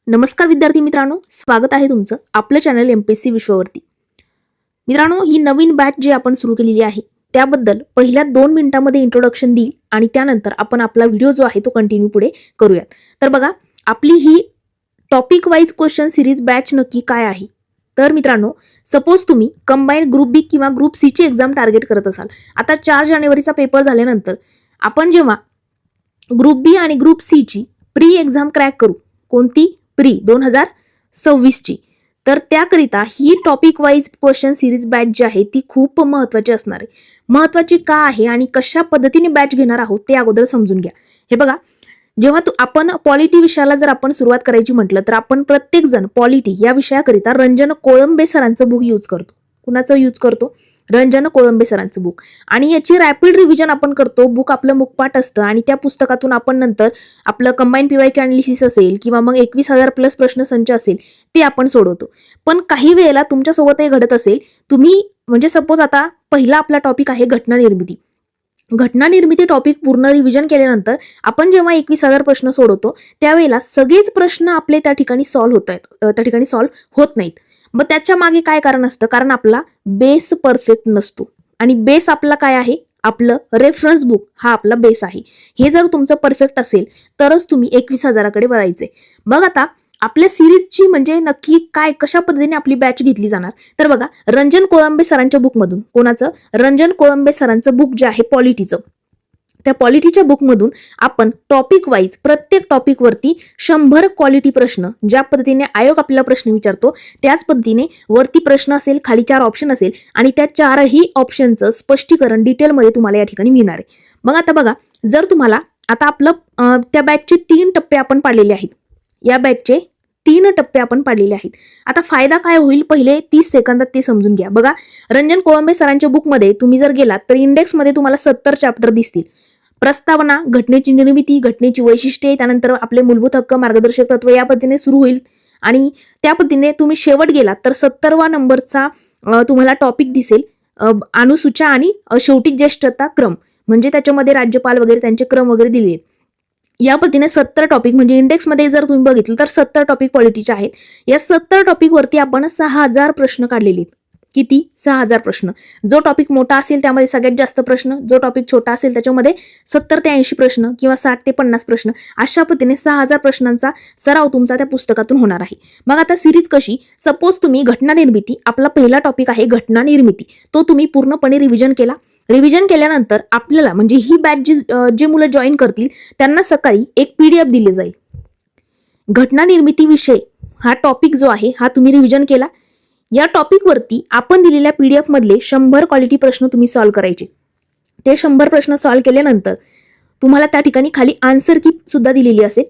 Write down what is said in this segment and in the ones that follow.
नमस्कार विद्यार्थी मित्रांनो, स्वागत आहे तुमचं आपलं चॅनल एमपीएससी विश्ववरती. मित्रांनो, ही नवीन बॅच जी आपण सुरू केलेली आहे त्याबद्दल पहिल्या 2 मिनिटांमध्ये इंट्रोडक्शन देईल आणि त्यानंतर आपण आपला व्हिडिओ जो आहे तो कंटिन्यू पुढे करूयात. तर बघा, आपली ही topic wise question series batch नक्की काय आहे. तर मित्रांनो, सपोज तुम्ही कंबाईंड ग्रुप बी किंवा ग्रुप सी ची एक्झाम टार्गेट करत असाल. आता 4 जानेवारीचा पेपर झाल्यानंतर आपण जेव्हा ग्रुप बी आणि ग्रुप सी ची प्री एक्झाम क्रॅक करू, कोणती प्री 2026 ची, तर त्याकरिता ही topic wise question series batch जी आहे ती खूप महत्त्वाची असणार आहे. महत्त्वाची का आहे आणि कशा पद्धतीने बॅच घेणार आहोत ते अगोदर समजून घ्या. हे बघा, जेव्हा आपण पॉलिटी विषयाला जर आपण सुरुवात करायची म्हटलं तर आपण प्रत्येक जण पॉलिटी या विषयाकरिता रंजन कोळंबे सरांचं बुक यूज करतो. कुणाचं यूज करतो? रंजन कोळंबे सरांचं बुक. आणि याची रॅपिड रिव्हिजन आपण करतो. बुक आपलं मुखपाठ असतं आणि त्या पुस्तकातून आपण नंतर आपलं कंबाईन पीवायक्यू अनालिसिस असेल किंवा मग 21,000 प्लस प्रश्नसंच असेल ते आपण सोडवतो. पण काही वेळेला तुमच्यासोबत हे घडत असेल, तुम्ही म्हणजे सपोज आता पहिला आपला टॉपिक आहे घटना निर्मिती. घटना निर्मिती टॉपिक पूर्ण रिव्हिजन केल्यानंतर आपण जेव्हा 21,000 प्रश्न सोडवतो त्यावेळेला सगळेच प्रश्न आपले त्या ठिकाणी सॉल्व्ह होत आहेत, त्या ठिकाणी सॉल्व्ह होत नाहीत. मग त्याच्या मागे काय कारण असतं? कारण आपला बेस परफेक्ट नसतो. आणि बेस आपला काय आहे? आपलं रेफरन्स बुक हा आपला बेस आहे. हे जर तुमचं परफेक्ट असेल तरच तुम्ही 21,000कडे वळायचे. मग आता आपल्या सिरीजची म्हणजे नक्की काय, कशा पद्धतीने आपली बॅच घेतली जाणार? तर बघा, रंजन कोळंबे सरांच्या बुकमधून, कोणाचं? रंजन कोळंबे सरांचं बुक जे आहे पॉलिटीचं, त्या पॉलिटीच्या बुकमधून आपण टॉपिक वाईज प्रत्येक टॉपिकवरती 100 क्वालिटी प्रश्न, ज्या पद्धतीने आयोग आपल्याला प्रश्न विचारतो त्याच पद्धतीने वरती प्रश्न असेल, खाली 4 ऑप्शन असेल आणि त्या 4ही ऑप्शनचं स्पष्टीकरण डिटेलमध्ये तुम्हाला या ठिकाणी मिळणार आहे. मग आता बघा, जर तुम्हाला आता आपलं त्या बॅचचे 3 टप्पे आपण पाडलेले आहेत. या बॅचचे 3 टप्पे आपण पाडलेले आहेत. आता फायदा काय होईल पहिले 30 सेकंदात ते समजून घ्या. बघा, रंजन कोळंबे सरांच्या बुकमध्ये तुम्ही जर गेलात तर इंडेक्समध्ये तुम्हाला 70 चॅप्टर दिसतील. प्रस्तावना, घटनेची निर्मिती, घटनेची वैशिष्ट्ये, त्यानंतर आपले मूलभूत हक्क, मार्गदर्शक तत्व या पद्धतीने सुरू होईल. आणि त्या पद्धतीने तुम्ही शेवट गेलात तर 70वा नंबरचा तुम्हाला टॉपिक दिसेल, अनुसूच्या आणि शेवटी ज्येष्ठता क्रम, म्हणजे त्याच्यामध्ये राज्यपाल वगैरे त्यांचे क्रम वगैरे दिले आहेत. या पद्धतीने 70 टॉपिक, म्हणजे इंडेक्समध्ये जर तुम्ही बघितलं तर 70 टॉपिक पॉलिटीचे आहेत. या 70 टॉपिकवरती आपण 6,000 प्रश्न काढलेले आहेत. किती? 6,000 प्रश्न. जो टॉपिक मोठा असेल त्यामध्ये सगळ्यात जास्त प्रश्न, जो टॉपिक छोटा असेल त्याच्यामध्ये 70 ते 80 प्रश्न किंवा 60 ते 50 प्रश्न, अशा पद्धतीने 6,000 प्रश्नांचा सराव तुमचा त्या पुस्तकातून होणार आहे. मग आता सिरीज कशी? सपोज तुम्ही घटना निर्मिती, आपला पहिला टॉपिक आहे घटना निर्मिती, तो तुम्ही पूर्णपणे रिव्हिजन केला. रिव्हिजन केल्यानंतर आपल्याला म्हणजे ही बॅच जे मुलं जॉईन करतील त्यांना सकाळी एक PDF दिले जाईल. घटना निर्मिती विषय हा टॉपिक जो आहे हा तुम्ही रिव्हिजन केला. या टॉपिकवरती आपण दिलेल्या PDF मधले 100 क्वालिटी प्रश्न तुम्ही सॉल्व्ह करायचे. ते 100 प्रश्न सॉल्व्ह केल्यानंतर तुम्हाला त्या ठिकाणी खाली आन्सर की सुद्धा दिलेली असेल.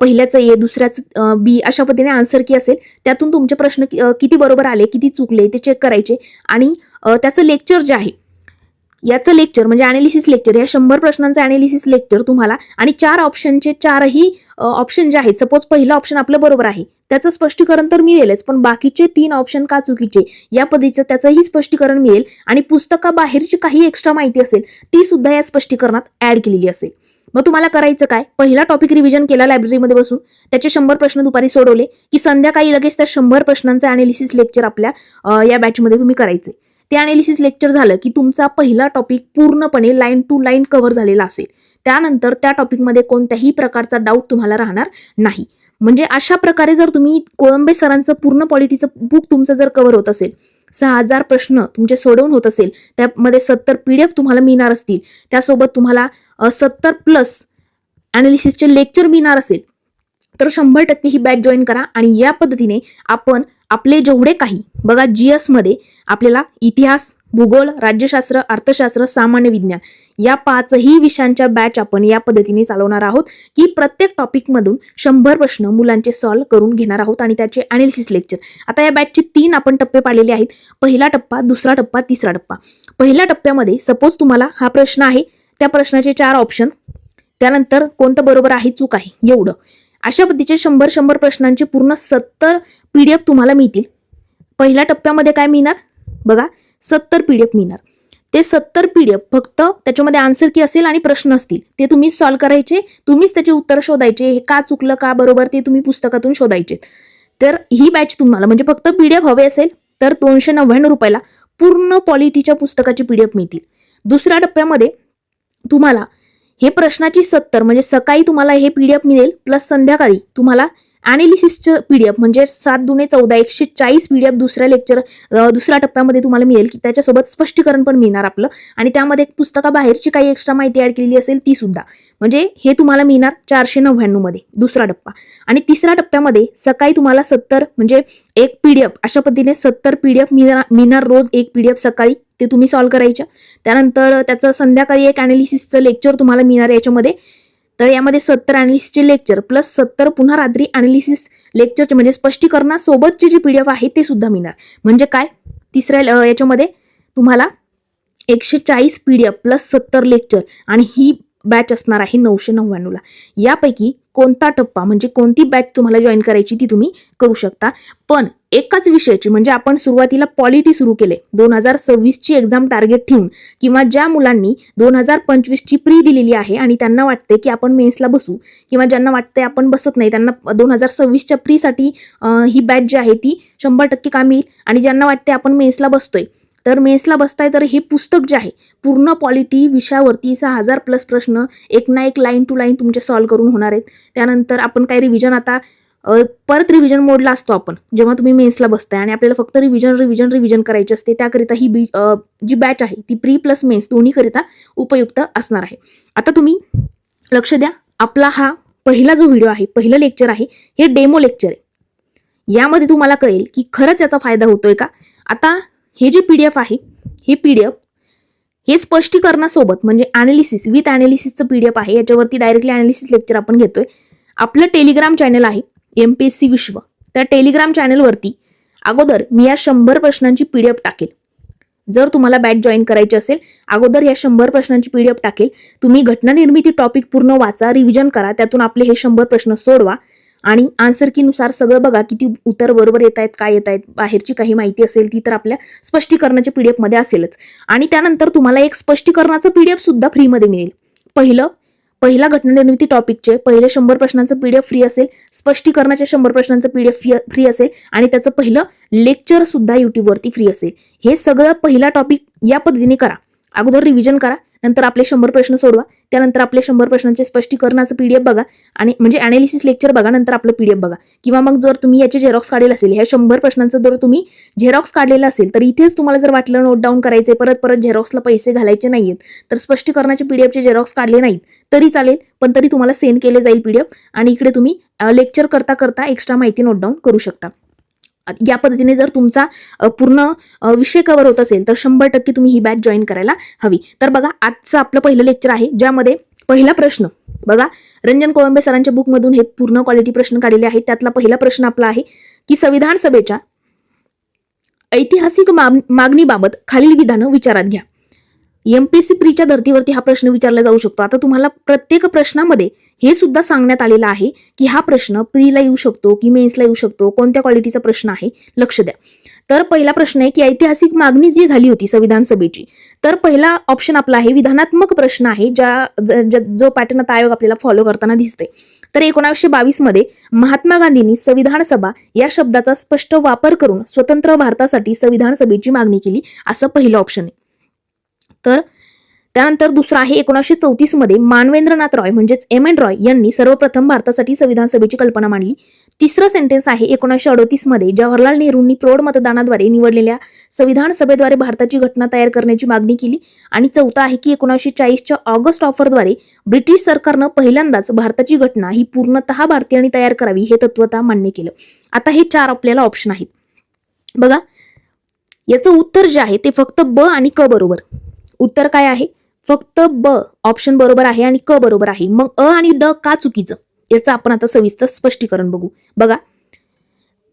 पहिल्याचं A, दुसऱ्याचं B, अशा पद्धतीने आन्सर की असेल. त्यातून तुमचे प्रश्न किती बरोबर आले, किती चुकले ते चेक करायचे. आणि त्याचं लेक्चर जे आहे, याचं लेक्चर म्हणजे अनालिसिस लेक्चर, या 100 प्रश्नांचं अनालिसिस लेक्चर तुम्हाला, आणि 4 ऑप्शनचे 4ही ऑप्शन जे आहेत, सपोज पहिला ऑप्शन आपलं बरोबर आहे त्याचं स्पष्टीकरण तर मिळेलच, पण बाकीचे 3 ऑप्शन का चुकीचे या पद्धतीचं त्याचंही स्पष्टीकरण मिळेल. आणि पुस्तकाबाहेरची काही एक्स्ट्रा माहिती असेल ती सुद्धा या स्पष्टीकरणात ऍड केलेली असेल. मग तुम्हाला करायचं काय? पहिला टॉपिक रिव्हिजन केला लायब्ररीमध्ये बसून, त्याचे 100 प्रश्न दुपारी सोडवले की संध्याकाळी लगेच त्या 100 प्रश्नांचं अनालिसिस लेक्चर आपल्या या बॅचमध्ये तुम्ही करायचे. ते अनालिसिस लेक्चर झालं की तुमचा पहिला टॉपिक पूर्णपणे लाईन टू लाईन कव्हर झालेला असेल. त्यानंतर त्या टॉपिकमध्ये कोणत्याही प्रकारचा डाऊट तुम्हाला राहणार नाही. म्हणजे अशा प्रकारे जर तुम्ही कोळंबे सरांचं पूर्ण पॉलिटीचं बुक तुमचं जर कव्हर होत असेल, 6,000 प्रश्न तुमचे सोडवून होत असेल, त्यामध्ये 70 PDF तुम्हाला मिळणार असतील, त्यासोबत तुम्हाला 70 प्लस अनालिसिसचे लेक्चर मिळणार असेल, तर 100% ही बॅच जॉईन करा. आणि या पद्धतीने आपण आपले जेवढे काही बघा, GS मध्ये आपल्याला इतिहास, भूगोल, राज्यशास्त्र, अर्थशास्त्र, सामान्य विज्ञान या 5ही विषयांच्या बॅच आपण या पद्धतीने चालवणार आहोत की प्रत्येक टॉपिकमधून 100 प्रश्न मुलांचे सॉल्व्ह करून घेणार आहोत आणि त्याचे अनालिसिस लेक्चर. आता या बॅचचे 3 आपण टप्पे पाडलेले आहेत. पहिला टप्पा, दुसरा टप्पा, तिसरा टप्पा. पहिल्या टप्प्यामध्ये सपोज तुम्हाला हा प्रश्न आहे, त्या प्रश्नाचे 4 ऑप्शन, त्यानंतर कोणतं बरोबर आहे, चूक आहे, एवढं. अशा पद्धतीचे 100 प्रश्नांचे पूर्ण 70 PDF तुम्हाला मिळतील. पहिल्या टप्प्यामध्ये काय मिळणार? बघा, 70 PDF मिळणार. ते 70 PDF फक्त त्याच्यामध्ये आन्सर की असेल आणि प्रश्न असतील, ते तुम्ही सॉल्व्ह करायचे, तुम्हीच त्याचे उत्तर शोधायचे, हे का चुकलं का बरोबर ते तुम्ही पुस्तकातून शोधायचे. तर ही बॅच तुम्हाला म्हणजे फक्त PDF हवे असेल तर 299 रुपयाला पूर्ण पॉलिटीच्या पुस्तकाची PDF मिळतील. दुसऱ्या टप्प्यामध्ये तुम्हाला हे प्रश्नाची 70 म्हणजे सकाळी तुम्हाला हे PDF मिळेल, प्लस संध्याकाळी तुम्हाला अनालिसिसचं PDF म्हणजे 7 दुने 14 140 PDF दुसऱ्या टप्प्यामध्ये तुम्हाला मिळेल, की त्याच्यासोबत स्पष्टीकरण पण मिळणार आपलं, आणि त्यामध्ये पुस्तकाबाहेरची काही एक्स्ट्रा माहिती ऍड केलेली असेल ती सुद्धा. म्हणजे हे तुम्हाला मिळणार 499 मध्ये दुसरा टप्पा. आणि तिसऱ्या टप्प्यामध्ये सकाळी तुम्हाला 70 म्हणजे एक PDF अशा पद्धतीने 70 PDF मिळणार रोज एक PDF सकाळी, ते तुम्ही सॉल्व्ह करायचं. त्यानंतर त्याचं संध्याकाळी एक अनालिसिसचं लेक्चर तुम्हाला मिळणार याच्यामध्ये. तर यामध्ये 70 अनालिसिसचे लेक्चर प्लस 70 पुन्हा रात्री अनालिसिस लेक्चरचे म्हणजे स्पष्टीकरणासोबतचे जे PDF आहे ते सुद्धा मिळणार. म्हणजे काय, तिसऱ्या याच्यामध्ये तुम्हाला 140 PDF प्लस 70 लेक्चर, आणि ही बॅच असणार आहे 999ला. यापैकी कोणता टप्पा म्हणजे कोणती बॅच तुम्हाला जॉईन करायची ती तुम्ही करू शकता. पण एकाच विषयाची म्हणजे आपण सुरुवातीला पॉलिटी सुरू केले 2026ची एक्झाम टार्गेट ठेवून, किंवा ज्या मुलांनी 2025ची प्री दिलेली आहे आणि त्यांना वाटते की आपण मेन्सला बसू, किंवा ज्यांना वाटते आपण बसत नाही त्यांना 2026च्या प्रीसाठी ही बॅच जी आहे ती 100% कामी येईल. आणि ज्यांना वाटते आपण मेन्सला बसतोय तर मेन्सला बसताय तर हे पुस्तक जे आहे पूर्ण पॉलिटी विषयावरती 6000 प्लस प्रश्न एक ना एक लाईन टू लाईन तुमचे सॉल्व्ह करून होणार आहेत. त्यानंतर आपण काही रिव्हिजन आता परत रिव्हिजन मोडला असतो आपण जेव्हा तुम्ही मेन्सला बसताय आणि आपल्याला फक्त रिव्हिजन करायची असते, त्याकरिता ही जी बॅच आहे ती प्री प्लस मेन्स दोन्हीकरिता उपयुक्त असणार आहे. आता तुम्ही लक्ष द्या, आपला हा पहिला जो व्हिडिओ आहे, पहिलं लेक्चर आहे, हे डेमो लेक्चर आहे. यामध्ये तुम्हाला कळेल की खरंच याचा फायदा होतोय का. आता हे जे PDF आहे हे PDF हे स्पष्टीकरणासोबत म्हणजे अनालिसिस विथ अनालिसिसचं PDF आहे. याच्यावरती डायरेक्टली अनालिसिस लेक्चर आपण घेतोय. आपलं टेलिग्राम चॅनल आहे MPSC विश्व, त्या टेलिग्राम चॅनलवरती अगोदर मी या 100 प्रश्नांची PDF टाकेल. जर तुम्हाला बॅच जॉईन करायची असेल अगोदर या 100 प्रश्नांची PDF टाकेल. तुम्ही घटना निर्मिती टॉपिक पूर्ण वाचा, रिव्हिजन करा, त्यातून आपले हे 100 प्रश्न सोडवा आणि आन्सर कीनुसार सगळं बघा किती उत्तर बरोबर येत आहेत, काय येत आहेत, बाहेरची काही माहिती असेल ती तर आपल्या स्पष्टीकरणाच्या PDF मध्ये असेलच. आणि त्यानंतर तुम्हाला एक स्पष्टीकरणाचं PDF सुद्धा फ्रीमध्ये मिळेल. पहिला घटना निर्मिती टॉपिकचे पहिले 100 प्रश्नांचं PDF फ्री असेल, स्पष्टीकरणाच्या 100 प्रश्नांचं PDF फ्री असेल, आणि त्याचं पहिलं लेक्चर सुद्धा युट्यूबवरती फ्री असेल. हे सगळं पहिला टॉपिक या पद्धतीने करा. अगोदर रिव्हिजन करा, नंतर आपले 100 प्रश्न सोडवा, त्यानंतर आपले 100 प्रश्नांचे स्पष्टीकरणाचं PDF बघा आणि म्हणजे अनालिसिस लेक्चर बघा, नंतर आपलं PDF बघा. किंवा मग जर तुम्ही याचे झेरॉक्स काढलेलं असेल, ह्या 100 प्रश्नांचं जर तुम्ही झेरॉक्स काढलेलं असेल तर इथेच तुम्हाला जर वाटलं नोट डाऊन करायचे, परत झेरॉक्सला पैसे घालायचे नाहीयेत, तर स्पष्टीकरणाचे PDFचे झेरॉक्स काढले नाहीत तरी चालेल, पण तरी तुम्हाला सेंड केले जाईल PDF, आणि इकडे तुम्ही लेक्चर करता एक्स्ट्रा माहिती नोट डाऊन करू शकता. या पद्धतीने जर तुमचा पूर्ण विषय कव्हर होत असेल तर 100% तुम्ही ही बॅच जॉईन करायला हवी. तर बघा, आजचं आपलं पहिलं लेक्चर आहे ज्यामध्ये पहिला प्रश्न बघा, रंजन कोळंबे सरांच्या बुकमधून हे पूर्ण क्वालिटी प्रश्न काढलेले आहेत. त्यातला पहिला प्रश्न आपला आहे की संविधान सभेच्या ऐतिहासिक मागणीबाबत खालील विधानं विचारात घ्या. MPSC प्रीच्या धर्तीवरती हा प्रश्न विचारला जाऊ शकतो. आता तुम्हाला प्रत्येक प्रश्नामध्ये हे सुद्धा सांगण्यात आलेलं आहे की हा प्रश्न प्रीला येऊ शकतो की मेन्सला येऊ शकतो, कोणत्या क्वालिटीचा प्रश्न आहे, लक्ष द्या. तर पहिला प्रश्न आहे की ऐतिहासिक मागणी जी झाली होती संविधान सभेची, तर पहिला ऑप्शन आपला आहे विधानात्मक प्रश्न आहे, जो पॅटर्न आता आयोग आपल्याला फॉलो करताना दिसते. तर 1922 मध्ये महात्मा गांधींनी संविधान सभा या शब्दाचा स्पष्ट वापर करून स्वतंत्र भारतासाठी संविधान सभेची मागणी केली, असं पहिलं ऑप्शन आहे. तर त्यानंतर दुसरा आहे 1934 मध्ये मानवेंद्रनाथ रॉय म्हणजेच M.N. रॉय यांनी सर्वप्रथम भारतासाठी संविधान सभेची कल्पना मांडली. तिसरं सेंटेन्स आहे 1938 मध्ये जवाहरलाल नेहरूंनी प्रौढ मतदानाद्वारे निवडलेल्या संविधान सभेद्वारे भारताची घटना तयार करण्याची मागणी केली. आणि चौथा आहे की 1940च्या ऑगस्ट ऑफरद्वारे ब्रिटिश सरकारनं पहिल्यांदाच भारताची घटना ही पूर्णतः भारतीयांनी तयार करावी हे तत्वतः मान्य केलं. आता हे 4 आपल्याला ऑप्शन आहेत. बघा, याचं उत्तर जे आहे ते फक्त ब आणि क बरोबर. उत्तर काय आहे, फक्त ब ऑप्शन बरोबर आहे आणि क बरोबर आहे. मग अ आणि ड का चुकीचं याचं आपण आता सविस्तर स्पष्टीकरण बघू. बघा,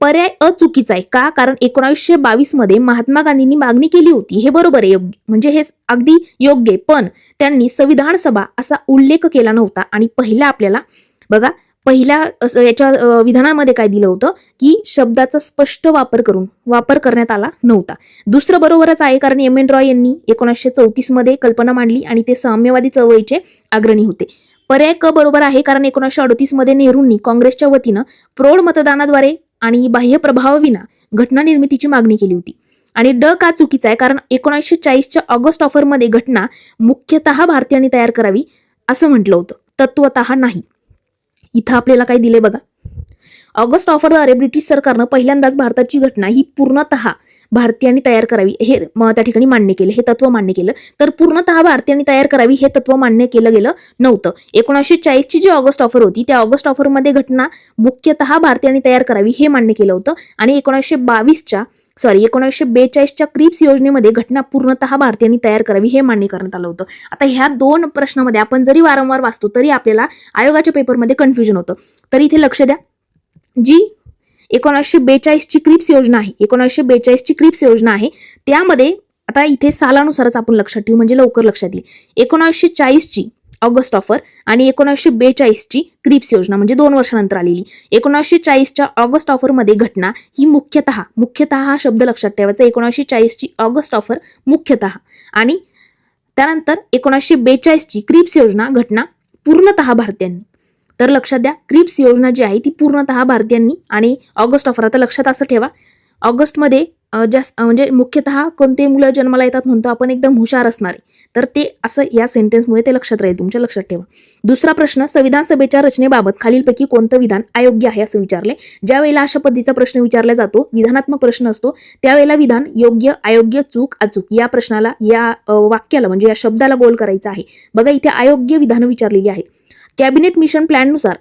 पर्याय अ चुकीचा आहे. का? कारण 1922 मध्ये महात्मा गांधींनी मागणी केली होती, हे बरोबर आहे, म्हणजे हे अगदी योग्य आहे, पण त्यांनी संविधान सभा असा उल्लेख केला नव्हता. आणि पहिला आपल्याला बघा, पहिल्या याच्या विधानामध्ये काय दिलं होतं की शब्दाचा स्पष्ट वापर करण्यात आला नव्हता. दुसरं बरोबरच आहे, कारण एम एन रॉय यांनी 1934 मध्ये कल्पना मांडली आणि ते साम्यवादी चळवळीचे अग्रणी होते. पर्याय क बरोबर आहे, कारण 1938 मध्ये नेहरूंनी काँग्रेसच्या वतीनं प्रौढ मतदानाद्वारे आणि बाह्य प्रभावाविना घटना निर्मितीची मागणी केली होती. आणि ड का चुकीचा आहे, कारण 1940च्या ऑगस्ट ऑफरमध्ये घटना मुख्यतः भारतीयांनी तयार करावी असं म्हटलं होतं, तत्वतः नाही. इथं आपल्याला काय दिले बघा, ऑगस्ट ऑफरद्वारे ब्रिटिश सरकारनं पहिल्यांदाच भारताची घटना ही पूर्णतः भारतीयांनी तयार करावी हे त्या ठिकाणी मान्य केलं, हे तत्व मान्य केलं. तर पूर्णतः भारतीयांनी तयार करावी हे तत्व मान्य केलं गेलं नव्हतं. 1940ची जी ऑगस्ट ऑफर होती त्या ऑगस्ट ऑफरमध्ये घटना मुख्यतः भारतीयांनी तयार करावी हे मान्य केलं होतं. आणि 1942च्या क्रिप्स योजनेमध्ये घटना पूर्णतः भारतीयांनी तयार करावी हे मान्य करण्यात आलं होतं. आता ह्या दोन प्रश्नामध्ये आपण जरी वारंवार वाचतो तरी आपल्याला आयोगाच्या पेपरमध्ये कन्फ्युजन होतं. तर इथे लक्ष द्या, जी 1942ची क्रिप्स योजना आहे त्यामध्ये आता इथे सालानुसारच आपण लक्षात ठेवू म्हणजे लवकर लक्षात येईल. 1940ची ऑगस्ट ऑफर आणि 1942ची क्रिप्स योजना म्हणजे 2 वर्षानंतर आलेली. 1940च्या ऑगस्ट ऑफरमध्ये घटना ही मुख्यतः हा शब्द लक्षात ठेवायचा. 1940ची ऑगस्ट ऑफर मुख्यतः, आणि त्यानंतर 1942ची क्रिप्स योजना घटना पूर्णतः भारतीयांनी. तर लक्षात द्या, क्रिप्स योजना जी आहे ती पूर्णतः भारतीयांनी, आणि ऑगस्ट ऑफर आता लक्षात असं ठेवा, ऑगस्टमध्ये जास्त म्हणजे मुख्यतः कोणते मुलं जन्माला येतात म्हणतो आपण एकदम हुशार असणारे, तर ते असं या सेंटेन्समुळे ते लक्षात राहील, तुमच्या लक्षात ठेवा. दुसरा प्रश्न, संविधान सभेच्या रचनेबाबत खालीलपैकी कोणतं विधान अयोग्य आहे असं विचारले. ज्या वेळेला अशा पद्धतीचा प्रश्न विचारला जातो, विधानात्मक प्रश्न असतो, त्यावेळेला विधान योग्य, अयोग्य, चूक, अचूक या प्रश्नाला, या वाक्याला म्हणजे या शब्दाला गोल करायचं आहे. बघा इथे अयोग्य विधानं विचारलेली आहेत. कॅबिनेट मिशन प्लॅननुसार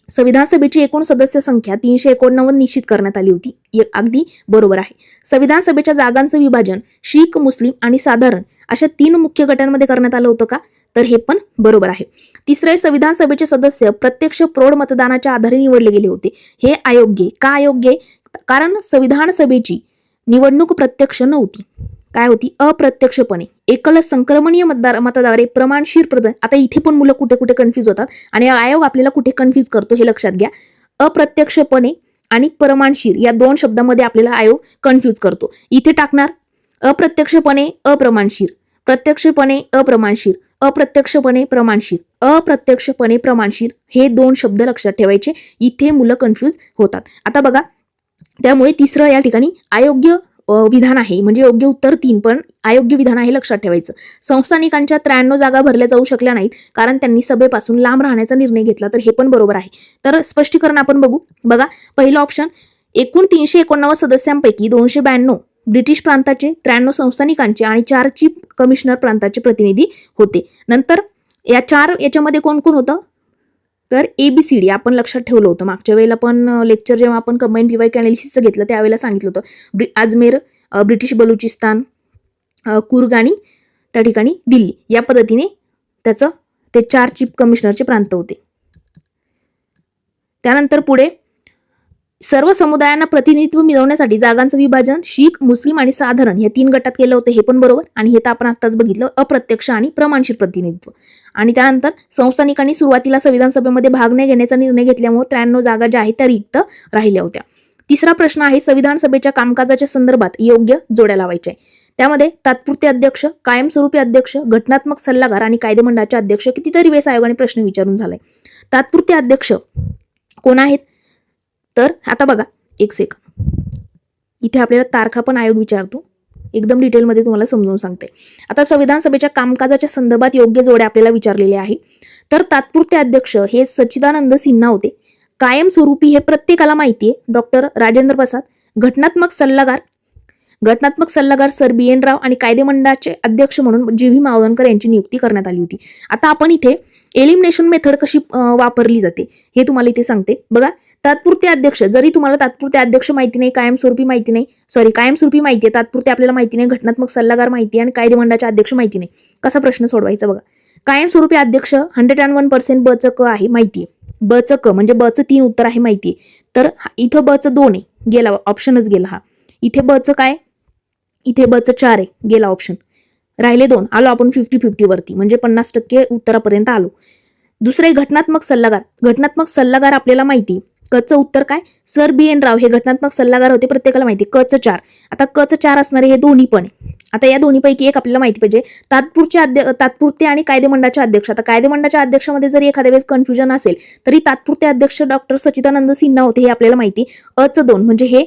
संविधान सभेची एकूण सदस्य संख्या 389 निश्चित करण्यात आली होती. अगदी बरोबर आहे. संविधान सभेच्या जागांचं विभाजन शीख, मुस्लिम आणि साधारण अशा 3 मुख्य गटांमध्ये करण्यात आलं होतं का? तर हे पण बरोबर आहे. तिसरे, संविधान सभेचे सदस्य प्रत्यक्ष प्रौढ मतदानाच्या आधारे निवडले गेले होते. हे अयोग्य. का अयोग्य? कारण संविधान सभेची निवडणूक प्रत्यक्ष नव्हती, काय होती? अप्रत्यक्षपणे एकल संक्रमणीय मतदाराद्वारे प्रमाणशीर आता इथे पण मुलं कुठे कुठे कन्फ्यूज होतात आणि आयोग आपल्याला कुठे कन्फ्यूज करतो हे लक्षात घ्या. अप्रत्यक्षपणे आणि प्रमाणशीर या 2 शब्दामध्ये आपल्याला आयोग कन्फ्यूज करतो. इथे टाकणार अप्रत्यक्षपणे अप्रमाणशीर, प्रत्यक्षपणे अप्रमाणशीर, अप्रत्यक्षपणे प्रमाणशीर, अप्रत्यक्षपणे प्रमाणशीर हे 2 शब्द लक्षात ठेवायचे. इथे मुलं कन्फ्यूज होतात. आता बघा, त्यामुळे तिसरं या ठिकाणी अयोग्य विधान आहे, म्हणजे योग्य उत्तर 3 पण अयोग्य विधान आहे लक्षात ठेवायचं. संस्थानिकांच्या 93 जागा भरल्या जाऊ शकल्या नाहीत कारण त्यांनी सभेपासून लांब राहण्याचा निर्णय घेतला. तर हे पण बरोबर आहे. तर स्पष्टीकरण आपण बघू. बघा, पहिलं ऑप्शन, एकूण 389 सदस्यांपैकी 292 ब्रिटिश प्रांताचे, 93 संस्थानिकांचे आणि 4 चीफ कमिशनर प्रांताचे प्रतिनिधी होते. नंतर या 4 याच्यामध्ये कोण कोण होतं? तर ABCD आपण लक्षात ठेवलं होतं. मागच्या वेळेला पण लेक्चर जेव्हा आपण कंबाईन PYQ अनालिसिसचं घेतलं त्यावेळेला सांगितलं होतं. अजमेर, ब्रिटिश बलुचिस्तान, कुर्ग आणि त्या ठिकाणी दिल्ली या पद्धतीने त्याचं ते 4 चीफ कमिशनरचे प्रांत होते. त्यानंतर पुढे, सर्व समुदायांना प्रतिनिधित्व मिळवण्यासाठी जागांचं विभाजन शीख, मुस्लिम आणि साधारण या 3 गटात केलं होतं. हे पण बरोबर, आणि हे तर आपण आताच बघितलं, अप्रत्यक्ष आणि प्रमाणशीर प्रतिनिधित्व. आणि त्यानंतर संस्थानिकांनी सुरुवातीला संविधान सभेमध्ये भाग न घेण्याचा निर्णय घेतल्यामुळे 93 जागा ज्या आहेत त्या रिक्त राहिल्या होत्या. तिसरा प्रश्न आहे, संविधान सभेच्या कामकाजाच्या संदर्भात योग्य जोड्या लावायच्या आहे. त्यामध्ये तात्पुरते अध्यक्ष, कायमस्वरूपी अध्यक्ष, घटनात्मक सल्लागार आणि कायदेमंडळाचे अध्यक्ष कितीतरी वेळेस आयोगाने प्रश्न विचारून झालाय. तात्पुरते अध्यक्ष कोण आहेत? तर आता बघा, एक सेकंद, इथे आपल्याला तारखा पण आयोग विचारतो, एकदम डिटेलमध्ये तुम्हाला समजून सांगते. आता संविधान सभेच्या कामकाजाच्या संदर्भात योग्य जोड्या आपल्याला विचारलेल्या आहे. तर तात्पुरते अध्यक्ष हे सच्चिदानंद सिन्हा होते. कायमस्वरूपी हे प्रत्येकाला माहिती आहे, डॉक्टर राजेंद्र प्रसाद. घटनात्मक सल्लागार सर BN राव आणि कायदेमंडळाचे अध्यक्ष म्हणून GV मावळणकर यांची नियुक्ती करण्यात आली होती. आता आपण इथे एलिमिनेशन मेथड कशी वापरली जाते हे तुम्हाला इथे सांगते. बघा, तात्पुरते अध्यक्ष, जरी तुम्हाला तात्पुरते अध्यक्ष माहिती नाही, कायमस्वरूपी माहिती आहे, तात्पुरते आपल्याला माहिती नाही, घटनात्मक सल्लागार माहिती आहे आणि कायदेमंडळाचे अध्यक्ष माहिती नाही, कसा प्रश्न सोडवायचा बघा. कायमस्वरूपी अध्यक्ष 101% बचं क आहे माहिती आहे, बचं क म्हणजे बचं 3 उत्तर आहे माहिती आहे. तर इथं बचं 2 आहे, गेला ऑप्शनच गेला हा. इथे बचं काय? इथे बचं 4 आहे, गेला ऑप्शन. राहिले 2, आलो आपण 50-50 वरती, म्हणजे 50% उत्तरापर्यंत आलो. दुसरे घटनात्मक सल्लागार. घटनात्मक सल्लागार आपल्याला माहिती. कचं उत्तर काय? सर बी एन राव हे घटनात्मक सल्लागार होते, प्रत्येकाला माहिती. कचं 4. आता कचं 4 असणारे हे दोन्ही पण आहे. आता या दोन्हीपैकी एक आपल्याला माहिती पाहिजे. तात्पुरते आणि कायदेमंडळाचे अध्यक्ष. आता कायदेमंडळाच्या अध्यक्षामध्ये जरी एखाद्या वेळेस कन्फ्युजन असेल तरी तात्पुरते अध्यक्ष डॉक्टर सच्चिदानंद सिन्हा होते हे आपल्याला माहिती. अचं 2 म्हणजे हे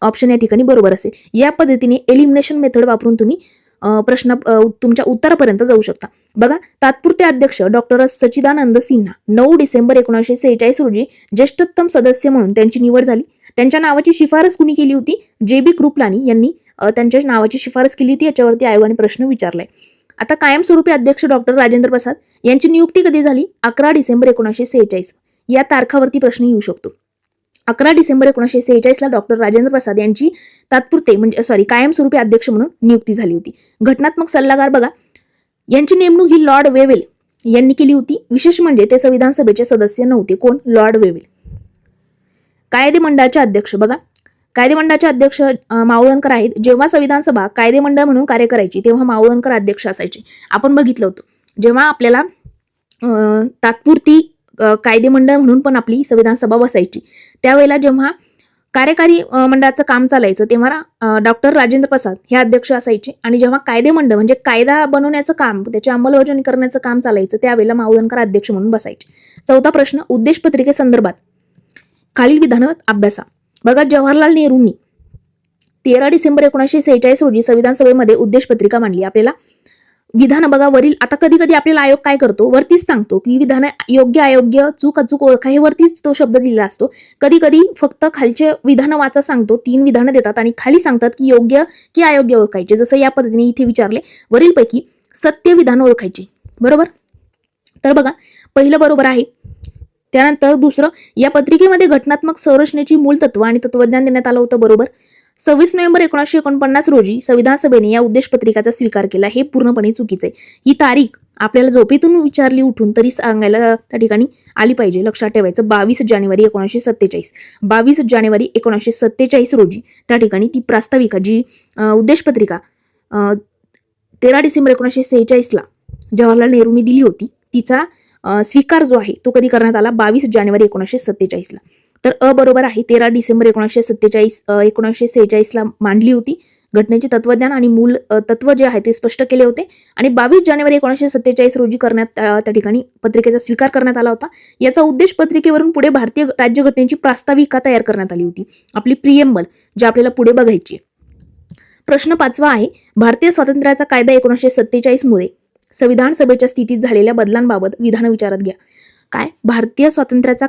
ऑप्शन या ठिकाणी बरोबर असेल. या पद्धतीने एलिमिनेशन मेथड वापरून तुम्ही प्रश्न तुमच्या उत्तरापर्यंत जाऊ शकता. बघा, तात्पुरते अध्यक्ष डॉक्टर सच्चिदानंद सिन्हा 9 डिसेंबर 1946 रोजी ज्येष्ठतम सदस्य म्हणून त्यांची निवड झाली. त्यांच्या नावाची शिफारस कुणी केली होती? जे.बी. कृपलानी यांनी त्यांच्या नावाची शिफारस केली होती. याच्यावरती आयोगाने प्रश्न विचारलाय. आता कायमस्वरूपी अध्यक्ष डॉक्टर राजेंद्र प्रसाद यांची नियुक्ती कधी झाली? 11 डिसेंबर 1946. या तारखावरती प्रश्न येऊ शकतो. 11 डिसेंबर 1946 ला डॉक्टर राजेंद्र प्रसाद यांची कायमस्वरूपी अध्यक्ष म्हणून नियुक्ती झाली होती. घटनात्मक सल्लागार बघा, यांची नेमणूक ही लॉर्ड वेवेल यांनी केली होती. विशेष म्हणजे ते संविधान सभेचे सदस्य नव्हते. कोण? Lord Wavell. कायदेमंडळाचे अध्यक्ष बघा, कायदेमंडळाचे अध्यक्ष मावळणकर आहेत. जेव्हा संविधान सभा कायदेमंडळ म्हणून कार्य करायची तेव्हा मावळणकर अध्यक्ष असायचे. आपण बघितलं होतं. जेव्हा आपल्याला तात्पुरती कायदेमंडळ म्हणून पण आपली संविधान सभा बसायची, त्यावेळेला जेव्हा कार्यकारी मंडळाचं काम चालायचं तेव्हा डॉक्टर राजेंद्र प्रसाद हे अध्यक्ष असायचे. आणि जेव्हा कायदेमंडळ म्हणजे कायदा बनवण्याचं काम, त्याची अंमलबजावणी करण्याचं काम चालायचं, त्यावेळेला मावळणकर अध्यक्ष म्हणून बसायचे. 4था प्रश्न, उद्देश पत्रिकेसंदर्भात खालील विधान अभ्यासा. बघा, जवाहरलाल नेहरूंनी 13 डिसेंबर 1946 रोजी संविधान सभेमध्ये उद्देश पत्रिका मांडली. आपल्याला विधान बघा वरील. आता कधी कधी आपल्याला आयोग काय करतो, वरतीच सांगतो की विधान योग्य अयोग्य चूक अचूक ओळखा, हे वरतीच तो शब्द दिलेला असतो. कधी कधी फक्त खालचे विधान वाचा सांगतो, 3 विधानं देतात आणि खाली सांगतात की योग्य की अयोग्य ओळखायचे. जसं या पद्धतीने इथे विचारले, वरीलपैकी सत्य विधान ओळखायचे. बरोबर? तर बघा, पहिलं बरोबर आहे. त्यानंतर दुसरं, या पत्रिकेमध्ये घटनात्मक संरचनेची मूल तत्व आणि तत्वज्ञान देण्यात आलं होतं. बरोबर. 26 नोव्हेंबर 1949 रोजी संविधान सभेने या उद्देश पत्रिकाचा स्वीकार केला. हे पूर्णपणे चुकीचे. ही तारीख आपल्याला झोपेतून विचारली उठून तरी सांगायला त्या ठिकाणी आली पाहिजे. लक्षात ठेवायचं. 22 जानेवारी 1947. 22 जानेवारी 1947 रोजी त्या ठिकाणी ती प्रास्ताविका जी उद्देश पत्रिका 13 डिसेंबर 1946 ला जवाहरलाल नेहरूंनी दिली होती, तिचा स्वीकार जो आहे तो कधी करण्यात आला? 22 जानेवारी 1947 ला. तर बरोबर आहे. 13 डिसेंबर 1946 ला मांडली होती. घटनेचे तत्वज्ञान आणि मूल तत्व जे आहे ते स्पष्ट केले होते. आणि 22 जानेवारी 1947 रोजी त्या ठिकाणी पत्रिकेचा स्वीकार करण्यात आला होता. याचा उद्देश पत्रिकेवरून पुढे भारतीय राज्यघटनेची प्रास्ताविका तयार करण्यात आली होती. आपली प्रिएम्बल जी आपल्याला पुढे बघायची. प्रश्न 5वा आहे, भारतीय स्वातंत्र्याचा कायदा 1947 मुळे संविधान सभेच्या स्थितीत झालेल्या बदलांबाबत विधान विचारात घ्या. काय? भारतीय स्वातंत्र्याचा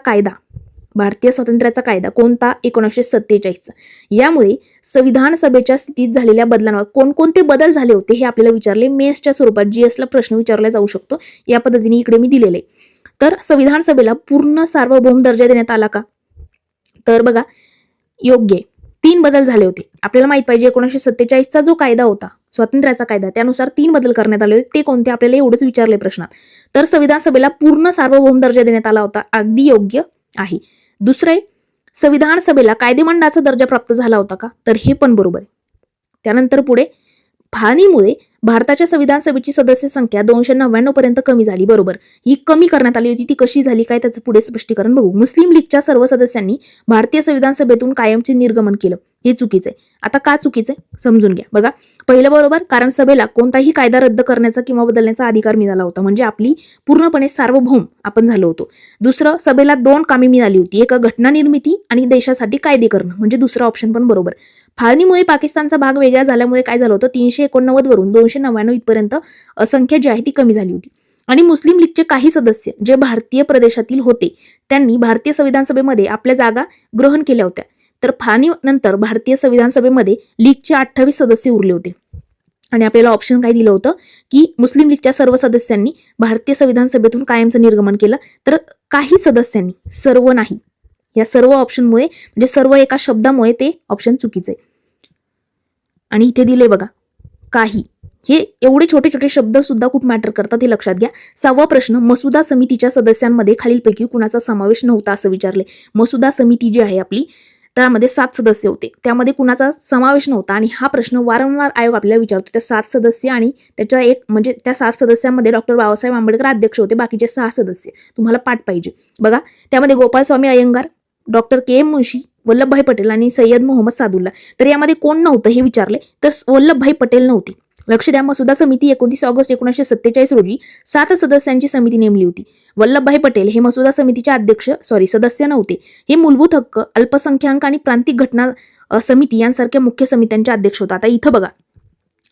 कायदा कोणता? 1947. यामुळे संविधान सभेच्या स्थितीत झालेल्या बदलांवर कोणकोणते बदल झाले होते हे आपल्याला विचारले. मेन्सच्या स्वरूपात GS ला प्रश्न विचारला जाऊ शकतो. या पद्धतीने इकडे मी दिलेले. तर संविधान सभेला पूर्ण सार्वभौम दर्जा देण्यात आला का? तर बघा, योग्य. 3 बदल झाले होते. आपल्याला माहित पाहिजे 1947चा जो कायदा होता स्वातंत्र्याचा कायदा, त्यानुसार 3 बदल करण्यात आले होते. ते कोणते आपल्याला एवढंच विचारले प्रश्नात. तर संविधान सभेला पूर्ण सार्वभौम दर्जा देण्यात आला होता. अगदी योग्य आहे. दुसरे, संविधान सभेला कायदेमंडळाचा दर्जा प्राप्त झाला होता का? तर हे पण बरोबर आहे. त्यानंतर पुढे, फाळणीमुळे भारताच्या संविधान सभेची सदस्य संख्या 299 पर्यंत कमी झाली. बरोबर. ही कमी करण्यात आली होती. ती कशी झाली काय त्याचं पुढे स्पष्टीकरण बघू. मुस्लिम लीगच्या सर्व सदस्यांनी भारतीय संविधान सभेतून कायमचे निर्गमन केलं. हे चुकीचं आहे. आता का चुकीचं आहे समजून घ्या. बघा, पहिलं बरोबर, कारण सभेला कोणताही कायदा रद्द करण्याचा किंवा बदलण्याचा अधिकार मिळाला होता. म्हणजे आपली पूर्णपणे सार्वभौम आपण झालो होतो. दुसरं, सभेला 2 कामे मिळाली होती. एक घटना निर्मिती आणि देशासाठी कायदे करणं. म्हणजे दुसरा ऑप्शन पण बरोबर. फाळणीमुळे पाकिस्तानचा भाग वेगळा झाल्यामुळे काय झालं होतं? 389 वरून 299 इथपर्यंत संख्या जी आहे ती कमी झाली होती. आणि मुस्लिम लीगचे काही सदस्य जे भारतीय प्रदेशातील होते त्यांनी भारतीय संविधान सभेमध्ये आपल्या जागा ग्रहण केल्या होत्या. तर फाळणीनंतर भारतीय संविधान सभेमध्ये लीगचे 28 सदस्य उरले होते. आणि आपल्याला ऑप्शन काय दिलं होतं की मुस्लिम लीगच्या सर्व सदस्यांनी भारतीय संविधान सभेतून कायमचं निर्गमन केलं. तर काही सदस्यांनी, सर्व नाही. या सर्व ऑप्शनमुळे म्हणजे सर्व एका शब्दामुळे ते ऑप्शन चुकीचं आहे. आणि इथे दिले बघा, काही. हे एवढे छोटे छोटे शब्द सुद्धा खूप मॅटर करतात, हे लक्षात घ्या. 6वा प्रश्न, मसुदा समितीच्या सदस्यांमध्ये खालीलपैकी कुणाचा समावेश नव्हता असं विचारले. मसुदा समिती जी आहे आपली त्यामध्ये 7 सदस्य होते, त्यामध्ये कुणाचा समावेश नव्हता. आणि हा प्रश्न वारंवार आयोग आपल्याला विचारतो. त्या 7 सदस्य आणि त्याच्या एक म्हणजे त्या 7 सदस्यांमध्ये डॉक्टर बाबासाहेब आंबेडकर अध्यक्ष होते, बाकीचे 6 सदस्य तुम्हाला पाठ पाहिजे. बघा, त्यामध्ये गोपालस्वामी अय्यंगार, डॉक्टर के एम मुन्शी, वल्लभभाई पटेल आणि सय्यद मोहम्मद सादुल्ला. तर यामध्ये कोण नव्हतं हे विचारले, तर वल्लभभाई पटेल नव्हती. लक्ष द्या, मसुदा समिती 29 ऑगस्ट 1947 रोजी 7 सदस्यांची समिती नेमली होती. वल्लभभाई पटेल हे मसुदा समितीचे सदस्य नव्हते. हे मूलभूत हक्क, अल्पसंख्याक आणि प्रांतिक घटना समिती यांसारख्या मुख्य समित्यांचे अध्यक्ष होता. आता इथं बघा,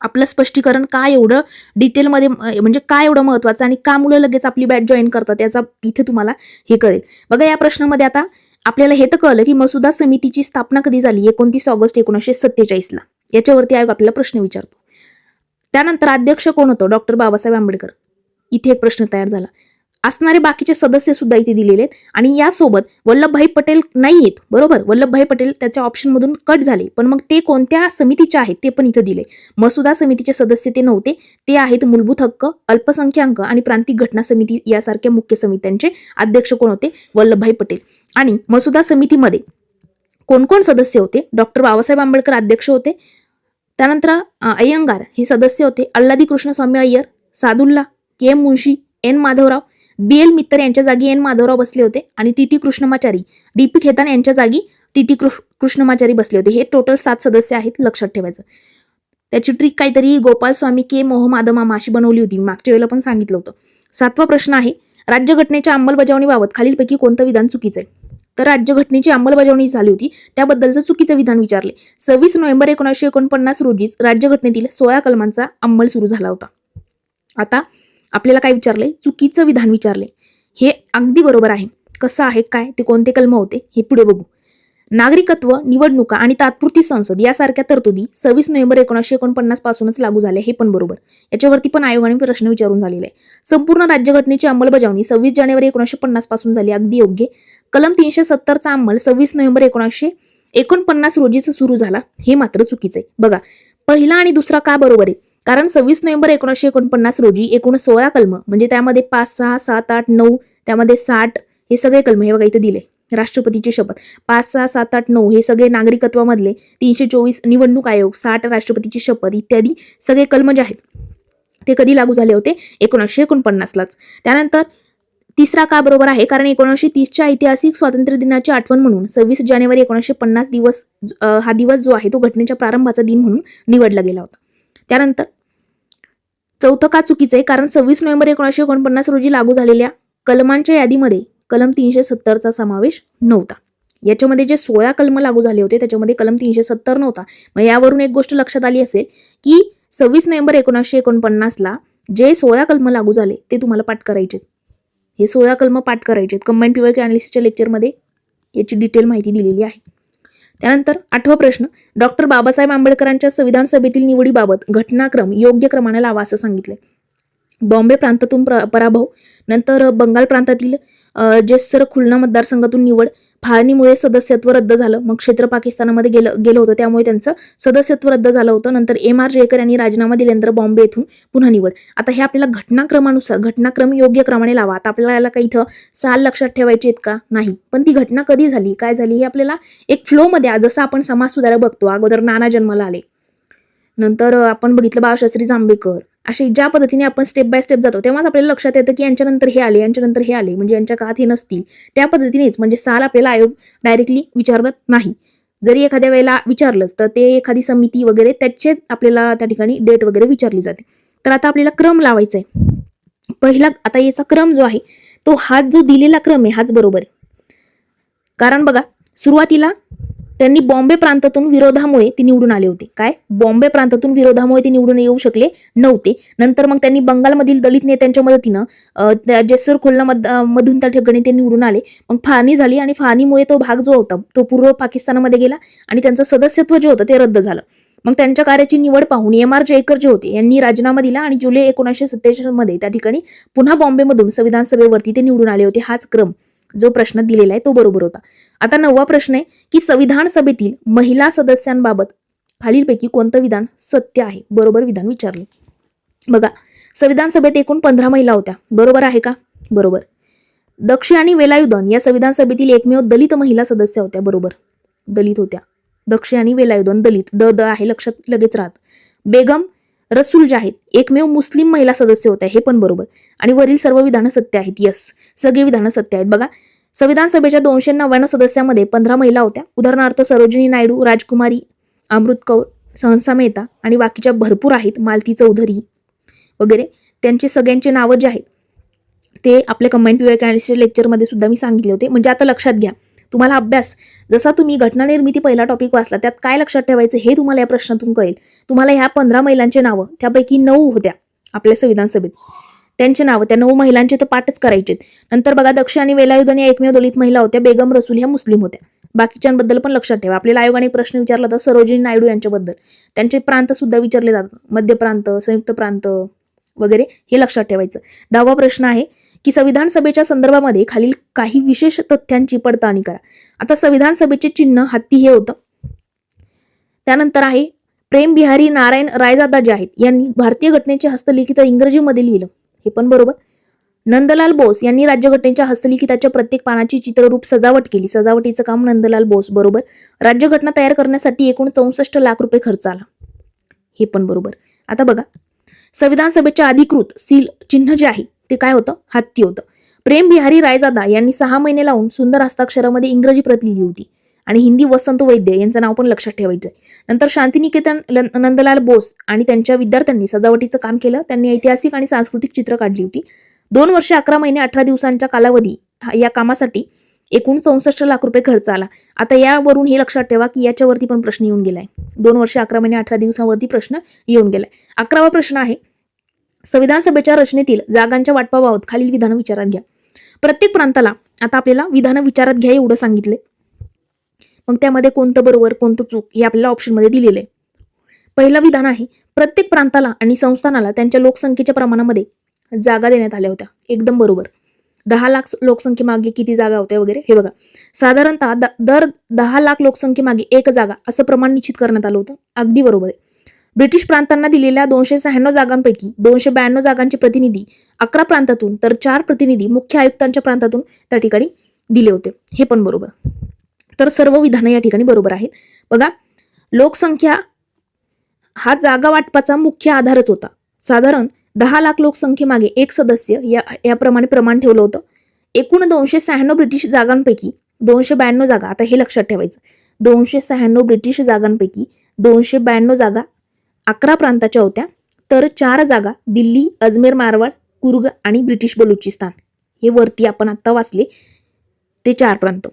आपलं स्पष्टीकरण काय एवढं डिटेलमध्ये म्हणजे काय एवढं महत्वाचं आणि का मुलं लगेच आपली बॅच जॉईन करतात याचा इथे तुम्हाला हे कळेल. बघा, या प्रश्नामध्ये आता आपल्याला हे तर कळलं की मसुदा समितीची स्थापना कधी झाली, 29 ऑगस्ट 1947 ला. याच्यावरती आयोग आपल्याला प्रश्न विचारतो. त्यानंतर अध्यक्ष कोण होतं, डॉक्टर बाबासाहेब आंबेडकर. इथे एक प्रश्न तयार झाला. असणारे बाकीचे सदस्य सुद्धा इथे दिलेले आहेत आणि यासोबत वल्लभभाई पटेल नाहीयेत, बरोबर. वल्लभभाई पटेल त्याच्या ऑप्शन मधून कट झाले, पण मग ते कोणत्या समितीचे आहेत ते पण इथे दिले. मसुदा समितीचे सदस्य ते नव्हते, ते आहेत मूलभूत हक्क, अल्पसंख्याक आणि प्रांतिक घटना समिती यासारख्या मुख्य समित्यांचे अध्यक्ष कोण होते, वल्लभभाई पटेल. आणि मसुदा समितीमध्ये कोण कोण सदस्य होते, डॉक्टर बाबासाहेब आंबेडकर अध्यक्ष होते, त्यानंतर अय्यंगार हे सदस्य होते, Alladi Krishnaswami Iyer, Saadulla, K M Munshi, N Madhavrao, B L Mitter यांच्या जागी एन माधवराव बसले होते आणि T T Krishnamachari, D P Khaitan यांच्या जागी टी टी कृष्णमाचारी बसले होते. हे टोटल 7 सदस्य आहेत, लक्षात ठेवायचं. त्याची ट्रिक काहीतरी गोपालस्वामी के मोहमादमामा अशी बनवली होती, मागच्या वेळेला पण सांगितलं होतं. 7वा प्रश्न आहे, राज्यघटनेच्या अंमलबजावणीबाबत खालीलपैकी कोणतं विधान चुकीचं आहे. तर राज्यघटनेची अंमलबजावणी झाली होती त्याबद्दलचं चुकीचं विधान विचारले. 26 नोव्हेंबर 1949 रोजीच राज्यघटनेतील 16 कलमांचा अंमल सुरू झाला होता. आता आपल्याला काय विचारलंय, चुकीचं विधान विचारले. हे अगदी बरोबर आहे. कसं आहे काय, ते कोणते कलम होते हे पुढे बघू. नागरिकत्व, निवडणुका आणि तात्पुरती संसद यासारख्या तरतुदी 26 नोव्हेंबर 1949 पासूनच लागू झाल्या, हे पण बरोबर. याच्यावरती पण आयोगाने प्रश्न विचारून झालेला आहे. संपूर्ण राज्यघटनेची अंमलबजावणी 26 जानेवारी 1950 पासून झाली, अगदी योग्य. कलम 370 चा अंमल 26 नोव्हेंबर 1949 रोजीच सुरू झाला, हे मात्र चुकीचं आहे. बघा, पहिला आणि दुसरा का बरोबर आहे, कारण 26 नोव्हेंबर 1949 रोजी एकूण 16 कलम, म्हणजे त्यामध्ये 5, 6, 7, 8, 9, त्यामध्ये 60 हे सगळे कलम हे बघा इथे दिले. राष्ट्रपतीची शपथ 5, 6, 7, 8, 9 हे सगळे नागरिकत्वामधले, 324 निवडणूक आयोग, 60 राष्ट्रपतीची शपथ इत्यादी सगळे कलम जे आहेत ते कधी लागू झाले होते, 1949 लाच. त्यानंतर तिसरा का बरोबर आहे, कारण 1930च्या ऐतिहासिक स्वातंत्र्य दिनाची आठवण म्हणून 26 जानेवारी 1950 हा दिवस जो आहे तो घटनेच्या प्रारंभाचा दिन म्हणून निवडला गेला होता. त्यानंतर चौथं का चुकीचं आहे, कारण 26 नोव्हेंबर 1949 रोजी लागू झालेल्या कलमांच्या यादीमध्ये कलम 370 चा समावेश नव्हता. याच्यामध्ये जे 16 कलम लागू झाले होते त्याच्यामध्ये कलम 370 नव्हता. मग यावरून एक गोष्ट लक्षात आली असेल की 26 नोव्हेंबर 1949 ला जे 16 कलम लागू झाले ते तुम्हाला पाठ करायचे. हे 16 कलम पाठ करायचे. कंबाईन पीवायक्यू अनालिसिसच्या लेक्चरमध्ये याची डिटेल माहिती दिलेली आहे. त्यानंतर 8वा प्रश्न, डॉक्टर बाबासाहेब आंबेडकरांच्या संविधान सभेतील निवडीबाबत घटनाक्रम योग्य क्रमाने लावा असं सांगितलंय. बॉम्बे प्रांतातून पराभव, नंतर बंगाल प्रांतातील जेसर खुलना मतदारसंघातून निवड, फाळणीमुळे सदस्यत्व रद्द झालं, मग क्षेत्र पाकिस्तानामध्ये गेलं होतं त्यामुळे त्यांचं सदस्यत्व रद्द झालं होतं. नंतर M.R. जयकर यांनी राजीनामा दिल्यानंतर बॉम्बे येथून पुन्हा निवड. आता हे आपल्याला घटनाक्रमानुसार घटनाक्रम योग्य क्रमाने लावा. आता आपल्याला याला काही इथं साल लक्षात ठेवायचे आहेत का, नाही, पण ती घटना कधी झाली, काय झाली हे आपल्याला एक फ्लो मध्ये, जसं आपण समाज सुधारक बघतो, अगोदर नाना जन्माला आले, नंतर आपण बघितलं बाळशास्त्री जांभेकर, असे ज्या पद्धतीने आपण स्टेप बाय स्टेप जातो तेव्हाच आपल्याला लक्षात येतं की यांच्यानंतर हे आले, यांच्यानंतर हे आले, म्हणजे यांच्या काळात हे नसतील. त्या पद्धतीनेच म्हणजे साल आपल्याला आयोग डायरेक्टली विचारत नाही. जरी एखाद्या वेळेला विचारलंच तर ते एखादी समिती वगैरे त्याचेच आपल्याला त्या ठिकाणी डेट वगैरे विचारली जाते. तर आता आपल्याला क्रम लावायचा आहे. पहिला आता याचा क्रम जो आहे तो हाच जो दिलेला क्रम आहे हाच बरोबर आहे. कारण बघा, सुरुवातीला त्यांनी बॉम्बे प्रांतातून विरोधामुळे ते निवडून आले होते. काय, बॉम्बे प्रांतातून विरोधामुळे ते निवडून येऊ शकले नव्हते. नंतर मग त्यांनी बंगालमधील दलित नेत्यांच्या मदतीनं जेसर खुलना मधून त्या ठिकाणी ते निवडून आले. मग फाळणी झाली आणि फाळणीमुळे तो भाग जो होता तो पूर्व पाकिस्तानमध्ये गेला आणि त्यांचं सदस्यत्व जे होतं ते रद्द झालं. मग त्यांच्या कार्याची निवड पाहून M.R. जयकर जे होते यांनी राजीनामा दिला आणि जुलै 1947 मध्ये त्या ठिकाणी पुन्हा बॉम्बेमधून संविधान सभेवरती ते निवडून आले होते. हाच क्रम जो प्रश्न दिलेला आहे तो बरोबर होता. आता 9वा प्रश्न आहे की संविधान सभेतील महिला सदस्यांबाबत खालीलपैकी कोणतं विधान सत्य आहे, बरोबर विधान विचारले. बघा, संविधान सभेत एकूण 15 महिला होत्या, बरोबर आहे का, बरोबर. दक्ष आणि वेलायुधन या संविधान सभेतील एकमेव दलित महिला सदस्य होत्या, बरोबर. दलित होत्या. दक्ष आणि वेलायुधन दलित, द आहे लक्षात लगेच राहत. बेगम रसूल ज्या आहेत एकमेव मुस्लिम महिला सदस्य होत्या, हे पण बरोबर. आणि वरील सर्व विधानं सत्य आहेत. यस, सगळी विधानं सत्य आहेत. बघा, संविधान सभेच्या 299 सदस्यांमध्ये 15 महिला होत्या. उदाहरणार्थ सरोजिनी नायडू, राजकुमारी, अमृत कौर, सहसा मेहता आणि बाकीच्या भरपूर आहेत, मालती चौधरी वगैरे. त्यांचे सगळ्यांचे नावं जे आहेत ते आपल्या कंबाईंड पीवाय अनालिसिस लेक्चरमध्ये सुद्धा मी सांगितले होते. म्हणजे आता लक्षात घ्या, तुम्हाला अभ्यास जसा तुम्ही घटना निर्मिती पहिला टॉपिक वाचला त्यात काय लक्षात ठेवायचं हे तुम्हाला या प्रश्नातून कळेल. तुम्हाला ह्या 15 महिलांचे नावं, त्यापैकी 9 होत्या आपल्या संविधान सभेत, त्यांचे नावं, त्या 9 महिलांचे तर पाठच करायचे. नंतर बघा, दक्ष आणि वेलायुधन या एकमेव दलित महिला होत्या. बेगम रसूल ह्या मुस्लिम होत्या. बाकीच्यांबद्दल पण लक्षात ठेवा. आपल्याला आयोगाने प्रश्न विचारला तर सरोजिनी नायडू यांच्याबद्दल, त्यांचे प्रांत सुद्धा विचारले जातात, मध्य प्रांत, संयुक्त प्रांत वगैरे, हे लक्षात ठेवायचं. 10वा प्रश्न आहे की संविधान सभेच्या संदर्भामध्ये खालील काही विशेष तथ्यांची पडताळणी करा. आता संविधान सभेचे चिन्ह हत्ती हे होतं. त्यानंतर आहे प्रेम बिहारी नारायण रायजादा जे आहेत यांनी भारतीय घटनेचे हस्तलिखित इंग्रजीमध्ये लिहिलं, हे पण बरोबर. नंदलाल बोस यांनी राज्यघटनेच्या हस्तलिखिताच्या प्रत्येक पानाची चित्ररूप सजावट केली, सजावटीचं काम नंदलाल बोस, बरोबर. राज्यघटना तयार करण्यासाठी एकूण 64 लाख रुपये खर्च आला, हे पण बरोबर. आता बघा, संविधान सभेच्या अधिकृत सील चिन्ह जे आहे ते काय होतं, हत्ती होतं. प्रेम बिहारी रायजादा यांनी 6 महिने लावून सुंदर हस्ताक्षरामध्ये इंग्रजी प्रत लिहिली होती. आणि हिंदी वसंत वैद्य यांचं नाव पण लक्षात ठेवायचं आहे. नंतर शांतिनिकेतन नंदलाल बोस आणि त्यांच्या विद्यार्थ्यांनी सजावटीचं काम केलं. त्यांनी ऐतिहासिक आणि सांस्कृतिक चित्र काढली होती. 2 वर्ष 11 महिने 18 दिवसांच्या कालावधी या कामासाठी एकूण 64 लाख रुपये खर्च आला. आता यावरून हे लक्षात ठेवा की याच्यावरती पण प्रश्न येऊन गेलाय. 2 वर्ष 11 महिने 18 दिवसांवरती प्रश्न येऊन गेलाय. 11वा प्रश्न आहे, संविधान सभेच्या रचनेतील जागांच्या वाटपाबाबत खालील विधानं विचारात घ्या. प्रत्येक प्रांताला आता आपल्याला विधानं विचारात घ्या एवढं सांगितले. मग त्यामध्ये कोणतं बरोबर कोणतं चूक हे आपल्याला ऑप्शनमध्ये दिलेलं आहे. पहिलं विधान आहे, प्रत्येक प्रांताला आणि संस्थानाला त्यांच्या लोकसंख्येच्या प्रमाणामध्ये जागा देण्यात आल्या होत्या, एकदम बरोबर. 10 लाख लोकसंख्येमागे किती जागा होत्या वगैरे, हे बघा. साधारणतः दर 10 लाख लोकसंख्येमागे 1 जागा असं प्रमाण निश्चित करण्यात आलं होतं, अगदी बरोबर आहे. ब्रिटिश प्रांतांना दिलेल्या 296 जागांपैकी 292 जागांचे प्रतिनिधी 11 प्रांतातून तर 4 प्रतिनिधी मुख्य आयुक्तांच्या प्रांतातून त्या ठिकाणी दिले होते, हे पण बरोबर. तर सर्व विधानं या ठिकाणी बरोबर आहेत. बघा, लोकसंख्या हा जागा वाटपाचा मुख्य आधारच होता. साधारण 10 लाख लोकसंख्येमागे 1 सदस्य याप्रमाणे प्रमाण ठेवलं होतं. एकूण 296 ब्रिटिश जागांपैकी 292 जागा, आता हे लक्षात ठेवायचं, 296 ब्रिटिश जागांपैकी 292 जागा 11 प्रांताच्या होत्या, तर 4 जागा दिल्ली, अजमेर, मारवाड, कुर्ग आणि ब्रिटिश बलुचिस्तान, हे वरती आपण आता वाचले ते 4 प्रांत.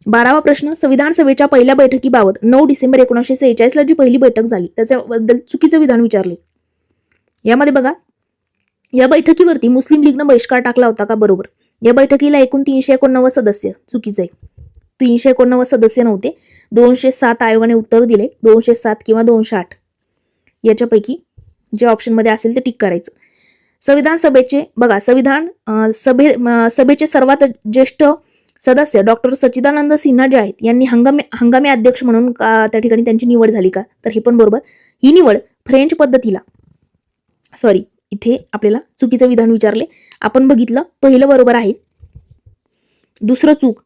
12वा प्रश्न, संविधान सभेच्या पहिल्या बैठकीबाबत 9 डिसेंबर 1946 ला जी पहिली बैठक झाली त्याच्याबद्दल चुकीचं विधान विचारले. यामध्ये बघा, या बैठकीवरती मुस्लिम लीगनं बहिष्कार टाकला होता का, बरोबर. या बैठकीला एकूण 389 सदस्य, चुकीचं आहे. 389 सदस्य नव्हते, 207 आयोगाने उत्तर दिले, 207 किंवा 208 याच्यापैकी जे ऑप्शन मध्ये असेल ते टिक करायचं. संविधान सभेचे बघा, सभेचे सर्वात ज्येष्ठ सदस्य डॉक्टर सच्चिदानंद सिन्हा जे आहेत यांनी हंगामी अध्यक्ष म्हणून त्या ठिकाणी त्यांची निवड झाली का, तर हे पण बरोबर. ही निवड फ्रेंच पद्धतीला, सॉरी इथे आपल्याला चुकीचं विधान विचारले. आपण बघितलं, पहिलं बरोबर आहे, दुसरं चूक,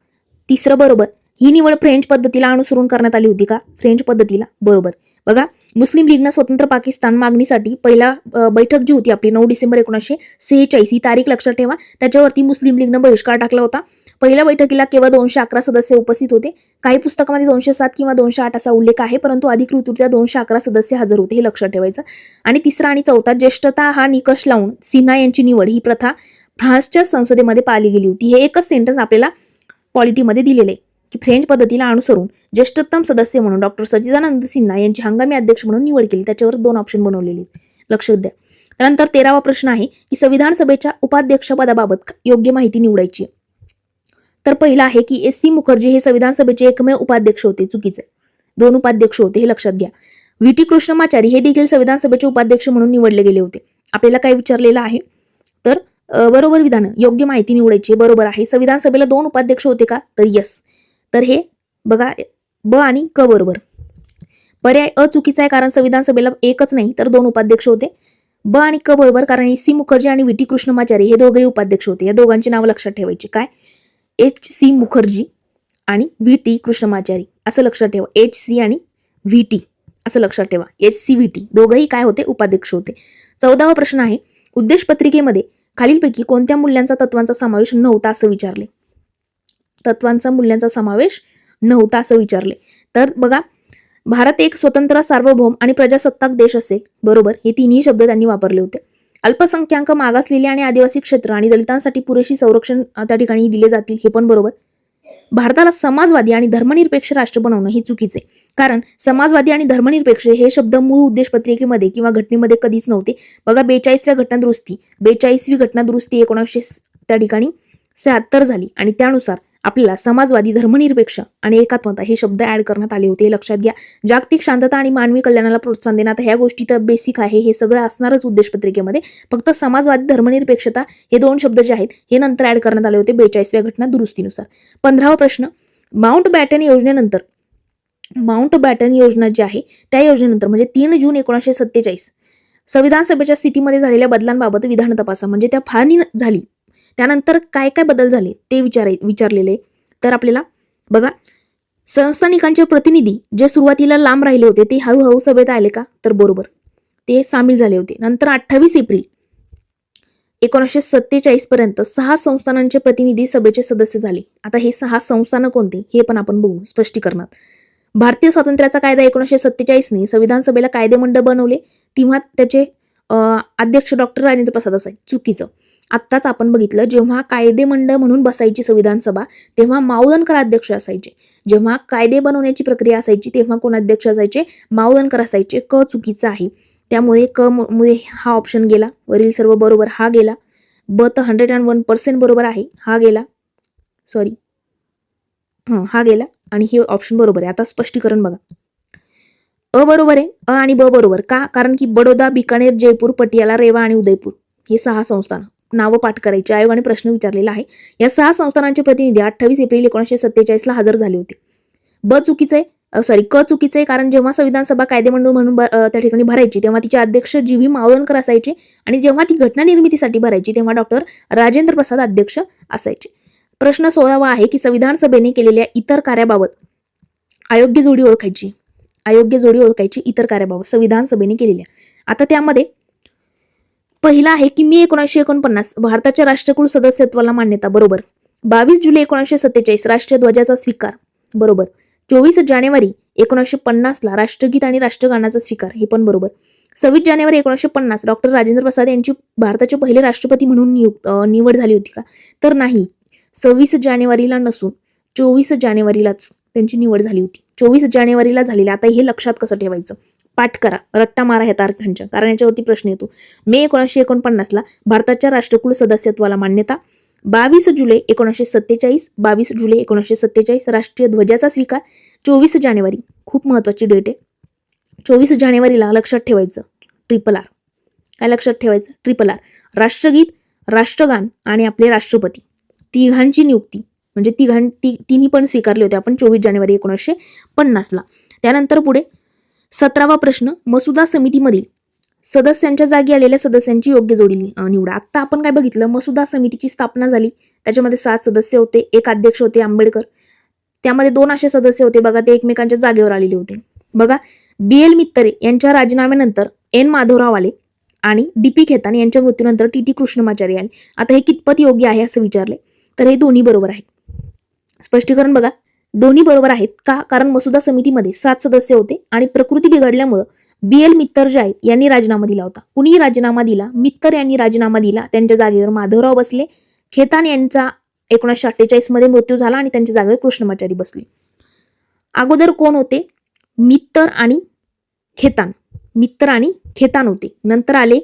तिसरं बरोबर. ही निवड फ्रेंच पद्धतीला अनुसरून करण्यात आली होती का, फ्रेंच पद्धतीला, बरोबर. बघा, मुस्लिम लीगनं स्वतंत्र पाकिस्तान मागणीसाठी पहिला बैठक जी होती आपली 9 डिसेंबर 1946 ही तारीख लक्षात ठेवा. त्याच्यावरती मुस्लिम लीगनं बहिष्कार टाकला होता. पहिल्या बैठकीला केवळ 211 सदस्य उपस्थित होते. काही पुस्तकामध्ये 207 किंवा 208 असा उल्लेख आहे, परंतु अधिकृतरित्या 211 सदस्य हजर होते, हे लक्षात ठेवायचं. आणि तिसरा आणि चौथा, ज्येष्ठता हा निकष लावून सिन्हा यांची निवड ही प्रथा फ्रान्सच्या संसदेमध्ये पाळली गेली होती. हे एकच सेंटेन्स आपल्याला पॉलिटीमध्ये दिलेले आहे की फ्रेंच पद्धतीला अनुसरून ज्येष्ठतम सदस्य म्हणून डॉक्टर सच्चिदानंद सिन्हा यांची हंगामी अध्यक्ष म्हणून निवड केली. त्याच्यावर 2 ऑप्शन बनवलेले, लक्षात द्या. त्यानंतर 13वा प्रश्न आहे की संविधान सभेच्या उपाध्यक्षपदाबाबत योग्य माहिती निवडायची. तर पहिला आहे की एस सी मुखर्जी हे संविधान सभेचे एकमेव उपाध्यक्ष होते, चुकीचे. 2 उपाध्यक्ष होते, हे लक्षात घ्या. व्ही टी कृष्णमाचारी हे देखील संविधान सभेचे उपाध्यक्ष म्हणून निवडले गेले होते. आपल्याला काय विचारलेलं आहे, तर बरोबर विधान, योग्य माहिती निवडायची, बरोबर आहे. संविधान सभेला 2 उपाध्यक्ष होते का, तर यस. तर हे बघा, ब आणि क बरोबर. पर्याय अ चुकीचा आहे, कारण संविधान सभेला एकच नाही तर 2 उपाध्यक्ष होते. ब आणि क बरोबर, कारण एस सी मुखर्जी आणि व्ही टी कृष्णमाचारी हे दोघेही उपाध्यक्ष होते. या दोघांची नावं लक्षात ठेवायची, काय, एच सी मुखर्जी आणि व्ही टी कृष्णमाचारी. असं लक्षात ठेवा. HC आणि VT असं लक्षात ठेवा. HCVT दोघंही काय होते? उपाध्यक्ष होते. 14वा प्रश्न आहे, उद्देश पत्रिकेमध्ये खालीलपैकी कोणत्या मूल्यांचा तत्वांचा समावेश नव्हता असं विचारले. तत्वांचा मूल्यांचा समावेश नव्हता असं विचारले. तर बघा, भारत एक स्वतंत्र, सार्वभौम आणि प्रजासत्ताक देश असेल. बरोबर, हे तिन्ही शब्द त्यांनी वापरले होते. अल्पसंख्याक, मागासलेले आणि आदिवासी क्षेत्र आणि दलितांसाठी पुरेशी संरक्षण त्या ठिकाणी दिले जातील, हे पण बरोबर. भारताला समाजवादी आणि धर्मनिरपेक्ष राष्ट्र बनवणं हे चुकीचे, कारण समाजवादी आणि धर्मनिरपेक्ष हे शब्द मूळ उद्देश पत्रिकेमध्ये किंवा घटनेमध्ये कधीच नव्हते. बघा, 42वी घटनादुरुस्ती 1900 त्या ठिकाणी 76 झाली आणि त्यानुसार आपल्याला समाजवादी, धर्मनिरपेक्ष आणि एकात्मता हे शब्द ऍड करण्यात आले होते. हे लक्षात घ्या. जागतिक शांतता आणि मानवी कल्याणाला प्रोत्साहन देणं, ह्या गोष्टी तर बेसिक आहे, हे सगळं असणारच उद्देश पत्रिकेमध्ये. फक्त समाजवादी, धर्मनिरपेक्षता हे दोन शब्द जे आहेत हे नंतर ऍड करण्यात आले होते 42व्या घटना दुरुस्तीनुसार. 15वा प्रश्न, माउंट बॅटन योजना जी आहे त्या योजनेनंतर म्हणजे 3 जून 1947 संविधान सभेच्या स्थितीमध्ये झालेल्या बदलांबाबत विधान तपासा. म्हणजे त्या फाळणी झाली त्यानंतर काय काय बदल झाले ते विचारलेले. तर आपल्याला बघा, संस्थानिकांचे प्रतिनिधी जे सुरुवातीला लांब राहिले होते ते हळूहळू सभेत आले का? तर बरोबर, ते सामील झाले होते. नंतर 28 एप्रिल 1947 पर्यंत 6 संस्थानांचे प्रतिनिधी सभेचे सदस्य झाले. आता हे 6 संस्थानं कोणते हे पण आपण बघू स्पष्टीकरणात. भारतीय स्वातंत्र्याचा कायदा 1947ने संविधान सभेला कायदेमंडळ बनवले, तेव्हा त्याचे अध्यक्ष डॉक्टर राजेंद्र प्रसाद असायचे. चुकीचं. आत्ताच आपण बघितलं, जेव्हा कायदेमंडळ म्हणून बसायची संविधान सभा तेव्हा मावळणकर अध्यक्ष असायचे. जेव्हा कायदे बनवण्याची प्रक्रिया असायची तेव्हा कोण अध्यक्ष असायचे? मावळणकर असायचे. क चुकीचं आहे, त्यामुळे क मुळे हा ऑप्शन गेला. वरील सर्व बरोबर, हा गेला. ब तर 101% बरोबर आहे, हा गेला. सॉरी, हा गेला आणि हे ऑप्शन बरोबर आहे. आता स्पष्टीकरण बघा. अ बरोबर आहे, अ आणि ब बरोबर. का? कारण की बडोदा, बिकानेर, जयपूर, पटियाला, रेवा आणि उदयपूर हे 6 संस्थान नावं पाठ करायची. आयोगाने प्रश्न विचारलेला आहे. या 6 संस्थानांचे प्रतिनिधी 28 एप्रिल 1947 ला हजर झाले होते. ब चुकीचे, क चुकीचे, कारण जेव्हा संविधान सभा कायदेमंडळ म्हणून त्या ठिकाणी भरायची तेव्हा तिचे अध्यक्ष GV मावळणकर असायचे आणि जेव्हा ती घटना निर्मितीसाठी भरायची तेव्हा डॉक्टर राजेंद्र प्रसाद अध्यक्ष असायचे. प्रश्न 16वा आहे की संविधान सभेने केलेल्या इतर कार्याबाबत अयोग्य जोडी ओळखायची. इतर कार्याबाबत संविधान सभेने केलेल्या. आता त्यामध्ये पहिला आहे की मे 1949 भारताच्या राष्ट्रकुल सदस्यत्वाला मान्यता. बरोबर. 22 जुलै 1947 राष्ट्रीय ध्वजाचा स्वीकार. बरोबर. 24 जानेवारी 1950 ला राष्ट्रगीत आणि राष्ट्रगानाचा स्वीकार. हे पण बरोबर. 26 जानेवारी 1950 डॉक्टर राजेंद्र प्रसाद यांची भारताचे पहिले राष्ट्रपती म्हणून निवड झाली होती का? तर नाही. 26 जानेवारीला नसून 24 जानेवारीलाच त्यांची निवड झाली होती. 24 जानेवारीला झालेली. आता हे लक्षात कसं ठेवायचं? पाठ करा, रट्टा मारा ह्या तारखांच्या, कारण याच्यावरती प्रश्न येतो. मे 1949 ला भारताच्या राष्ट्रकुल सदस्यत्वाला मान्यता. 22 जुलै 1947 राष्ट्रीय ध्वजाचा स्वीकार. 24 जानेवारी खूप महत्वाची डेट आहे. 24 जानेवारीला लक्षात ठेवायचं RRR. काय लक्षात ठेवायचं? RRR. राष्ट्रगीत, राष्ट्रगान आणि आपले राष्ट्रपती तिघांची नियुक्ती, म्हणजे तिन्ही पण स्वीकारले होते आपण 24 जानेवारी 1950 ला. त्यानंतर पुढे 17वा प्रश्न, मसुदा समितीमधील सदस्यांच्या जागी आलेल्या सदस्यांची योग्य जोडी निवडा. आता आपण काय बघितलं? मसुदा समितीची स्थापना झाली, त्याच्यामध्ये 7 सदस्य होते, एक अध्यक्ष होते आंबेडकर. त्यामध्ये 2 असे सदस्य होते बघा, ते एकमेकांच्या जागेवर आलेले होते. बघा, BL मित्तरे यांच्या राजीनाम्यानंतर N माधवराव आले आणि DP खेतान यांच्या मृत्यूनंतर TT कृष्णमाचारी आले. आता हे कितपत योग्य आहे असं विचारले, तर हे दोन्ही बरोबर आहे. स्पष्टीकरण बघा, दोन्ही बरोबर आहेत. का? कारण मसुदा समितीमध्ये 7 सदस्य होते आणि प्रकृती बिघडल्यामुळे BL मित्तर जे आहेत यांनी राजीनामा दिला होता. कुणी राजीनामा दिला? मित्तर यांनी राजीनामा दिला. त्यांच्या जागेवर माधवराव बसले. खेतान यांचा 1948 मध्ये मृत्यू झाला आणि त्यांच्या जागेवर कृष्णमाचारी बसले. अगोदर कोण होते? मित्तर आणि खेतान होते. नंतर आले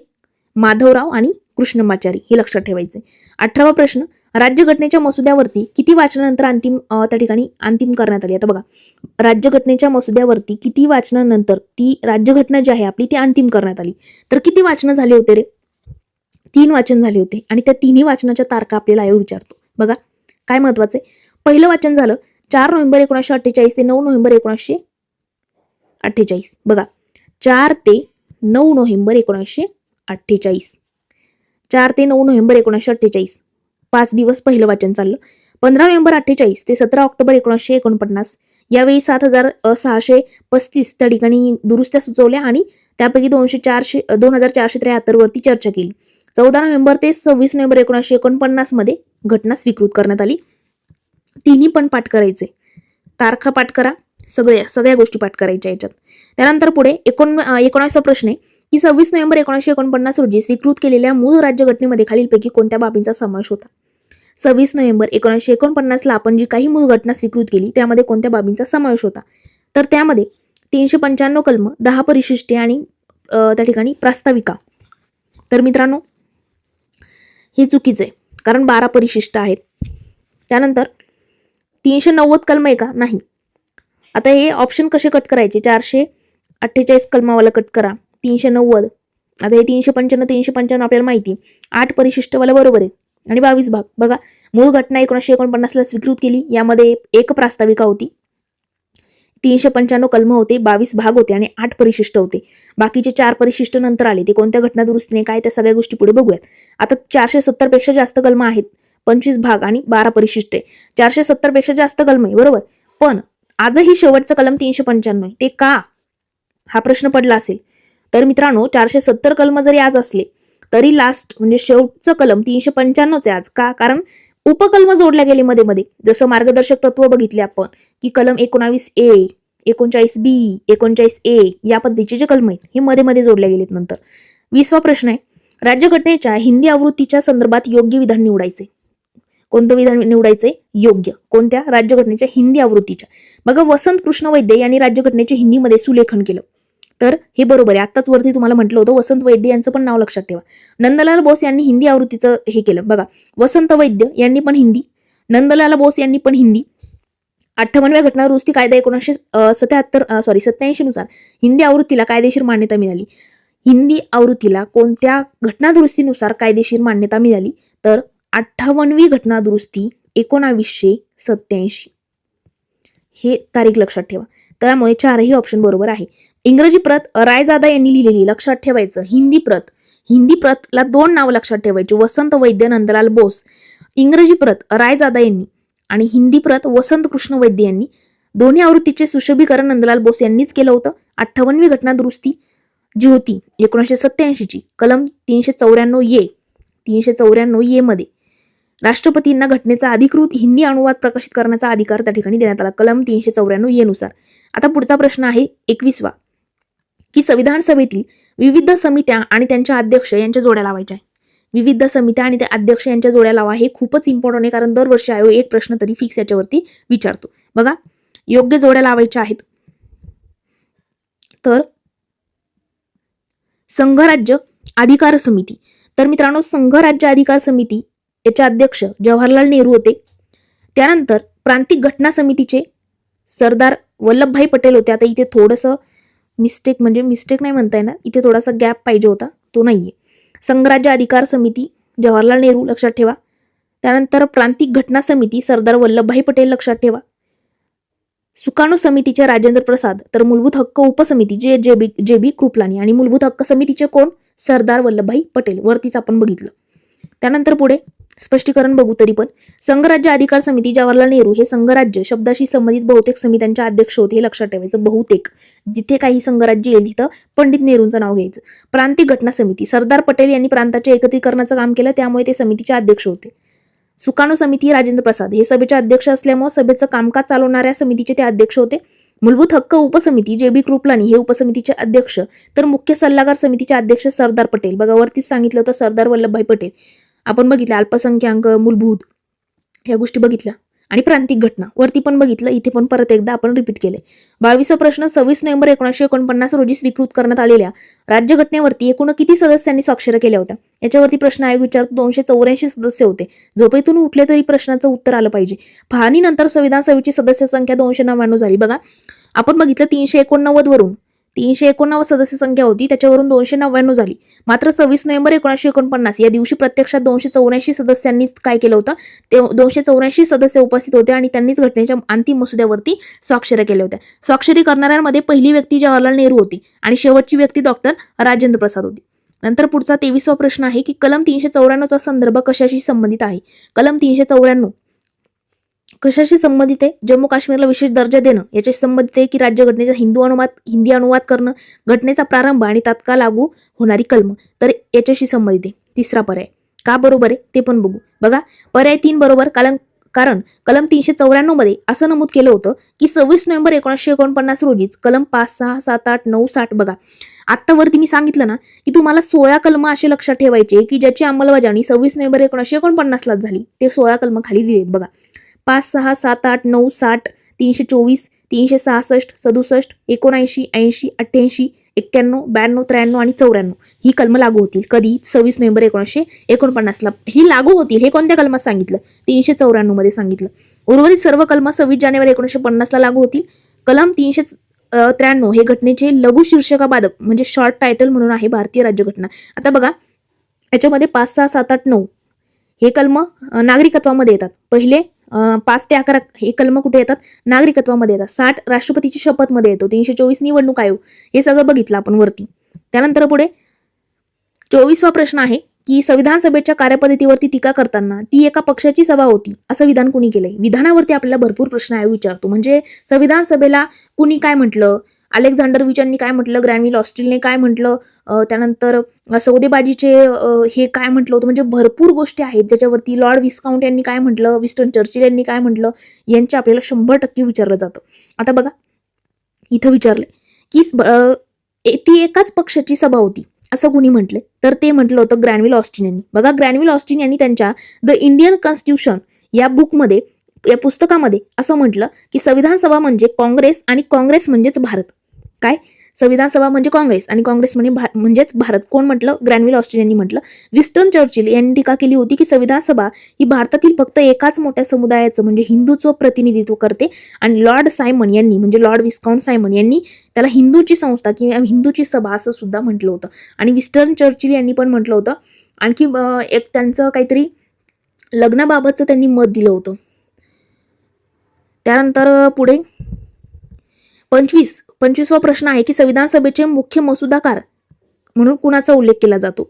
माधवराव आणि कृष्णमाचारी. हे लक्षात ठेवायचे. 18वा प्रश्न, राज्यघटनेच्या मसुद्यावरती किती वाचनानंतर त्या ठिकाणी अंतिम करण्यात आली? आता बघा, राज्यघटनेच्या मसुद्यावरती किती वाचनानंतर ती राज्यघटना जी आहे आपली ती अंतिम करण्यात आली? तर किती वाचन झाले होते रे? 3 वाचन झाले होते आणि त्या तिन्ही वाचनाच्या तारखा आपल्याला आयोग विचारतो. बघा काय महत्वाचं आहे. पहिलं वाचन झालं 4 नोव्हेंबर 1948 ते 9 नोव्हेंबर 1948. बघा, 4 ते 9 नोव्हेंबर 1948. 4 ते 9 नोव्हेंबर 1948 5 दिवस पहिलं वाचन चाललं. 15 नोव्हेंबर 48 ते 17 ऑक्टोबर 1949 यावेळी 7,635 त्या ठिकाणी दुरुस्त्या सुचवल्या आणि त्यापैकी 2,473 वरती चर्चा केली. 14 नोव्हेंबर ते 26 नोव्हेंबर 1949 मध्ये घटना स्वीकृत करण्यात आली. तिन्ही पण पाठ करायचे, तारखा पाठ करा, सगळ्या गोष्टी पाठ करायच्या याच्यात. त्यानंतर पुढे 19वा प्रश्न आहे की 26 नोव्हेंबर 1949 रोजी स्वीकृत केलेल्या मूळ राज्यघटनेमध्ये खालीलपैकी कोणत्या बाबींचा समावेश होता? 26 नोव्हेंबर 1949 आपण जी काही मूळ घटना स्वीकृत केली त्यामध्ये कोणत्या बाबींचा समावेश होता? तर त्यामध्ये 395 कलम, 10 परिशिष्टे आणि त्या ठिकाणी प्रास्ताविका. तर मित्रांनो हे चुकीचं आहे, कारण 12 परिशिष्ट आहेत. त्यानंतर 390 कलम आहे का? नाही. आता हे ऑप्शन कसे कट करायचे? 448 कलमावाला कट करा, 390. आता हे 395 आपल्याला माहिती, 8 परिशिष्टवाला बरोबर आहे आणि 22 भाग. बघा, मूळ घटना 1949 स्वीकृत केली, यामध्ये एक प्रास्ताविका होती, 395 कलम होते, 22 भाग होते आणि 8 परिशिष्ट होते. बाकीचे 4 परिशिष्ट नंतर आले. ते कोणत्या घटना दुरुस्तीने काय, त्या सगळ्या गोष्टी पुढे बघूयात. आता 470 पेक्षा जास्त कलम आहेत, 25 भाग आणि 12 परिशिष्ट आहे. 470 पेक्षा जास्त कलम आहे, बरोबर. पण आजही शेवटचं कलम 395 आहे. ते का, हा प्रश्न पडला असेल. तर मित्रांनो 470 कलम जरी आज असले तरी लास्ट म्हणजे शेवटचं कलम 395 आहे आज. का? कारण उपकलम जोडल्या गेले मध्ये. जसं मार्गदर्शक तत्व बघितले आपण की कलम 19A, 39B, 19A या पद्धतीचे जे कलम आहेत हे मध्ये जोडल्या गेलेत नंतर. 20वा प्रश्न आहे, राज्यघटनेच्या हिंदी आवृत्तीच्या संदर्भात योग्य विधान निवडायचे. कोणतं विधान निवडायचे? योग्य. कोणत्या? राज्यघटनेच्या हिंदी आवृत्तीच्या. बघा, वसंत कृष्ण वैद्य यांनी राज्यघटनेचे हिंदीमध्ये सुलेखन केलं, तर हे बरोबर आहे. आत्ताच वरती तुम्हाला म्हटलं होतं, वसंत वैद्य यांचं पण नाव लक्षात ठेवा. नंदलाल बोस यांनी हिंदी आवृत्तीचं हे केलं. बघा, वसंत वैद्य यांनी पण हिंदी, नंदलाल बोस यांनी पण हिंदी. 58व्या घटना दुरुस्ती कायदा 1987 नुसार हिंदी आवृत्तीला कायदेशीर मान्यता मिळाली. हिंदी आवृत्तीला कोणत्या घटना दुरुस्तीनुसार कायदेशीर मान्यता मिळाली? तर 58वी घटना दुरुस्ती 1987. हे तारीख लक्षात ठेवा. त्यामुळे 4ही ऑप्शन बरोबर आहे. इंग्रजी प्रत रायजादा यांनी लिहिलेली, लक्षात ठेवायचं. हिंदी प्रतला 2 नाव लक्षात ठेवायची, वसंत वैद्य, नंदलाल बोस. इंग्रजी प्रत रायजादा यांनी आणि हिंदी प्रत वसंत कृष्ण वैद्य यांनी. दोन्ही आवृत्तीचे सुशोभीकरण नंदलाल बोस यांनीच केलं होतं. 58वी घटना दुरुस्ती जी होती 1987ची, कलम 394A मध्ये राष्ट्रपतींना घटनेचा अधिकृत हिंदी अनुवाद प्रकाशित करण्याचा अधिकार त्या ठिकाणी देण्यात आला, कलम 394A नुसार. आता पुढचा प्रश्न आहे 21वा की संविधान सभेतील विविध समित्या आणि त्यांच्या अध्यक्ष यांच्या जोड्या लावायच्या. विविध समित्या आणि त्या अध्यक्ष यांच्या जोड्या लावा. हे खूपच इम्पॉर्टंट आहे, कारण दरवर्षी आयोग एक प्रश्न तरी फिक्स याच्यावरती विचारतो. बघा, योग्य जोड्या लावायच्या आहेत. तर संघराज्य अधिकार समिती. तर मित्रांनो, संघराज्य अधिकार समिती याचे अध्यक्ष जवाहरलाल नेहरू होते. त्यानंतर प्रांतिक घटना समितीचे सरदार वल्लभभाई पटेल होते. आता इथे थोडंसं मिस्टेक नाही म्हणता येणार, इथे थोडासा गॅप पाहिजे होता, तो नाहीये. संघराज्य अधिकार समिती जवाहरलाल नेहरू लक्षात ठेवा. त्यानंतर प्रांतिक घटना समिती सरदार वल्लभभाई पटेल लक्षात ठेवा. सुकाणू समितीचे राजेंद्र प्रसाद. तर मूलभूत हक्क उपसमिती जे बी कृपलानी आणि मूलभूत हक्क समितीचे कोण? सरदार वल्लभभाई पटेल. वरतीच आपण बघितलं. त्यानंतर पुढे स्पष्टीकरण बघू. तरी पण संघराज्य अधिकार समिती जवाहरलाल नेहरू हे संघराज्य शब्दाशी संबंधित बहुतेक समित्यांचे अध्यक्ष होते, हे लक्षात ठेवायचं. बहुतेक, जिथे काही संघराज्य येईल तिथं पंडित नेहरूंचं नाव घ्यायचं. प्रांतिक घटना समिती सरदार पटेल यांनी प्रांताच्या एकत्रीकरणाचं काम केलं, त्यामुळे ते समितीचे अध्यक्ष होते. सुकाणू समिती राजेंद्र प्रसाद हे सभेचे अध्यक्ष असल्यामुळे सभेचं कामकाज चालवणाऱ्या समितीचे ते अध्यक्ष होते. मूलभूत हक्क उपसमिती जे बी कृपलानी हे उपसमितीचे अध्यक्ष. तर मुख्य सल्लागार समितीचे अध्यक्ष सरदार पटेल. बघा, वरतीच सांगितलं होतं सरदार वल्लभभाई पटेल. आपण बघितलं अल्पसंख्याक, मूलभूत ह्या गोष्टी बघितल्या आणि प्रांतिक घटना वरती पण बघितलं, इथे पण परत एकदा आपण रिपीट केले. 22वा प्रश्न, 26 नोव्हेंबर 1949 रोजी स्वीकृत करण्यात आलेल्या राज्यघटनेवरती एकूण किती सदस्यांनी स्वाक्षऱ्या केल्या होत्या? याच्यावरती प्रश्न आयोग विचारतो. 284 सदस्य होते. झोपेतून उठले तरी प्रश्नाचं उत्तर आलं पाहिजे. फाळणीनंतर संविधान सभेची सदस्य संख्या 299 झाली. बघा, आपण बघितलं 389 वरून 389 सदस्य संख्या होती, त्याच्यावरून 299 झाली. मात्र 26 नोव्हेंबर 1949 या दिवशी प्रत्यक्षात 284 सदस्यांनीच काय केलं होतं? ते 284 सदस्य उपस्थित होते आणि त्यांनीच घटनेच्या अंतिम मसुद्यावरती स्वाक्षऱ्या केल्या होत्या. स्वाक्षरी करणाऱ्यांमध्ये पहिली व्यक्ती जवाहरलाल नेहरू होती आणि शेवटची व्यक्ती डॉक्टर राजेंद्र प्रसाद होती. नंतर पुढचा 23वा प्रश्न आहे की कलम 394 चा संदर्भ कशाशी संबंधित आहे? कलम 394 कशाशी संबंधित आहे? जम्मू काश्मीरला विशेष दर्जा देणं याच्याशी संबंधित आहे की राज्यघटनेचा हिंदी अनुवाद करणं, घटनेचा प्रारंभ आणि तात्काळ लागू होणारी कलम, तर याच्याशी संबंधित आहे तिसरा पर्याय. का बरोबर आहे ते पण बघू. बघा, पर्याय 3 बरोबर, कारण कलम 394 मध्ये असं नमूद केलं होतं की 26 नोव्हेंबर 1949 रोजीच कलम 5, 6, 7, 8, 9, 60. बघा, आत्तावरती मी सांगितलं ना की तुम्हाला 16 कलम असे लक्षात ठेवायचे की ज्याची अंमलबजावणी 26 नोव्हेंबर 1949 लाच झाली. ते 16 कलम खाली दिलेत बघा. 5, 6, 7, 8, 9, 60, 324, 366, 67, 79, 80, 88, 91, 92, 93 आणि 94 ही कलम लागू होतील. कधी? 26 नोव्हेंबर 1949 ला ही लागू होतील. हे कोणत्या कलमात सांगितलं? 394 मध्ये सांगितलं. उर्वरित सर्व कलम 26 जानेवारी 1950 ला लागू होतील. कलम 393 हे घटनेचे लघु शीर्षकाबाधक म्हणजे शॉर्ट टायटल म्हणून आहे भारतीय राज्यघटना. आता बघा, याच्यामध्ये 5, 6, 7, 8, 9 हे कलम नागरिकत्वामध्ये येतात. पहिले 5 ते 11 हे कलम कुठे येतात? नागरिकत्वामध्ये येतात. 60 राष्ट्रपतीची शपथ मध्ये येतो. 324 निवडणूक आयोग, हे सगळं बघितलं आपण वरती. त्यानंतर पुढे 24वा प्रश्न आहे की संविधान सभेच्या कार्यपद्धतीवरती टीका करताना ती एका पक्षाची सभा होती असं विधान कुणी केलंय? विधानावरती आपल्याला भरपूर प्रश्न विचारतो. म्हणजे संविधान सभेला कुणी काय म्हटलं, अलेक्झांडर विचांनी काय म्हटलं, ग्रॅनविल ऑस्टिनने काय म्हटलं, त्यानंतर सौदेबाजीचे हे काय म्हटलं होतं. म्हणजे भरपूर गोष्टी आहेत ज्याच्यावरती. लॉर्ड विस्काउंट यांनी काय म्हटलं, विस्टन चर्चिल यांनी काय म्हटलं, यांचे आपल्याला 100% विचारलं जातं. आता बघा, इथं विचारलंय की ती एकाच पक्षाची सभा होती असं कुणी म्हटलंय? तर ते म्हटलं होतं ग्रॅनविल ऑस्टिन यांनी. बघा, ग्रॅनविल ऑस्टिन यांनी त्यांच्या द इंडियन कॉन्स्टिट्यूशन या बुकमध्ये, या पुस्तकामध्ये असं म्हटलं की संविधान सभा म्हणजे काँग्रेस आणि काँग्रेस म्हणजेच भारत. काय? संविधान सभा म्हणजे काँग्रेस आणि काँग्रेस म्हणजेच भारत. कोण म्हटलं? ग्रॅनविल ऑस्टिन यांनी म्हटलं. विस्टन चर्चिल यांनी टीका केली होती की संविधान सभा ही भारतातील फक्त एकाच मोठ्या समुदायाचं म्हणजे हिंदूचं प्रतिनिधित्व करते. आणि लॉर्ड सायमन यांनी म्हणजे लॉर्ड विस्काउंट सायमन यांनी त्याला हिंदूची संस्था किंवा हिंदूची सभा असं सुद्धा म्हटलं होतं. आणि विस्टन चर्चिल यांनी पण म्हटलं होतं. आणखी एक त्यांचं काहीतरी लग्नाबाबतचं त्यांनी मत दिलं होतं. त्यानंतर पुढे 25वा प्रश्न आहे की संविधान सभेचे मुख्य मसुदाकार म्हणून कुणाचा उल्लेख केला जातो?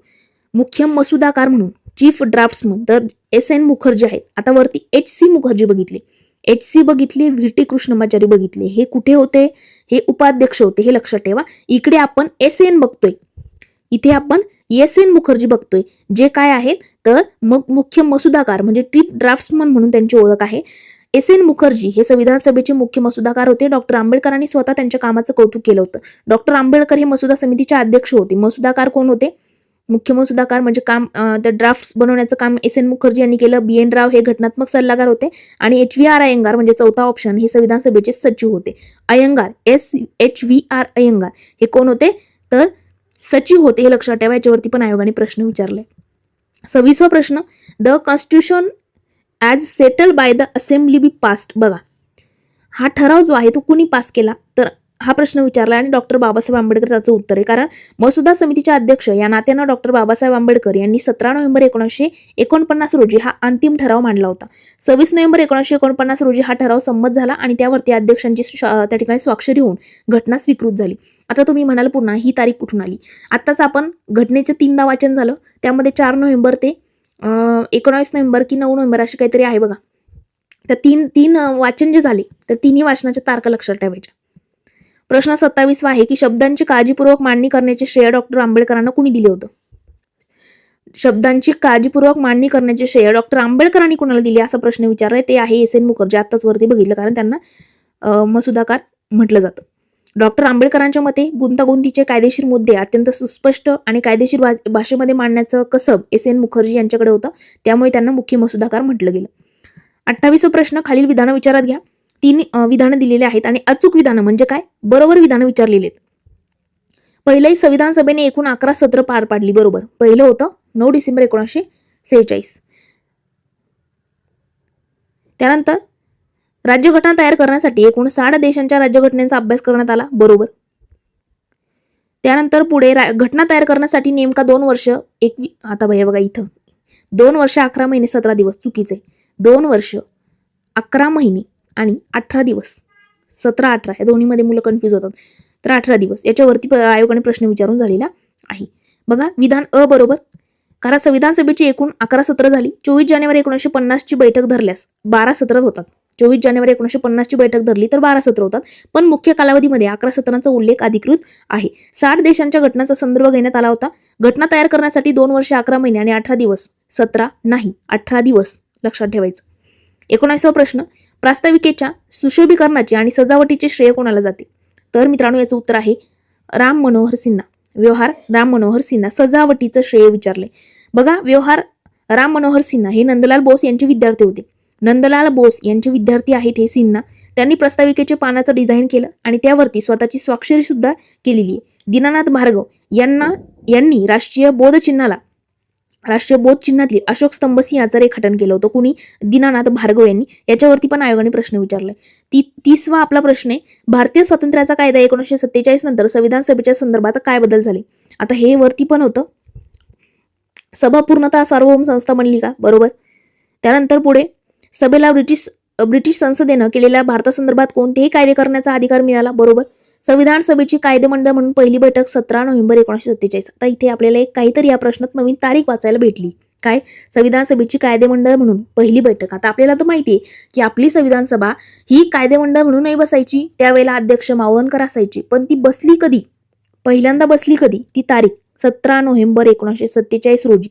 मुख्य मसुदाकार म्हणून चीफ ड्राफ्ट्समन तर S.N. मुखर्जी आहेत. आता वरती H.C. मुखर्जी बघितले, H.C. बघितले, V.T. कृष्णमाचारी बघितले. हे कुठे होते? हे उपाध्यक्ष होते, हे लक्षात ठेवा. इकडे आपण S.N. बघतोय, इथे आपण S.N. मुखर्जी बघतोय. जे काय आहेत तर मग मुख्य मसुदाकार म्हणजे चीफ ड्राफ्ट्समन म्हणून त्यांची ओळख आहे. S.N. मुखर्जी हे संविधान सभेचे मुख्य मसुदाकार होते. डॉक्टर आंबेडकरांनी स्वतः त्यांच्या कामाचं कौतुक केलं होतं. डॉक्टर आंबेडकर हे मसुदा समितीचे अध्यक्ष होते. मसुदाकार कोण होते? मुख्य मसुदाकार म्हणजे काम त्या ड्राफ्ट्स बनवण्याचं काम S.N. मुखर्जी यांनी केलं. B.N. राव हे घटनात्मक सल्लागार होते. आणि H.V.R. अय्यंगार म्हणजे चौथा ऑप्शन हे संविधान सभेचे सचिव होते. अय्यंगार H.V.R. अय्यंगार हे कोण होते? तर सचिव होते, हे लक्षात ठेवा. याच्यावरती पण आयोगाने प्रश्न विचारले. 26वा प्रश्न, the constitution as settle by the assembly be passed. बघा, हा ठराव जो आहे तो कुणी पास केला? तर हा प्रश्न विचारला आणि डॉक्टर बाबासाहेब आंबेडकर त्याचं उत्तर आहे. कारण मसुदा समितीचे अध्यक्ष या नात्यानं डॉक्टर बाबासाहेब आंबेडकर यांनी 17 नोव्हेंबर 1949 रोजी हा अंतिम ठराव मांडला होता. 26 नोव्हेंबर 1949 रोजी हा ठराव संमत झाला आणि त्यावरती अध्यक्षांची त्या ठिकाणी स्वाक्षरी होऊन घटना स्वीकृत झाली. आता तुम्ही म्हणाल पुन्हा ही तारीख कुठून आली? आत्ताच आपण घटनेचं 3दा वाचन झालं, त्यामध्ये 4 नोव्हेंबर ते 19 नोव्हेंबर की 9 नोव्हेंबर असे काहीतरी आहे बघा. तर तीन वाचन जे झाले तर तिन्ही वाचनाच्या तारखा लक्षात ठेवायच्या. प्रश्न 27वा आहे की शब्दांची काळजीपूर्वक मांडणी करण्याचे श्रेय डॉक्टर आंबेडकरांना कुणी दिले होतं? शब्दांची काळजीपूर्वक मांडणी करण्याचे श्रेय डॉक्टर आंबेडकरांनी कुणाला दिले असा प्रश्न विचारलाय. ते आहे S.N. मुखर्जी. आत्ताच वरती बघितलं, कारण त्यांना मसुदाकार म्हटलं जातं. डॉक्टर आंबेडकरांच्या मते गुंतागुंतीचे कायदेशीर मुद्दे अत्यंत सुस्पष्ट आणि कायदेशीर भाषेमध्ये मांडण्याचं कसब S.N. मुखर्जी यांच्याकडे होतं. त्यामुळे त्यांना मुख्य मसुदाकार म्हटलं गेलं. 28वा प्रश्न, खालील विधानं विचारात घ्या. 3 विधानं दिलेली आहेत आणि अचूक विधानं म्हणजे काय? बरोबर विधानं विचारलेली आहेत. पहिलंही संविधान सभेने एकूण 11 सत्र पार पाडली. बरोबर. पहिलं होतं 9 डिसेंबर 1946. त्यानंतर राज्यघटना तयार करण्यासाठी एकूण 60 देशांच्या राज्यघटनेचा अभ्यास करण्यात आला. बरोबर. त्यानंतर पुढे घटना तयार करण्यासाठी नेमका 2 वर्ष आता बघा इथं 2 वर्ष 11 महिने 17 दिवस चुकीचे. 2 वर्ष 11 महिने आणि 18 दिवस 17-18 या दोन्हीमध्ये मुलं कन्फ्यूज होतात. तर 18 दिवस याच्यावरती आयोगाने प्रश्न विचारून झालेला आहे. बघा, विधान अ बरोबर. कारण संविधान सभेची एकूण 11 सत्र झाली. 24 जानेवारी 1950 ची बैठक धरल्यास 12 सत्र होतात. 24 जानेवारी 1950 ची बैठक धरली तर 12 सत्र होतात, पण मुख्य कालावधीमध्ये 11 सत्रांचा उल्लेख अधिकृत आहे. 60 देशांच्या घटनांचा संदर्भ घेण्यात आला होता. घटना तयार करण्यासाठी 2 वर्ष 11 महिने आणि 18 दिवस, 17 नाही 18 दिवस लक्षात ठेवायचं. 19वा प्रश्न, प्रास्ताविकेच्या सुशोभीकरणाची आणि सजावटीचे श्रेय कोणाला जाते? तर मित्रांनो याचं उत्तर आहे राम मनोहर सिन्हा. व्यवहार राम मनोहर सिन्हा. सजावटीचं श्रेय विचारले. बघा, व्यवहार राम मनोहर सिन्हा हे नंदलाल बोस यांचे विद्यार्थी होते. नंदलाल बोस यांचे विद्यार्थी आहेत हे सिन्हा. त्यांनी प्रस्ताविकेचे पानाचं डिझाईन केलं आणि त्यावरती स्वतःची स्वाक्षरी सुद्धा केलेली आहे. दीनानाथ भार्गव यांनी राष्ट्रीय बोध चिन्हातली अशोक स्तंभ सिंहाचं रेखाटन केलं होतं. कुणी? दीनानाथ भार्गव यांनी. याच्यावरती पण आयोगाने प्रश्न विचारलाय. 30वा आपला प्रश्न आहे, भारतीय स्वातंत्र्याचा कायदा 1947 नंतर संविधान सभेच्या संदर्भात काय बदल झाले? आता हे वरती पण होतं, सभा पूर्णतः सार्वभौम संस्था बनली का? बरोबर. त्यानंतर पुढे सभेला ब्रिटिश संसदेनं केलेल्या भारतासंदर्भात कोणतेही कायदे करण्याचा अधिकार मिळाला. बरोबर. संविधान सभेची कायदेमंडळ म्हणून पहिली बैठक 17 नोव्हेंबर 1947. आता इथे आपल्याला एक काहीतरी या प्रश्नात नवीन तारीख वाचायला भेटली. काय? संविधान सभेची कायदेमंडळ म्हणून पहिली बैठक. आता आपल्याला तर माहिती आहे की आपली संविधान सभा ही कायदेमंडळ म्हणून नाही बसायची, त्यावेळेला अध्यक्ष मावळणकर असायची, पण ती बसली कधी? पहिल्यांदा बसली कधी? ती तारीख 17 नोव्हेंबर 1947 रोजी.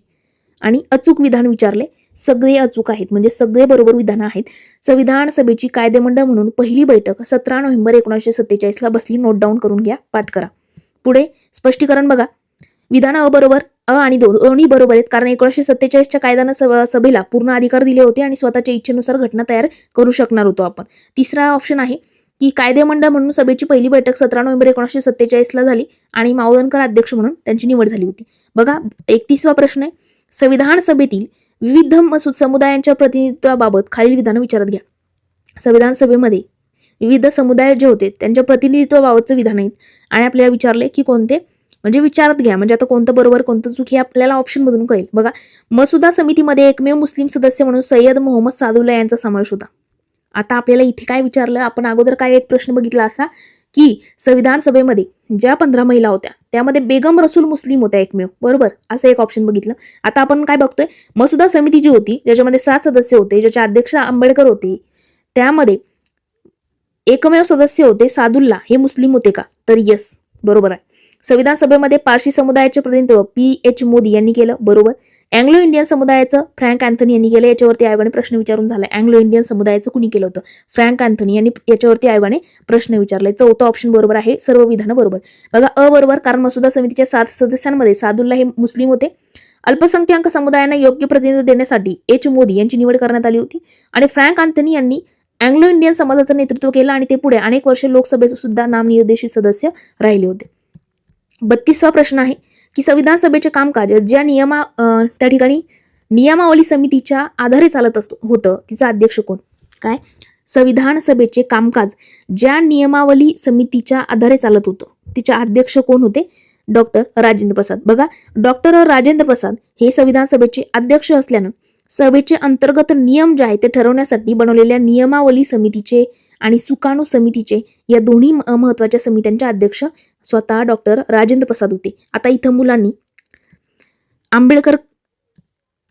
आणि अचूक विधान विचारले. सगळे अचूक आहेत, म्हणजे सगळे बरोबर विधान आहेत. संविधान सभेची कायदेमंडळ म्हणून पहिली बैठक 17 नोव्हेंबर 1947 ला बसली. नोट डाऊन करून घ्या, पाठ करा. पुढे स्पष्टीकरण बघा. विधान बरोबर, आणि दोन्ही बरोबर आहेत, कारण 1947च्या कायद्यानं सभेला पूर्ण अधिकार दिले होते आणि स्वतःच्या इच्छेनुसार घटना तयार करू शकणार होतो आपण. तिसरा ऑप्शन आहे की कायदेमंडळ म्हणून सभेची पहिली बैठक 17 नोव्हेंबर 1947 ला झाली आणि मावळणकर अध्यक्ष म्हणून त्यांची निवड झाली होती. बघा, 31वा प्रश्न आहे, संविधान सभेतील विविध समुदायांच्या प्रतिनिधित्वाबाबत खालील विधान विचारात घ्या. संविधान सभेमध्ये विविध समुदाय जे होते त्यांच्या प्रतिनिधित्वाबाबतचं विधान आहेत आणि आपल्याला विचारले की कोणते, म्हणजे विचारात घ्या, म्हणजे आता कोणतं बरोबर कोणतं चूक हे आपल्याला ऑप्शन मधून कळेल. बघा, मसुदा समितीमध्ये एकमेव मुस्लिम सदस्य म्हणून सय्यद मोहम्मद सादुल्ला यांचा समावेश होता. आता आपल्याला इथे काय विचारलं, आपण अगोदर काय एक प्रश्न बघितला असा की संविधान सभेमध्ये ज्या 15 महिला होत्या त्यामध्ये बेगम रसूल मुस्लिम होत्या एकमेव. बरोबर, असं एक ऑप्शन बघितलं. आता आपण काय बघतोय, मसुदा समिती जी होती ज्याच्यामध्ये 7 सदस्य होते, ज्याचे अध्यक्ष आंबेडकर होते, त्यामध्ये एकमेव सदस्य होते सादुल्ला, हे मुस्लिम होते का? तर यस, बरोबर आहे. संविधान सभेमध्ये पारशी समुदायाचे प्रतिनिधित्व PH मोदी यांनी केलं. बरोबर. अँग्लो इंडियन समुदायाचं फ्रँक अँथनी यांनी केलं. याच्यावरती आयोगाने प्रश्न विचारून झालाय. अँग्लो इंडियन समुदायाचं कुणी केलं होतं? फ्रँक अँथनी यांनी. याच्यावरती आयोगाने प्रश्न विचारलाय. चौथा ऑप्शन बरोबर आहे, सर्व विधानं बरोबर. बघा, बरोबर, कारण मसुदा समितीच्या 7 सदस्यांमध्ये सादुल्ला हे मुस्लिम होते. अल्पसंख्याक समुदायांना योग्य प्रतिनिधित्व देण्यासाठी H मोदी यांची निवड करण्यात आली होती आणि फ्रँक अँथनी यांनी अँग्लो इंडियन समाजाचं नेतृत्व केलं आणि ते पुढे अनेक वर्षे लोकसभेचे सुद्धा नामनिर्देशित सदस्य राहिले होते. 32वा प्रश्न आहे की संविधान सभेचे कामकाज ज्या त्या ठिकाणी नियमावली समितीच्या आधारे चालत होतं तिचा अध्यक्ष कोण? काय? संविधान सभेचे कामकाज ज्या नियमावली समितीच्या आधारे चालत होतं तिचे अध्यक्ष कोण होते? डॉक्टर राजेंद्र प्रसाद. बघा, डॉक्टर राजेंद्र प्रसाद हे संविधान सभेचे अध्यक्ष असल्यानं सभेचे अंतर्गत नियम जे आहेत ते ठरवण्यासाठी बनवलेल्या नियमावली समितीचे आणि सुकाणू समितीचे या दोन्ही महत्वाच्या समित्यांचे अध्यक्ष स्वतः डॉक्टर राजेंद्र प्रसाद होते. आता इथं मुलांनी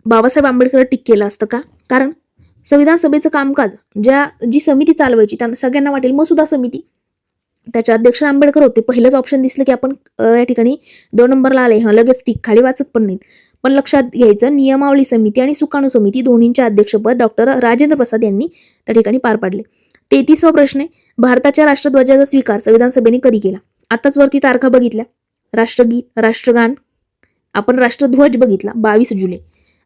बाबासाहेब आंबेडकर टिक केलं असतं का? कारण संविधान सभेचं कामकाज जी समिती चालवायची त्यांना सगळ्यांना वाटेल मसुदा समिती, त्याचे अध्यक्ष आंबेडकर होते. पहिलंच ऑप्शन दिसलं की आपण या ठिकाणी 2 नंबरला आले, लगेच टिक, खाली वाचत पण नाहीत. पण लक्षात घ्यायचं, नियमावली समिती आणि सुकाणू समिती दोन्हींचे अध्यक्षपद डॉक्टर राजेंद्र प्रसाद यांनी त्या ठिकाणी पार पाडले. 33वा प्रश्न आहे, भारताच्या राष्ट्रध्वजाचा स्वीकार संविधान सभेने कधी केला? आताच वरती तारखा बघितल्या. राष्ट्रगीत, राष्ट्रगान, आपण राष्ट्रध्वज बघितला 22 जुलै.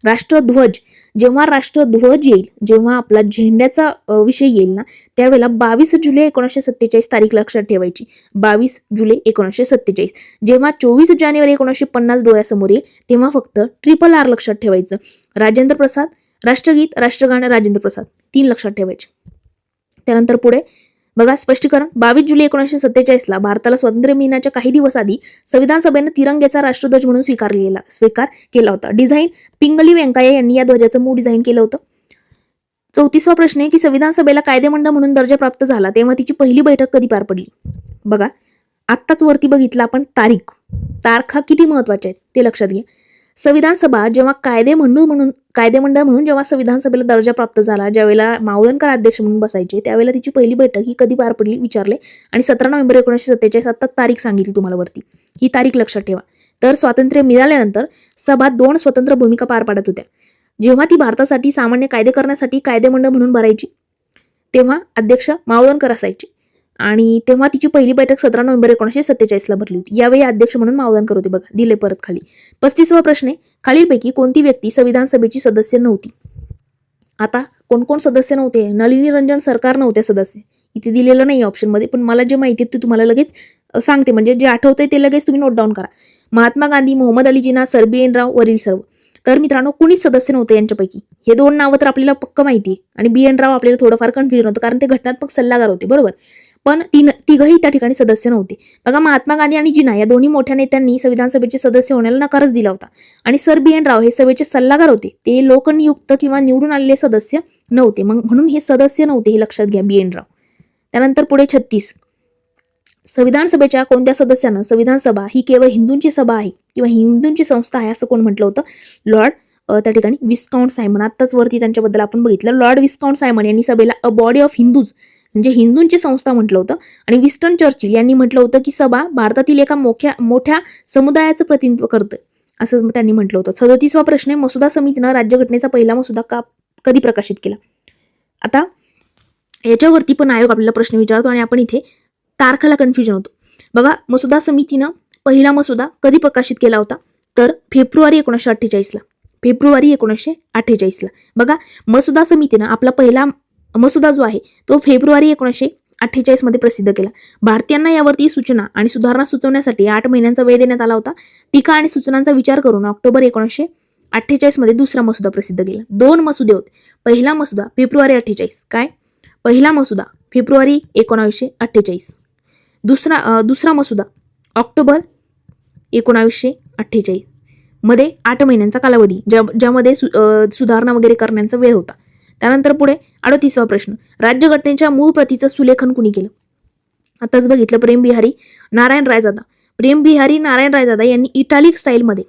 राष्ट्रध्वज, जेव्हा राष्ट्रध्वज येईल, जेव्हा आपला झेंड्याचा विषय येईल ना, त्यावेळेला 22 जुलै 1947 तारीख लक्षात ठेवायची. 22 जुलै 1947. जेव्हा 24 जानेवारी 1950 डोळ्यासमोर येईल तेव्हा फक्त RRR लक्षात ठेवायचं. राजेंद्र प्रसाद, राष्ट्रगीत, राष्ट्रगान, राजेंद्र प्रसाद 3 लक्षात ठेवायचे. त्यानंतर पुढे बघा, स्पष्टीकरण. 22 जुलै 1947 ला भारताला स्वातंत्र्य मिळण्याच्या काही दिवस आधी संविधान सभेने तिरंग्याचा राष्ट्रध्वज म्हणून स्वीकार केला होता. डिझाईन पिंगली व्यंकय्या यांनी या ध्वजाचं मूळ डिझाईन केलं होतं. 34वा प्रश्न आहे की संविधान सभेला कायदेमंडळ म्हणून दर्जा प्राप्त झाला तेव्हा तिची पहिली बैठक कधी पार पडली? बघा, आत्ताच वरती बघितलं आपण तारखा किती महत्वाच्या आहेत ते लक्षात घ्या. संविधान सभा जेव्हा कायदेमंडळ म्हणून जेव्हा संविधान सभेला दर्जा प्राप्त झाला, ज्यावेळेला मावळणकर अध्यक्ष म्हणून बसायचे, त्यावेळेला तिची पहिली बैठक ही कधी पार पडली विचारले आणि 17 नोव्हेंबर 1947 आता तारीख सांगितली तुम्हाला वरती. ही तारीख लक्षात ठेवा. तर स्वातंत्र्य मिळाल्यानंतर सभा 2 स्वतंत्र भूमिका पार पाडत होत्या. जेव्हा ती भारतासाठी सामान्य कायदे करण्यासाठी कायदेमंडळ म्हणून भरायची, तेव्हा अध्यक्ष मावळणकर असायचे आणि तेव्हा तिची पहिली बैठक 17 नोव्हेंबर 1947 भरली होती. यावेळी अध्यक्ष म्हणून मावळणकर होते. बघा, दिले परत खाली. 35वा प्रश्न आहे, खालीलपैकी कोणती व्यक्ती संविधान सभेची सदस्य नव्हती? आता कोण कोण सदस्य नव्हते? नलिनी रंजन सरकार नव्हते सदस्य. इथे दिलेलं नाही ऑप्शनमध्ये, पण मला जे माहिती आहे ते तुम्हाला लगेच सांगते, म्हणजे जे आठवतंय ते लगेच तुम्ही नोट डाऊन करा. महात्मा गांधी, मोहम्मद अली जिना, सर BN राव वरील सर्व. तर मित्रांनो, कुणीच सदस्य नव्हते यांच्यापैकी. हे 2 नावं तर आपल्याला पक्क माहिती आहे आणि BN राव आपल्याला थोडंफार कन्फ्युजन होतं कारण ते घटनात्मक सल्लागार होते, बरोबर. पण तिघही त्या ठिकाणी सदस्य नव्हते. बघा, महात्मा गांधी आणि जिना या दोन्ही मोठ्या नेत्यांनी संविधान सभेचे सदस्य होण्याला नकारच दिला होता आणि सर BN राव हे सभेचे सल्लागार होते. ते लोकनियुक्त किंवा निवडून आलेले सदस्य नव्हते, मग म्हणून हे सदस्य नव्हते, हे लक्षात घ्या, BN राव. त्यानंतर पुढे 36, संविधान सभेच्या कोणत्या सदस्यानं संविधान सभा ही केवळ हिंदूंची सभा आहे किंवा हिंदूंची संस्था आहे असं कोण म्हटलं होतं? लॉर्ड त्या ठिकाणी विस्काउंट सायमन. आत्ताच वरती त्यांच्याबद्दल आपण बघितलं. लॉर्ड विस्काउंट सायमन यांनी सभेला अ बॉडी ऑफ हिंदूज म्हणजे हिंदूंची संस्था म्हटलं होतं आणि विस्टन चर्चिल यांनी म्हटलं होतं की सभा भारतातील एका मोठ्या समुदायाचं प्रतिनिधित्व करतं असं त्यांनी म्हटलं होतं. 37वा प्रश्न आहे, मसुदा समितीनं राज्यघटनेचा पहिला मसुदा कधी प्रकाशित केला? आता याच्यावरती पण आयोग आपल्याला प्रश्न विचारतो आणि आपण इथे तारखेला कन्फ्युजन होतो. बघा, मसुदा समितीनं पहिला मसुदा कधी प्रकाशित केला होता? तर फेब्रुवारी 1948ला. फेब्रुवारी 1948ला. बघा, मसुदा समितीनं आपला पहिला मसुदा जो आहे तो फेब्रुवारी 1948 मध्ये प्रसिद्ध केला. भारतीयांना यावरती सूचना आणि सुधारणा सुचवण्यासाठी 8 महिन्यांचा वेळ देण्यात आला होता. टीका आणि सूचनांचा विचार करून ऑक्टोबर 1948 मध्ये दुसरा मसुदा प्रसिद्ध केला. 2 मसुदे होते. पहिला मसुदा फेब्रुवारी 48. काय? पहिला मसुदा फेब्रुवारी 1948. दुसरा मसुदा ऑक्टोबर 1948 मध्ये 8 महिन्यांचा कालावधी, ज्यामध्ये सुधारणा वगैरे करण्याचा वेळ होता. त्यानंतर पुढे 38वा प्रश्न, राज्यघटनेच्या मूळ प्रतीचं सुलेखन कुणी केलं? आताच बघितलं, प्रेमबिहारी नारायण रायजादा यांनी इटालिक स्टाईलमध्ये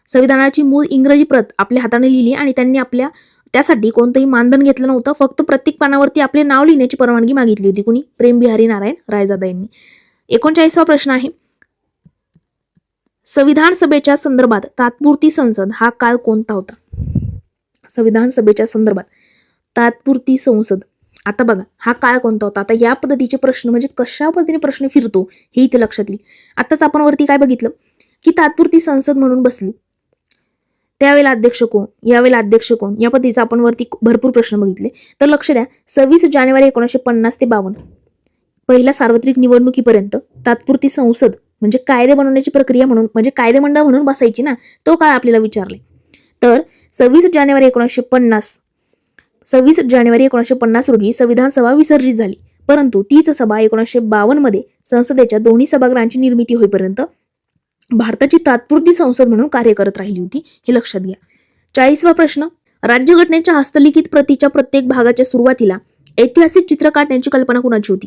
संविधानाची मूळ इंग्रजी प्रत आपल्या हाताने लिहिली आणि त्यांनी त्यासाठी कोणतंही मानधन घेतलं नव्हतं. फक्त प्रत्येक पानावरती आपले नाव लिहिण्याची परवानगी मागितली होती. कुणी? प्रेमबिहारी नारायण रायजादा यांनी. 39वा प्रश्न आहे, संविधान सभेच्या संदर्भात तात्पुरती संसद हा काळ कोणता होता? संविधान सभेच्या संदर्भात तात्पुरती संसद, आता बघा हा काळ कोणता होता? आता या पद्धतीचे प्रश्न म्हणजे कशा पद्धतीने प्रश्न फिरतो हे इथे लक्षात येईल. आताच आपण वरती काय बघितलं की तात्पुरती संसद म्हणून बसली, त्यावेळेला अध्यक्ष कोण, यावेळेला अध्यक्ष कोण, या पद्धतीचा आपण वरती भरपूर प्रश्न बघितले. तर लक्ष द्या, 26 जानेवारी 1950 ते 52 पहिल्या सार्वत्रिक निवडणुकीपर्यंत तात्पुरती संसद म्हणजे कायदे बनवण्याची प्रक्रिया म्हणून म्हणजे कायदेमंडळ म्हणून बसायची ना, तो काळ आपल्याला विचारले. तर 26 जानेवारी 1950 रोजी संविधान सभा विसर्जित झाली, परंतु तीच सभा 1952 मध्ये संसदेच्या दोन्ही सभागृहांची निर्मिती होईपर्यंत भारताची तात्पुरती संसद म्हणून कार्य करत राहिली होती, हे लक्षात घ्या. 40वा प्रश्न, राज्यघटनेच्या हस्तलिखित प्रतीच्या प्रत्येक भागाच्या सुरुवातीला ऐतिहासिक चित्र काढण्याची कल्पना कुणाची होती?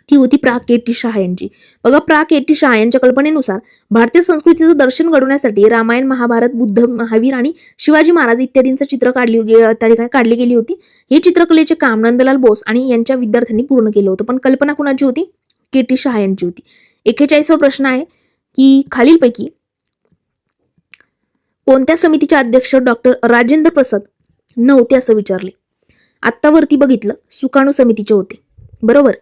ती होती प्रा. के.टी. शाह यांची. बघा, प्रा. के.टी. शाह यांच्या कल्पनेनुसार भारतीय संस्कृतीचं दर्शन घडवण्यासाठी रामायण, महाभारत, बुद्ध, महावीर आणि शिवाजी महाराज इत्यादींचं चित्र काढली गेली होती. हे चित्रकलेचे काम नंदलाल बोस आणि यांच्या विद्यार्थ्यांनी पूर्ण केलं होतं, पण कल्पना कुणाची होती? के.टी. शाह यांची होती. 41वा प्रश्न आहे की खालीलपैकी कोणत्या समितीचे अध्यक्ष डॉक्टर राजेंद्र प्रसाद नव्हते असं विचारले? आत्तावरती बघितलं, सुकाणू समितीचे होते, बरोबर.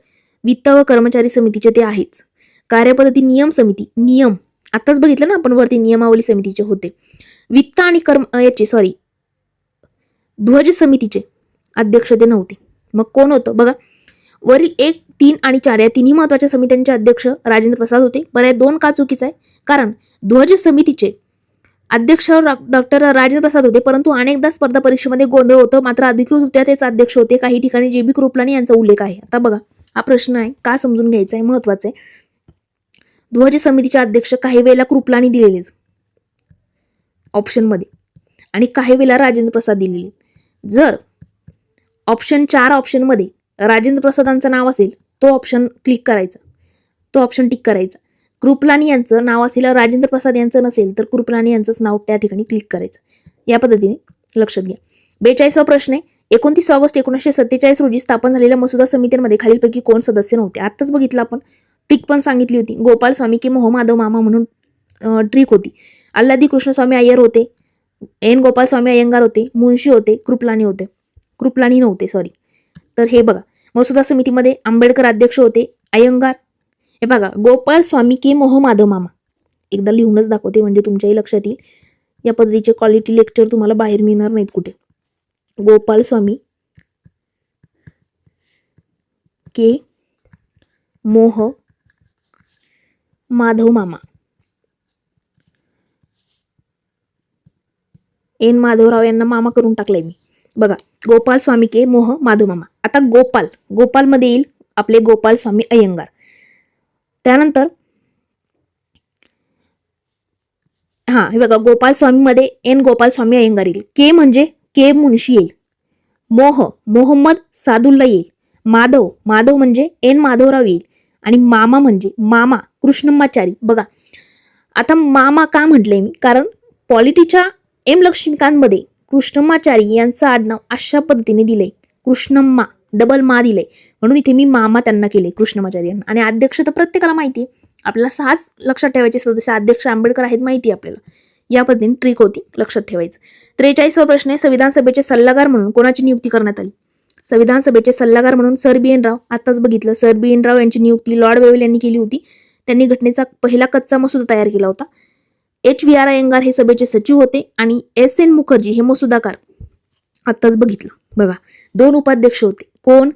वित्त व कर्मचारी समितीचे ते आहेच. कार्यपद्धती नियम समिती, नियम आत्ताच बघितलं ना आपण वरती, नियमावली समितीचे होते. वित्त आणि ध्वज समितीचे अध्यक्ष ते नव्हते. मग कोण होतं? बघा, वरील 1, 3 आणि 4 या तिन्ही महत्वाच्या समित्यांचे अध्यक्ष राजेंद्र प्रसाद होते. पर्याय 2 का चुकीचा आहे? कारण ध्वज समितीचे अध्यक्ष डॉक्टर राजेंद्र प्रसाद होते, परंतु अनेकदा स्पर्धा परीक्षेमध्ये गोंधळ होतं, मात्र अधिकृतरित्या तेच अध्यक्ष होते. काही ठिकाणी JB कृपलानी यांचा उल्लेख आहे. आता बघा, हा प्रश्न आहे, का समजून घ्यायचा आहे, महत्वाचा आहे. ध्वज समितीचे अध्यक्ष काही वेळेला कृपलानी दिलेले ऑप्शन मध्ये आणि काही वेळेला राजेंद्र प्रसाद दिलेले. जर ऑप्शन 4 ऑप्शन मध्ये राजेंद्र प्रसादांचं नाव असेल, तो ऑप्शन टिक करायचा. कृपलानी यांचं नाव असेल, राजेंद्र प्रसाद यांचं नसेल तर कृपलानी यांचंच नाव त्या ठिकाणी क्लिक करायचं. या पद्धतीने लक्षात घ्या. 42वा प्रश्न आहे, 29 ऑगस्ट 1947 रोजी स्थापन झालेल्या मसुदा समितीमध्ये खालीलपैकी कोण सदस्य नव्हते? आत्ताच बघितलं आपण, ट्रिक पण सांगितली होती. गोपाल स्वामी के मोह माधव मामा म्हणून ट्रिक होती. अल्लादी कृष्णस्वामी अय्यर होते, एन गोपाल स्वामी अय्यंगार होते, मुंशी होते, कृपलानी नव्हते सॉरी. तर हे बघा, मसुदा समितीमध्ये आंबेडकर अध्यक्ष होते, अय्यंगार. हे बघा, गोपाल स्वामी के मोह माधव मामा. एकदा लिहूनच दाखवते म्हणजे तुमच्याही लक्षात येईल. या पद्धतीचे क्वालिटी लेक्चर तुम्हाला बाहेर मिळणार नाहीत कुठे. गोपाल स्वामी के मोह माधव मामा, एन माधवराव यांना मामा करून टाकलंय मी. बघा, गोपाल स्वामी के मोह माधव मामा. आता गोपाल मध्ये येईल आपले गोपाल स्वामी अय्यंगार. त्यानंतर हे बघा, गोपाल स्वामी मध्ये एन गोपाल स्वामी अय्यंगार येईल. के म्हणजे के मुंशी येईल. मोहम्मद सादुल्ला येईल. माधव म्हणजे एन माधवराव येईल. आणि मामा म्हणजे मामा कृष्णम्माचारी. बघा, आता मामा का म्हटलंय मी, कारण पॉलिटीच्या एम लक्ष्मीकांतमध्ये कृष्णम्माचारी यांचं आडनाव अशा पद्धतीने दिलंय, कृष्णम्मा डबल मा दिलंय, म्हणून इथे मी मामा त्यांना केले, कृष्णम्माचारी यांना. आणि अध्यक्ष तर प्रत्येकाला माहिती आहे, आपल्याला 6च लक्षात ठेवायचे सदस्य अध्यक्ष आंबेडकर आहेत, माहिती आहे आपल्याला. या पद्धतीने ट्रिक होती, लक्षात ठेवायचं. 43वा प्रश्न आहे, संविधान सभेचे सल्लागार म्हणून कोणाची नियुक्ती करण्यात आली? संविधान सभेचे सल्लागार म्हणून सर बी एन राव, आताच बघितलं, सर बी एन राव यांची नियुक्ती लॉर्ड वेव्हल यांनी केली होती. त्यांनी घटनेचा पहिला कच्चा मसुदा तयार केला होता. HVR अय्यंगार हे सभेचे सचिव होते आणि SN मुखर्जी हे मसुदाकार. आताच बघितलं. बघा, 2 उपाध्यक्ष होते. कोण?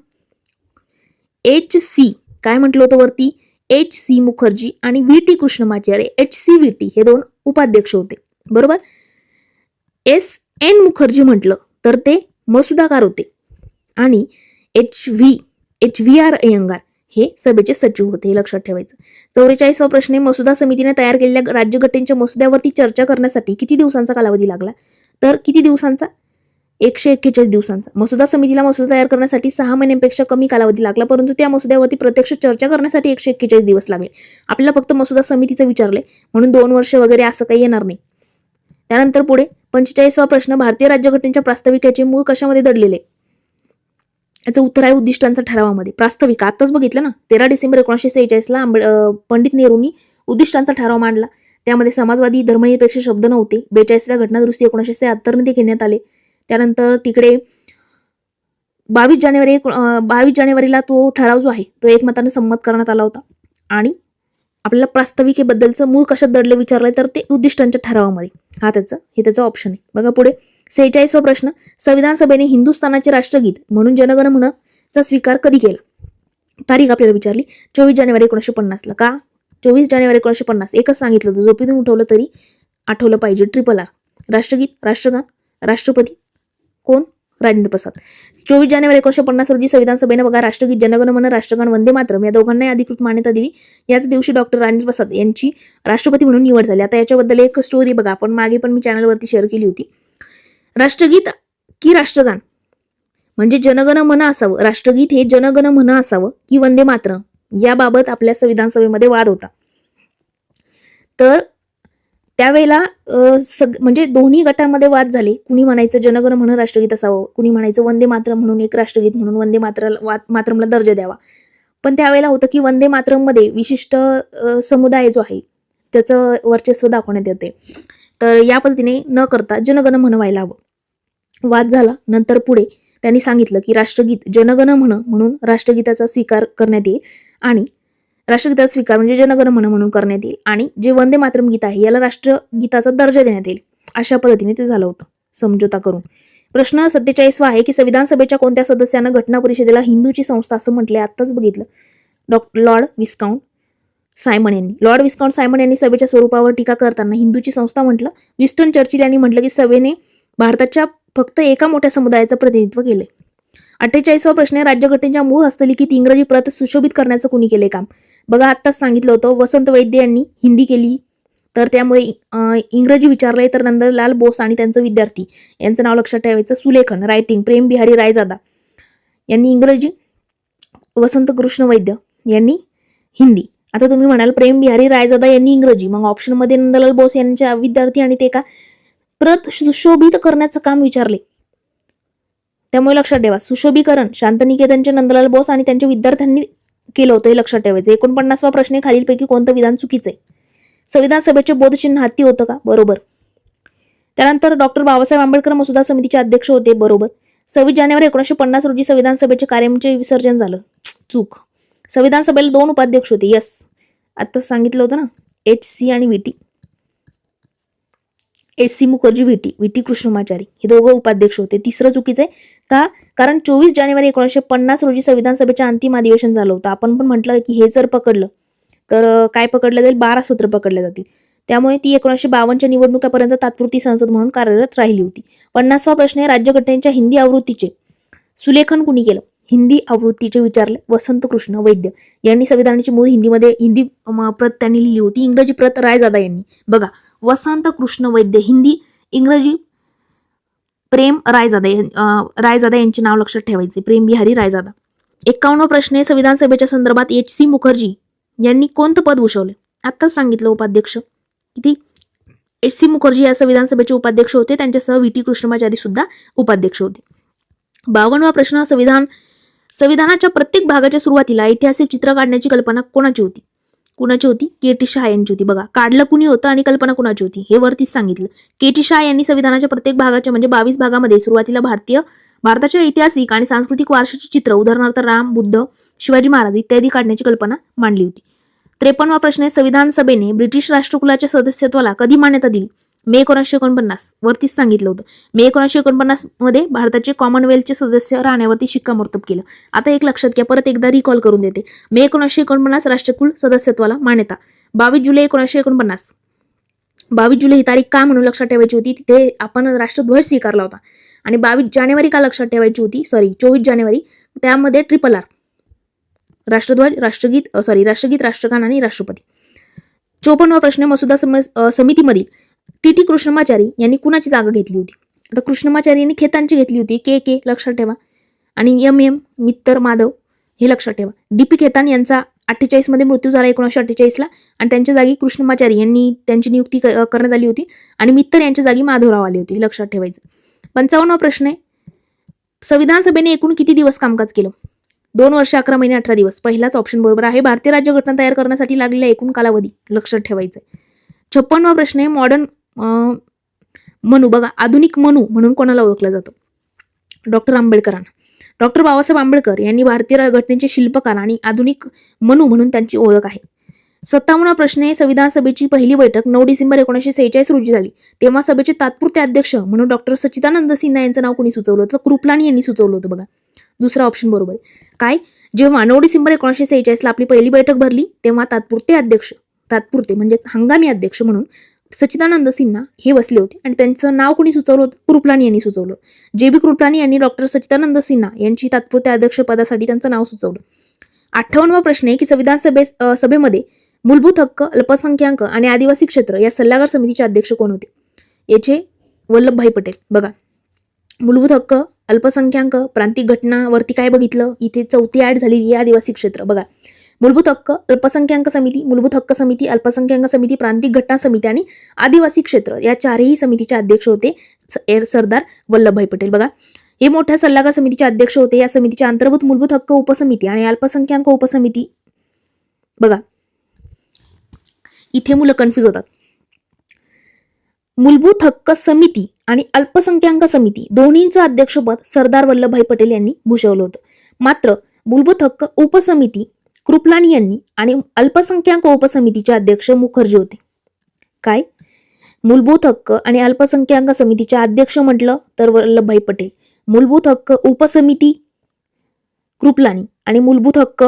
HC काय म्हटलं होतं वरती, HC मुखर्जी आणि VT कृष्णमाचार्य, HCVT हे 2 उपाध्यक्ष होते, बरोबर. SN मुखर्जी म्हटलं तर ते मसुदाकार होते आणि HVR अय्यंगार हे सभेचे सचिव होते, हे लक्षात ठेवायचं. 44वा प्रश्न, मसुदा समितीने तयार केलेल्या राज्यघटनेच्या मसुद्यावरती चर्चा करण्यासाठी किती दिवसांचा कालावधी लागला? तर किती दिवसांचा? 141 दिवसांचा. मसुदा समितीला मसुदा तयार करण्यासाठी 6 महिन्यांपेक्षा कमी कालावधी लागला, परंतु त्या मसुद्यावरती प्रत्यक्ष चर्चा करण्यासाठी 141 दिवस लागले. आपल्याला फक्त मसुदा समितीचं विचारले म्हणून 2 वर्ष वगैरे असं काही येणार नाही. त्यानंतर पुढे 45वा प्रश्न, भारतीय राज्यघटनेच्या प्रास्ताविकेचे मूळ कशामध्ये दडलेले? याचं उत्तर आहे उद्दिष्टांच्या ठरावामध्ये. प्रास्ताविका आताच बघितलं ना, 13 डिसेंबर 1946ला पंडित नेहरूंनी उद्दिष्टांचा ठराव मांडला. त्यामध्ये समाजवादी धर्मनिरपेक्ष शब्द नव्हते. 42व्या घटना दुरुस्ती 1976 ते घेण्यात आले. त्यानंतर तिकडे 22 जानेवारीला तो ठराव जो आहे तो एकमताने संमत करण्यात आला होता. आणि आपल्याला प्रास्ताविकेबद्दलचं मूळ कशात दडले विचारलंय तर ते उद्दिष्टांच्या ठरावामध्ये. हे त्याचं ऑप्शन आहे. बघा पुढे 46वा प्रश्न, संविधान सभेने हिंदुस्थानाचे राष्ट्रगीत म्हणून जनगण मनचा स्वीकार कधी केला? तारीख आपल्याला विचारली, 24 जानेवारी 1950ला. का 24 जानेवारी 1950? एकच सांगितलं होतं, झोपेतून उठवलं तरी आठवलं पाहिजे. RRR. राष्ट्रगीत, राष्ट्रगान, राष्ट्रपती कोण? राजेंद्र प्रसाद. 24 जानेवारी 1950 रोजी संविधान सभेने बघा राष्ट्रगीत, जनगण मन, राष्ट्रगान, वंदे मातरम या दोघांनाही अधिकृत मान्यता दिली. याच दिवशी डॉक्टर राजेंद्र प्रसाद यांची राष्ट्रपती म्हणून निवड झाली. आता याच्याबद्दल एक स्टोरी बघा, आपण मागे पण मी चॅनलवरती शेअर केली होती. राष्ट्रगीत की राष्ट्रगान म्हणजे जनगण मन असावं, राष्ट्रगीत हे जनगण मन असावं की वंदे मातरम, याबाबत आपल्या संविधान सभेमध्ये वाद होता. तर त्यावेळेला म्हणजे दोन्ही गटांमध्ये वाद झाले. कुणी म्हणायचं जनगण म्हणून राष्ट्रगीत असावं, कुणी म्हणायचं वंदे मातरम म्हणून एक राष्ट्रगीत म्हणून वंदे मातरमला दर्जा द्यावा. पण त्यावेळेला होतं की वंदे मातरम मध्ये विशिष्ट समुदाय जो आहे त्याचं वर्चस्व दाखवण्यात येते. तर या पद्धतीने न करता जनगण म्हण व्हायला हवं. वाद झाला. नंतर पुढे त्यांनी सांगितलं की राष्ट्रगीत जनगण म्हणून राष्ट्रगीताचा स्वीकार करण्यात येईल आणि राष्ट्रगीताचा स्वीकार म्हणजे जनगण मन म्हणून करण्यात येईल आणि जे वंदे मातरम गीत आहे याला राष्ट्रगीताचा दर्जा देण्यात येईल. अशा पद्धतीने ते झालं होतं समझोता करून. प्रश्न 47वा आहे की संविधान सभेच्या कोणत्या सदस्यानं घटना परिषदेला हिंदूची संस्था असं म्हटलंय? आत्ताच बघितलं, लॉर्ड विस्काउंट सायमन यांनी. लॉर्ड विस्काउंट सायमन यांनी सभेच्या स्वरूपावर टीका करताना हिंदूची संस्था म्हटलं. विस्टन चर्चिल यांनी म्हटलं की सभेने भारताच्या फक्त एका मोठ्या समुदायाचं प्रतिनिधित्व केले. 48वा प्रश्न, राज्यघटनेच्या मूळ हस्तलिखित इंग्रजी प्रत सुशोभित करण्याचं कुणी केले काम? बघा आत्ताच सांगितलं होतं, वसंत वैद्य यांनी हिंदी केली. तर त्यामुळे इंग्रजी विचारलंय तर नंदलाल बोस आणि त्यांचं विद्यार्थी यांचं नाव लक्षात ठेवायचं. सुलेखन रायटिंग प्रेम बिहारी रायजादा यांनी इंग्रजी, वसंत कृष्ण वैद्य यांनी हिंदी. आता तुम्ही म्हणाल प्रेम बिहारी रायजादा यांनी इंग्रजी, मग ऑप्शन मध्ये नंदलाल बोस यांच्या विद्यार्थी आणि ते का प्रत सुशोभित करण्याचं काम विचारले. त्यामुळे लक्षात ठेवा, सुशोभीकरण शांतनिकेतनचे नंदलाल बोस आणि त्यांच्या विद्यार्थ्यांनी केलं होतं, हे लक्षात ठेवायचं. 49वा प्रश्न, खालीलपैकी कोणतं विधान चुकीचं आहे? संविधान सभेचे बोधचिन्ह हत्ती होतं का? बरोबर. त्यानंतर डॉक्टर बाबासाहेब आंबेडकर मसुदा समितीचे अध्यक्ष होते. बरोबर. 26 जानेवारी 1950 रोजी संविधान सभेचे कार्याचे विसर्जन झालं. चूक. संविधान सभेला 2 उपाध्यक्ष होते. यस, आता सांगितलं होतं ना, HC आणि VT. HC Mukherjee, VT Krishnamachari हे दोघं उपाध्यक्ष होते. तिसरं चुकीचं आहे का? कारण 24 जानेवारी 1950 रोजी संविधान सभेचे अंतिम अधिवेशन झालं होतं. आपण पण म्हटलं की हे जर पकडलं तर काय पकडलं जाईल? 12 सूत्र पकडले जातील. त्यामुळे ती 1952च्या निवडणुकापर्यंत तात्पुरती संसद म्हणून कार्यरत राहिली होती. 50वा प्रश्न आहे, राज्यघटनेच्या हिंदी आवृत्तीचे सुलेखन कुणी केलं? हिंदी आवृत्तीचे विचारले वसंत कृष्ण वैद्य यांनी. संविधानाची मूळ हिंदी प्रत त्यांनी लिहिली होती. इंग्रजी प्रत रायजादा यांनी. बघा, वसंत कृष्ण वैद्य हिंदी, इंग्रजी प्रेम रायजादा यांचे नाव लक्षात ठेवायचे, प्रेम बिहारी रायजादा. 51वा प्रश्न आहे, संविधान सभेच्या संदर्भात HC मुखर्जी यांनी कोणतं पद भूषवले? आत्ताच सांगितलं, उपाध्यक्ष. किती? HC मुखर्जी या संविधान सभेचे उपाध्यक्ष होते. त्यांच्यासह VT कृष्णमाचारी सुद्धा उपाध्यक्ष होते. 52वा प्रश्न, संविधानाच्या प्रत्येक भागाच्या सुरुवातीला ऐतिहासिक चित्र काढण्याची कल्पना कोणाची होती? KT शाह यांची होती. बघा, काढलं कुणी होतं आणि कल्पना कुणाची होती हे वरतीच सांगितलं. KT शाह यांनी संविधानाच्या प्रत्येक भागाच्या म्हणजे 22 भागामध्ये सुरुवातीला भारताच्या ऐतिहासिक आणि सांस्कृतिक वारशाची चित्र, उदाहरणार्थ राम, बुद्ध, शिवाजी महाराज इत्यादी काढण्याची कल्पना मांडली होती. 53वा प्रश्न आहे, संविधान सभेने ब्रिटिश राष्ट्रकुलाच्या सदस्यत्वाला कधी मान्यता दिली? मे 1949 वरतीच सांगितलं होतं. मे 1949 मध्ये भारताचे कॉमनवेल्थचे सदस्य राहण्यावरती शिक्कामोर्तब केलं. आता एक लक्षात घ्या, परत एकदा रिकॉल करून देते. मे 1949 राष्ट्रकुल सदस्यत्वाला मान्यता. 22 जुलै 1949. 22 जुलै ही तारीख का म्हणून लक्षात ठेवायची होती? तिथे आपण राष्ट्रध्वज स्वीकारला होता. आणि 22 जानेवारी का लक्षात ठेवायची होती? 24 जानेवारी, त्यामध्ये RRR राष्ट्रध्वज, राष्ट्रगीत, राष्ट्रगान आणि राष्ट्रपती. 54वा प्रश्न, मसुदा समितीमधील TT कृष्णमाचारी यांनी कुणाची जागा घेतली होती? आता कृष्णमाचारी यांनी खेतांची घेतली होती. KK लक्षात ठेवा. आणि MM मित्तर माधव हे लक्षात ठेवा. DP खेतान यांचा 48 मध्ये मृत्यू झाला 1948 ला, आणि त्यांच्या जागी कृष्णमाचारी यांनी त्यांची नियुक्ती करण्यात आली होती. आणि मित्तर यांच्या जागी माधवराव आले होते, लक्षात ठेवायचं. 55वा प्रश्न आहे, संविधान सभेने एकूण किती दिवस कामकाज केलं? 2 वर्ष 11 महिने 18 दिवस. पहिलाच ऑप्शन बरोबर आहे. भारतीय राज्यघटना तयार करण्यासाठी लागलेला एकूण कालावधी लक्षात ठेवायचा आहे. 56वा प्रश्न आहे, मॉडर्न मनू. बघा, आधुनिक मनू म्हणून कोणाला ओळखलं जातं? डॉक्टर आंबेडकरांना. डॉक्टर बाबासाहेब आंबेडकर यांनी भारतीय घटनेचे शिल्पकार आणि आधुनिक मनू म्हणून त्यांची ओळख आहे. 57वा प्रश्न आहे, संविधान सभेची पहिली बैठक 9 डिसेंबर 1946 रोजी झाली. तेव्हा सभेचे तात्पुरते अध्यक्ष म्हणून डॉक्टर सच्चिदानंद सिन्हा यांचं नाव कोणी सुचवलं होतं? कृपलानी यांनी सुचवलं होतं. बघा, दुसरा ऑप्शन बरोबर आहे. काय? जेव्हा 9 डिसेंबर 1946 ला आपली पहिली बैठक भरली तेव्हा तात्पुरते म्हणजे हंगामी अध्यक्ष म्हणून सच्चिदानंद सिन्हा हे बसले होते, आणि त्यांचं नाव कोणी सुचवलं होतं? कृपलानी यांनी सुचवलं. JB कृपलानी यांनी डॉक्टर सच्चिदानंद सिन्हा यांची तात्पुरत्या अध्यक्ष पदासाठी त्यांचं नाव सुचवलं. 58वा प्रश्न आहे की संविधान सभेमध्ये मूलभूत हक्क, अल्पसंख्याक आणि आदिवासी क्षेत्र या सल्लागार समितीचे अध्यक्ष कोण होते? याचे वल्लभभाई पटेल. बघा, मूलभूत हक्क, अल्पसंख्याक, प्रांतिक घटनावरती काय बघितलं? इथे चौथी ऍड झालेली आदिवासी क्षेत्र. बघा, मूलभूत हक्क, अल्पसंख्याक समिती, मूलभूत हक्क समिती, अल्पसंख्याक समिती, प्रांतिक घटना समिती आणि आदिवासी क्षेत्र या चारही समितीचे अध्यक्ष होते सरदार वल्लभभाई पटेल. बघा, हे मोठ्या सल्लागार समितीचे अध्यक्ष होते. या समितीच्या अंतर्गत मूलभूत हक्क उपसमिती आणि अल्पसंख्याक उपसमिती. बघा, इथे मुलं कन्फ्युज होतात. मूलभूत हक्क समिती आणि अल्पसंख्याक समिती दोन्हींचं अध्यक्षपद सरदार वल्लभभाई पटेल यांनी भूषवलं होतं. मात्र मूलभूत हक्क उपसमिती कृपलानी यांनी आणि अल्पसंख्याक उपसमितीचे अध्यक्ष मुखर्जी होते. काय? मूलभूत हक्क आणि अल्पसंख्याक समितीचे अध्यक्ष म्हटलं तर वल्लभभाई पटेल, मूलभूत हक्क उपसमिती कृपलानी आणि मूलभूत हक्क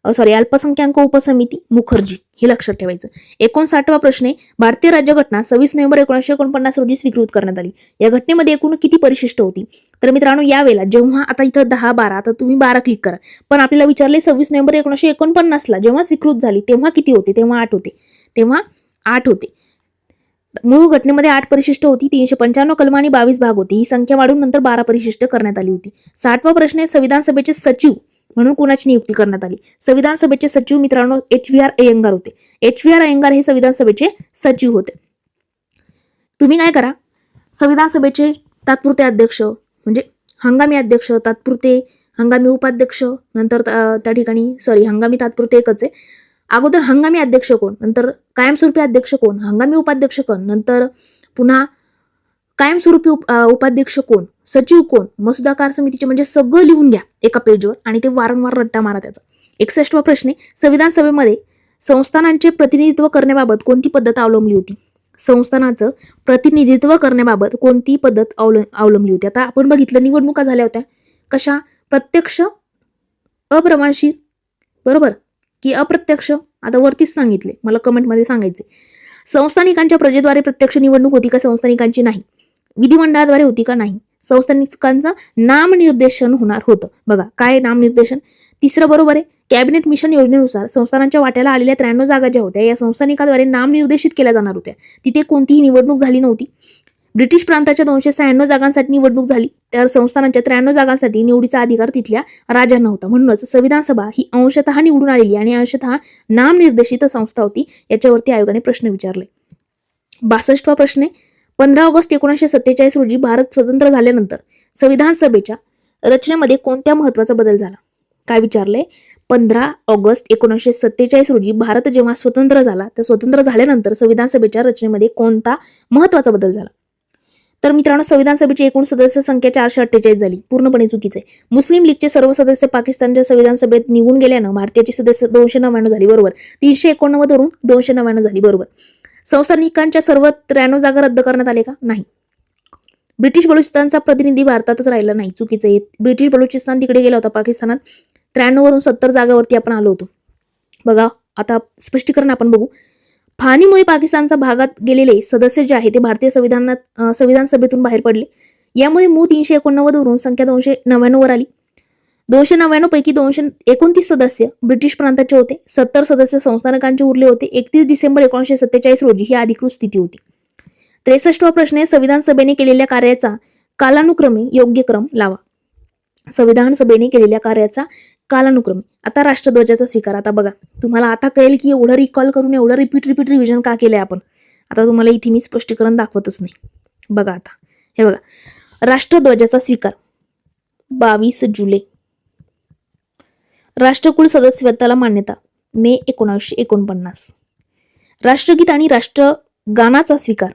अल्पसंख्याक उपसमिती मुखर्जी, हे लक्षात ठेवायचं. 59वा प्रश्न आहे, भारतीय राज्यघटना 26 नोव्हेंबर 1949 रोजी स्वीकृत करण्यात आली. या घटनेमध्ये एकूण किती परिशिष्ट होती? तर मित्रांनो, यावेळेला जेव्हा आता इथं 10-12, आता तुम्ही 12 क्लिक करा, पण आपल्याला विचारले 26 नोव्हेंबर 1949 ला जेव्हा स्वीकृत झाली तेव्हा किती होते? तेव्हा 8 होते. मूळ घटनेमध्ये 8 परिशिष्ट होती, 395 कलम आणि 22 भाग होती. ही संख्या वाढून नंतर 12 परिशिष्ट करण्यात आली होती. 60वा प्रश्न आहे, संविधान सभेचे सचिव म्हणून कुणाची नियुक्ती करण्यात आली? संविधान सभेचे सचिव मित्रांनो HVR अय्यंगार होते. HVR अय्यंगार हे संविधान सभेचे सचिव होते. तुम्ही काय करा, संविधान सभेचे तात्पुरते अध्यक्ष म्हणजे हंगामी अध्यक्ष, तात्पुरते, हंगामी उपाध्यक्ष, नंतर त्या ठिकाणी हंगामी तात्पुरते एकच आहे. अगोदर हंगामी अध्यक्ष कोण, नंतर कायमस्वरूपी अध्यक्ष कोण, हंगामी उपाध्यक्ष कोण, नंतर पुन्हा कायमस्वरूपी उपाध्यक्ष कोण, सचिव कोण, मसुदाकार समितीचे म्हणजे सगळं लिहून घ्या एका पेजवर आणि ते वारंवार रट्टा मारा त्याचा. 61वा प्रश्न आहे, संविधान सभेमध्ये संस्थानांचे प्रतिनिधित्व करण्याबाबत कोणती पद्धत अवलंबली होती? संस्थानाचं प्रतिनिधित्व करण्याबाबत कोणती पद्धत अवलंबली होती? आता आपण बघितलं निवडणुका झाल्या होत्या कशा, प्रत्यक्ष, अप्रमाणशीर, बरोबर की अप्रत्यक्ष? आता वरतीच सांगितले, मला कमेंटमध्ये सांगायचे. संस्थानिकांच्या प्रजेद्वारे प्रत्यक्ष निवडणूक होती का? संस्थानिकांची नाही. विधिमंडळाद्वारे होती का? नाही. संस्थानिकांचं नामनिर्देशन होणार होतं. बघा काय नामनिर्देशन. तिसरं बरोबर आहे. कॅबिनेट मिशन योजनेनुसार संस्थानांच्या वाट्याला आलेल्या 93 जागा ज्या होत्या या संस्थानिकाद्वारे नामनिर्देशित केल्या जाणार होत्या. तिथे कोणतीही निवडणूक झाली नव्हती. ब्रिटिश प्रांताच्या 296 जागांसाठी निवडणूक झाली, तर संस्थानांच्या 93 जागांसाठी निवडीचा अधिकार तिथल्या राजांना होता. म्हणूनच संविधान सभा ही अंशतः निवडून आलेली आणि अंशतः नामनिर्देशित संस्था होती. याच्यावरती आयोगाने प्रश्न विचारले. 62वा प्रश्न आहे, 15 ऑगस्ट 1947 रोजी भारत स्वतंत्र झाल्यानंतर संविधान सभेच्या रचनेमध्ये कोणत्या महत्वाचा बदल झाला? काय विचारले? 15 ऑगस्ट 1947 रोजी भारत जेव्हा स्वतंत्र झाला, तर स्वतंत्र झाल्यानंतर संविधान सभेच्या रचनेमध्ये कोणता महत्वाचा बदल झाला? तर मित्रांनो, संविधान सभेची एकूण सदस्य संख्या 448 झाली. पूर्णपणे चुकीचे. मुस्लिम लीगचे सर्व सदस्य पाकिस्तानच्या संविधान सभेत निघून गेल्यानं भारतीयाची सदस्य 299 झाली. बरोबर. 389 वरून 299 झाली. बरोबर. संस्थानिकांच्या सर्व 93 जागा रद्द करण्यात आले का? नाही. ब्रिटिश बलुचिस्तानचा प्रतिनिधी भारतातच राहिला नाही. चुकीचं आहे. ब्रिटिश बलुचिस्तान तिकडे गेला होता पाकिस्तानात. 93 वरून 70 जागावरती आपण आलो होतो. बघा आता स्पष्टीकरण आपण बघू. फानीमुळे पाकिस्तानच्या भागात गेलेले सदस्य जे आहे ते भारतीय संविधान सभेतून बाहेर पडले. यामुळे मूळ 389 वरून संख्या 299 वर आली. 299 पैकी 229 सदस्य ब्रिटिश प्रांताचे होते. 70 सदस्य संस्थानकांचे उरले होते. 31 डिसेंबर 1947 रोजी ही अधिकृत स्थिती होती. 63वा प्रश्न आहे, संविधान सभेने केलेल्या कार्याचा कालानुक्रमे योग्य क्रम लावा. संविधान सभेने केलेल्या कार्याचा कालानुक्रमे. आता राष्ट्रध्वजाचा स्वीकार. आता बघा तुम्हाला आता कळेल की एवढं रिकॉल करून एवढं रिपीट रिव्हिजन का केलंय आपण. आता तुम्हाला इथे मी स्पष्टीकरण दाखवतच नाही. बघा आता हे बघा, राष्ट्रध्वजाचा स्वीकार 22 जुलै. राष्ट्रकुल सदस्यत्वाला मान्यता मे 1949. राष्ट्रगीत आणि राष्ट्रगानाचा स्वीकार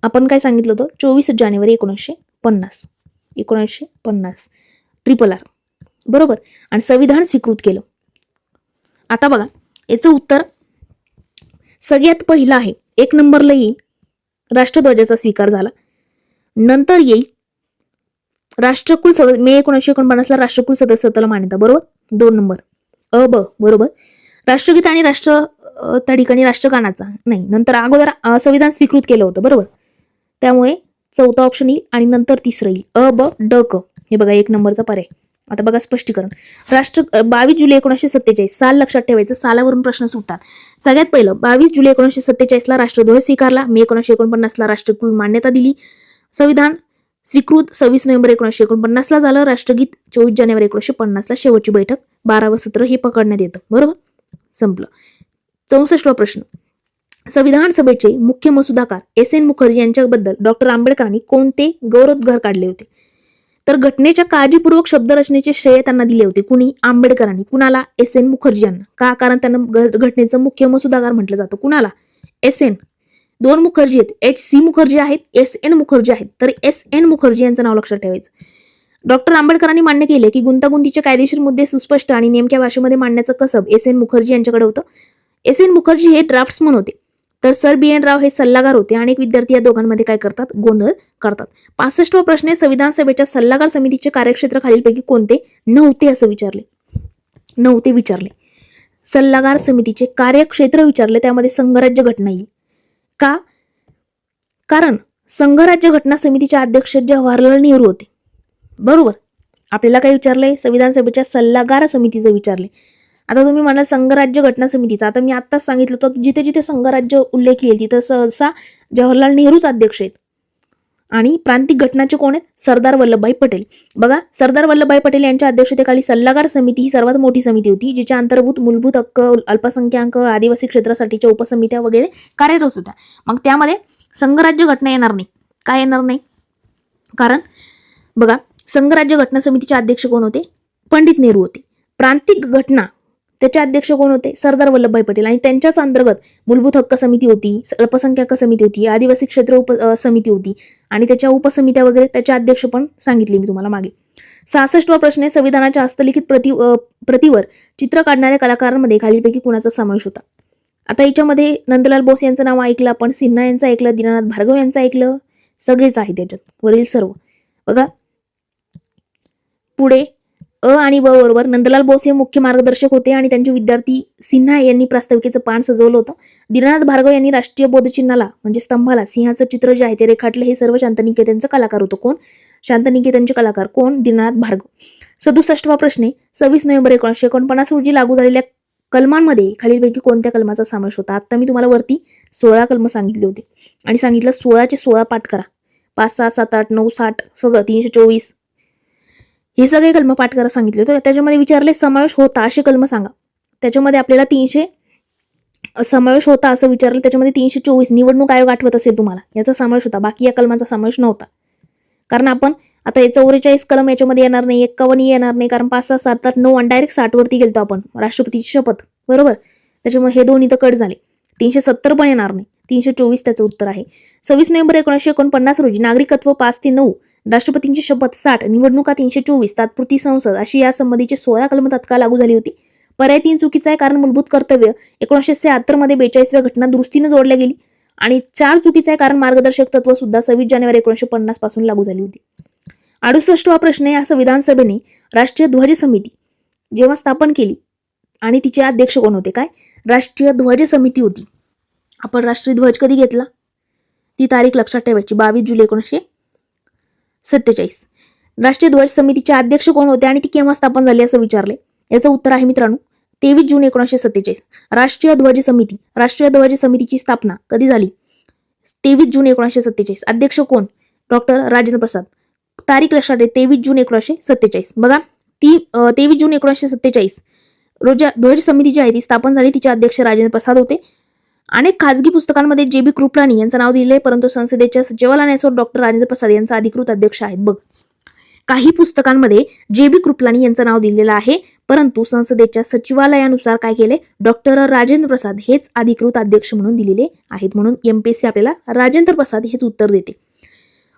आपण काय सांगितलं होतं? 24 जानेवारी 1950. 1950 RRR. बरोबर. आणि संविधान स्वीकृत केलं. आता बघा याचं उत्तर सगळ्यात पहिलं आहे. 1 नंबरला येईल राष्ट्रध्वजाचा स्वीकार झाला. नंतर येईल राष्ट्रकुल मे 1949 ला राष्ट्रकुल सदस्यत्वाला मान्यता. बरोबर. 2 नंबर ब. बरोबर. राष्ट्रगीत आणि त्या ठिकाणी राष्ट्रगानाचा नाही. नंतर अगोदर संविधान स्वीकृत केलं होतं. बरोबर. त्यामुळे चौथा ऑप्शन येईल आणि नंतर तिसरं येईल ब ड क. हे बघा 1 नंबरचा पर्याय. आता बघा स्पष्टीकरण. 22 जुलै 1947 साल लक्षात ठेवायचं. सालावरून प्रश्न सुटतात. सगळ्यात पहिलं 22 जुलै 1947 ला राष्ट्रध्वज स्वीकारला. मे 1949 ला राष्ट्रकुल मान्यता दिली. संविधान स्वीकृत 26 नोव्हेंबर 1949 ला झालं. राष्ट्रगीत 24 जानेवारी 1950 ला शेवटची बैठक 12व सत्र हे पकडण्यात येतं. बरोबर. संपलं. 64वा प्रश्न, संविधान सभेचे मुख्य मसुदाकार SN मुखर्जी यांच्याबद्दल डॉक्टर आंबेडकरांनी कोणते गौरवोद्गार काढले होते? तर घटनेच्या काळजीपूर्वक शब्दरचनेचे श्रेय त्यांना दिले होते. कुणी? आंबेडकरांनी. कुणाला? SN मुखर्जी यांना. का? कारण त्यांना घटनेचं मुख्य मसुदाकार म्हटलं जातं. कुणाला? SN. 2 मुखर्जी आहेत. HC मुखर्जी आहेत, SN मुखर्जी आहेत. तर SN मुखर्जी यांचं नाव लक्षात ठेवायचं. डॉक्टर आंबेडकरांनी मान्य केले की गुंतागुंतीचे कायदेशीर मुद्दे सुस्पष्ट आणि नेमक्या भाषेमध्ये मांडण्याचं कसब SN मुखर्जी यांच्याकडे होतं. SN मुखर्जी हे ड्राफ्ट्समन होते, तर सर BN राव हे सल्लागार होते. अनेक विद्यार्थी या दोघांमध्ये काय करतात? गोंधळ करतात. 65वा प्रश्न आहे, संविधान सभेच्या सल्लागार समितीचे कार्यक्षेत्र खालीलपैकी कोणते नव्हते असं विचारले. नव्हते विचारले. सल्लागार समितीचे कार्यक्षेत्र विचारले, त्यामध्ये संघराज्य घटना येईल. का? कारण संघराज्य घटना समितीचे अध्यक्ष जवाहरलाल नेहरू होते. बरोबर. आपल्याला काय विचारलंय? संविधान सभेच्या सल्लागार समितीचं विचारले. आता तुम्ही म्हणाल संघराज्य घटना समितीचा. आता मी आत्ताच सांगितलं होतं जिथे जिथे संघराज्य उल्लेख येईल तिथं सहसा जवाहरलाल नेहरूच अध्यक्ष आहेत. आणि प्रांतिक घटनाचे कोण आहेत? सरदार वल्लभभाई पटेल. बघा, सरदार वल्लभभाई पटेल यांच्या अध्यक्षतेखाली सल्लागार समिती ही सर्वात मोठी समिती होती, जिच्या अंतर्भूत मूलभूत हक्क, अल्पसंख्याक, आदिवासी क्षेत्रासाठीच्या उपसमित्या वगैरे कार्यरत होत्या. मग त्यामध्ये संघराज्य घटना येणार नाही. काय येणार नाही? कारण बघा, संघराज्य घटना समितीचे अध्यक्ष कोण होते? पंडित नेहरू होते. प्रांतिक घटना त्याचे अध्यक्ष कोण होते? सरदार वल्लभभाई पटेल. आणि त्यांच्याच अंतर्गत मूलभूत हक्क समिती होती, अल्पसंख्याक समिती होती, आदिवासी क्षेत्र समिती होती आणि त्याच्या उपसमित्या वगैरे त्याचे अध्यक्ष पण सांगितले मी तुम्हाला मागे. 66वा प्रश्न आहे, संविधानाच्या हस्तलिखित प्रतीवर चित्र काढणाऱ्या कलाकारांमध्ये खालीलपैकी कुणाचा समावेश होता? आता याच्यामध्ये नंदलाल बोस यांचं नाव ऐकलं आपण, सिन्हा यांचं ऐकलं, दीनानाथ भार्गव यांचं ऐकलं, सगळेच आहे त्याच्यात वरील सर्व. बघा पुढे अ आणि ब बरोबर. नंदलाल बोस हे मुख्य मार्गदर्शक होते आणि त्यांचे विद्यार्थी सिन्हा यांनी प्रास्ताविकेचं पान सजवलं होतं. दीनानाथ भार्गव यांनी राष्ट्रीय बोधचिन्हाला म्हणजे स्तंभाला सिंहाचं चित्र जे आहे ते रेखाटलं. हे सर्व शांतनिकेतनचं कलाकार होतं. कोण? शांतनिकेतनचे कलाकार कोण? दीनानाथ भार्गव. 67वा प्रश्न आहे, 26 नोव्हेंबर 1949 रोजी लागू झालेल्या कलमांमध्ये खालीलपैकी कोणत्या कलमाचा समावेश होता? आता मी तुम्हाला वरती 16 कलम सांगितले होते आणि सांगितलं 16चे 16 पाठ करा. 5, 6, 7, 8, 9, 60 सगळं 324 हे सगळे कलम पाठ करा सांगितले होते. त्याच्यामध्ये विचारले समावेश होता असे कलम सांगा. त्याच्यामध्ये आपल्याला 300 समावेश होता असं विचारलं. त्याच्यामध्ये 324 निवडणूक आयोग आठवत असेल तुम्हाला, याचा समावेश होता. बाकी या कलमांचा समावेश नव्हता. कारण आपण आता 44 कलम याच्यामध्ये येणार नाही, 51 येणार नाही, कारण 5, 6, 7, 8, 9 आणि डायरेक्ट 60 वरती गेलतो आपण, राष्ट्रपतीची शपथ, बरोबर. त्याच्यामुळे हे दोन इथं कट झाले. 370 पण येणार नाही. 324 त्याचं उत्तर आहे. 26 नोव्हेंबर 1949 रोजी नागरिकत्व 5 ते 9, राष्ट्रपतींची शपथ 60, निवडणुका 324, तात्पुरती संसद अशी या संबंधीचे 16 कलम तत्काळ लागू झाली होती. पर्याय 3 चुकीचा आहे, कारण मूलभूत कर्तव्य 1976 मध्ये 42व्या घटना दुरुस्तीने जोडल्या गेली. आणि 4 चुकीचा आहे, कारण मार्गदर्शक तत्व सुद्धा 26 जानेवारी 1950 पासून लागू झाली होती. 68वा प्रश्न आहे, असं विधानसभेने राष्ट्रीय ध्वज समिती जेव्हा स्थापन केली आणि तिचे अध्यक्ष कोण होते? काय? राष्ट्रीय ध्वज समिती होती. आपण राष्ट्रीय ध्वज कधी घेतला? ती तारीख लक्षात ठेवायची, 22 जुलै 1947. राष्ट्रीय ध्वज समितीचे अध्यक्ष कोण होते आणि ती केव्हा स्थापन झाली असं विचारले. याचं उत्तर आहे मित्रांनो 23 जून 1947. राष्ट्रीय ध्वज समितीची स्थापना कधी झाली? 23 जून 1947. अध्यक्ष कोण? डॉक्टर राजेंद्र प्रसाद. तारीख लक्षात आहे 23 जून 1947. बघा ती 23 जून 1947 रोजी ध्वज समिती जी आहे ती स्थापन झाली. तिचे अध्यक्ष राजेंद्र प्रसाद होते. अनेक खाजगी पुस्तकांमध्ये जे.बी. कृपलानी यांचं नाव दिले, परंतु संसदेच्या सचिवालयासोबत डॉक्टर राजेंद्र प्रसाद यांचा अधिकृत अध्यक्ष आहेत. बघ, काही पुस्तकांमध्ये जे.बी. कृपलानी यांचं नाव दिलेलं आहे, परंतु संसदेच्या सचिवालयानुसार काय केले? डॉक्टर राजेंद्र प्रसाद हेच अधिकृत अध्यक्ष म्हणून दिलेले आहेत. म्हणून एमपीएससी आपल्याला राजेंद्र प्रसाद हेच उत्तर देते.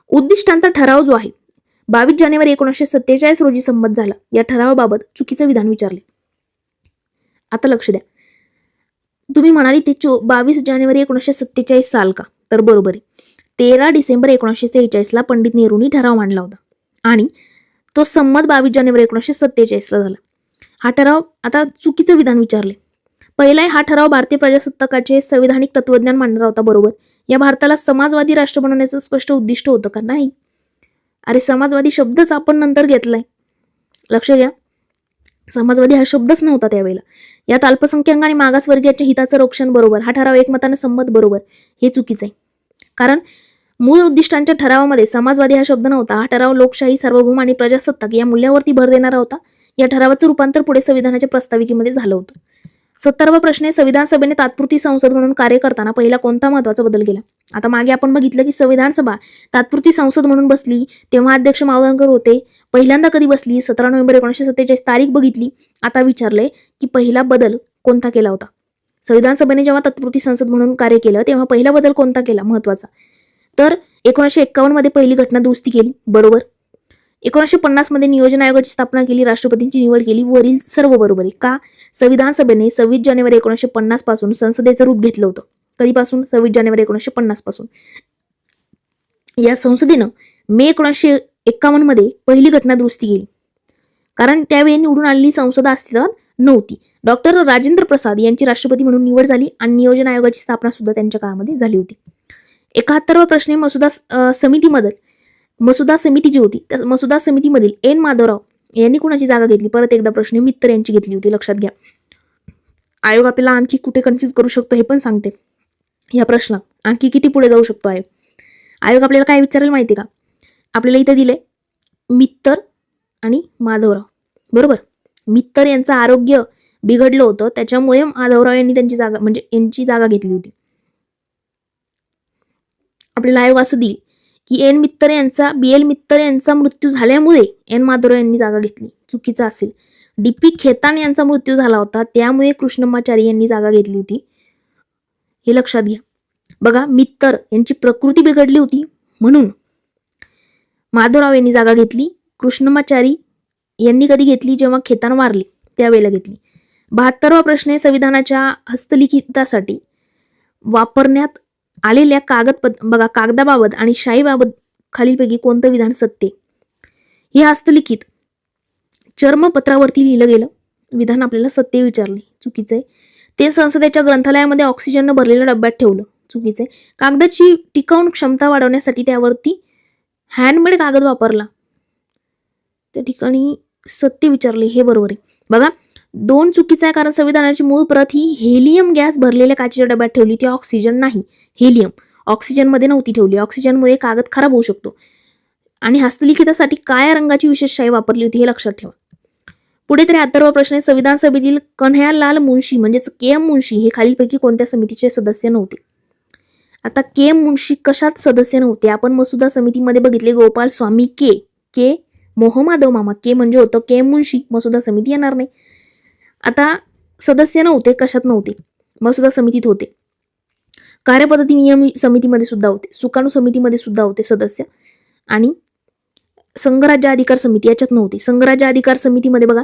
उद्दिष्टांचा ठराव जो आहे 22 जानेवारी 1947 रोजी संमत झाला. या ठरावाबाबत चुकीचं विधान विचारले. आता लक्ष द्या. तुम्ही म्हणाली ते 22 जानेवारी 1947 साल का? तर बरोबर आहे. 13 डिसेंबर 1946 पंडित नेहरूंनी ठराव मांडला होता आणि तो संमत 22 जानेवारी 1947 झाला. हा ठराव, आता चुकीचं विधान विचारले. पहिला हा ठराव भारतीय प्रजासत्ताकाचे संविधानिक तत्वज्ञान मांडणारा होता, बरोबर. या भारताला समाजवादी राष्ट्र बनवण्याचं स्पष्ट उद्दिष्ट होतं का? नाही. अरे समाजवादी शब्दच आपण नंतर घेतलाय, लक्ष घ्या. समाजवादी हा शब्दच नव्हता त्यावेळेला. यात अल्पसंख्याक आणि मागासवर्गीयांच्या हिताचं रक्षण, बरोबर. हा ठराव एकमताने संमत, बरोबर. हे चुकीचं आहे, कारण मूळ उद्दिष्टांच्या ठरावामध्ये समाजवादी हा शब्द नव्हता. हा ठराव लोकशाही, सार्वभौम आणि प्रजासत्ताक या मूल्यावरती भर देणारा होता. या ठरावाचं रूपांतर पुढे संविधानाच्या प्रस्ताविकेमध्ये झालं होतं. 70वा प्रश्न आहे, संविधान सभेने तात्पुरती संसद म्हणून कार्य करताना पहिला कोणता महत्वाचा बदल केला? आता मागे आपण बघितलं की संविधान सभा तात्पुरती संसद म्हणून बसली, तेव्हा अध्यक्ष मावळणकर होते. पहिल्यांदा कधी बसली? 17 नोव्हेंबर 1947 तारीख बघितली. आता विचारलंय की पहिला बदल कोणता केला होता? संविधान सभेने जेव्हा तात्पुरती संसद म्हणून कार्य केलं तेव्हा पहिला बदल कोणता केला महत्वाचा? तर 1951 मध्ये पहिली घटना दुरुस्ती केली, बरोबर. 1950 मध्ये नियोजन आयोगाची स्थापना केली, राष्ट्रपतींची निवड केली, वरील सर्व बरोबर आहे. का? संविधान सभेने 26 जानेवारी 1950 पासून संसदेचं रूप घेतलं होतं. कधीपासून? 26 जानेवारी 1950 पासून. या संसदेनं मे 1951 मध्ये पहिली घटना दुरुस्ती केली, कारण त्यावेळी निवडून आलेली संसद अस्तित्वात नव्हती. डॉक्टर राजेंद्र प्रसाद यांची राष्ट्रपती म्हणून निवड झाली आणि नियोजन आयोगाची स्थापना सुद्धा त्यांच्या काळामध्ये झाली होती. 71वा प्रश्न, मसुदा समिती जी होती त्या मसुदा समितीमधील एन माधवराव यांनी कुणाची जागा घेतली? परत एकदा प्रश्न, मित्तर यांची घेतली होती, लक्षात घ्या. आयोग आपल्याला आणखी कुठे कन्फ्युज करू शकतो हे पण सांगते. या प्रश्नात आणखी किती पुढे जाऊ शकतो आयोग. आयोग आपल्याला काय विचारेल माहिती का? आपल्याला इथे दिले मित्तर आणि माधवराव, बरोबर. मित्तर यांचं आरोग्य बिघडलं होतं, त्याच्यामुळे माधवराव यांनी त्यांची जागा म्हणजे यांची जागा घेतली होती. आपल्याला आयोग असं देईल की एन मित्तर यांचा BL मित्तर यांचा मृत्यू झाल्यामुळे एन माधवराव यांनी जागा घेतली, चुकीचं असेल. DP खेतान यांचा मृत्यू झाला होता, त्यामुळे कृष्णमाचारी यांनी जागा घेतली होती, हे लक्षात घ्या. बघा, मित्तर यांची प्रकृती बिघडली होती म्हणून माधवराव यांनी जागा घेतली. कृष्णमाचारी यांनी कधी घेतली? जेव्हा खेतान वारली त्यावेळेला घेतली. 72वा प्रश्न आहे, संविधानाच्या हस्तलिखितासाठी वापरण्यात आलेल्या बघा, कागदाबाबत आणि शाईबाबत खालीलपैकी कोणतं विधान सत्य? हे हस्तलिखित चर्मपत्रावरती लिहिलं गेलं विधान आपल्याला सत्य विचारले, चुकीचं आहे. ते संसदेच्या ग्रंथालयामध्ये ऑक्सिजननं भरलेल्या डब्यात ठेवलं, चुकीचं आहे. कागदाची टिकावून क्षमता वाढवण्यासाठी त्यावरती हँडमेड कागद वापरला, त्या ठिकाणी सत्य विचारले, हे बरोबर आहे. बघा, 2 चुकीचं आहे, कारण संविधानाची मूळ प्रत ही हेलियम गॅस भरलेल्या काचेच्या डब्यात ठेवली, ती ऑक्सिजन नाही, हेलियम. ऑक्सिजनमध्ये नव्हती ठेवली, ऑक्सिजनमुळे कागद खराब होऊ शकतो. आणि हस्तलिखितासाठी काळ्या रंगाची विशेष शाई वापरली होती, हे लक्षात ठेवा. पुढे 73वा प्रश्न आहे, संविधान सभेतील कन्हैयालाल मुंशी म्हणजेच KM मुंशी हे खालीलपैकी कोणत्या समितीचे सदस्य नव्हते? आता KM मुंशी कशात सदस्य नव्हते? आपण मसुदा समितीमध्ये बघितले, गोपाल स्वामी के मोहमाधव मामा, के म्हणजे होतं KM मुंशी, मसुदा समिती येणार नाही. आता सदस्य नव्हते, कशात नव्हते? मसुदा समितीत होते, कार्यपद्धती नियम समितीमध्ये सुद्धा होते, सुकाणू समितीमध्ये सुद्धा होते सदस्य, आणि संघराज्य अधिकार समिती याच्यात नव्हते. संघराज्य अधिकार समितीमध्ये बघा,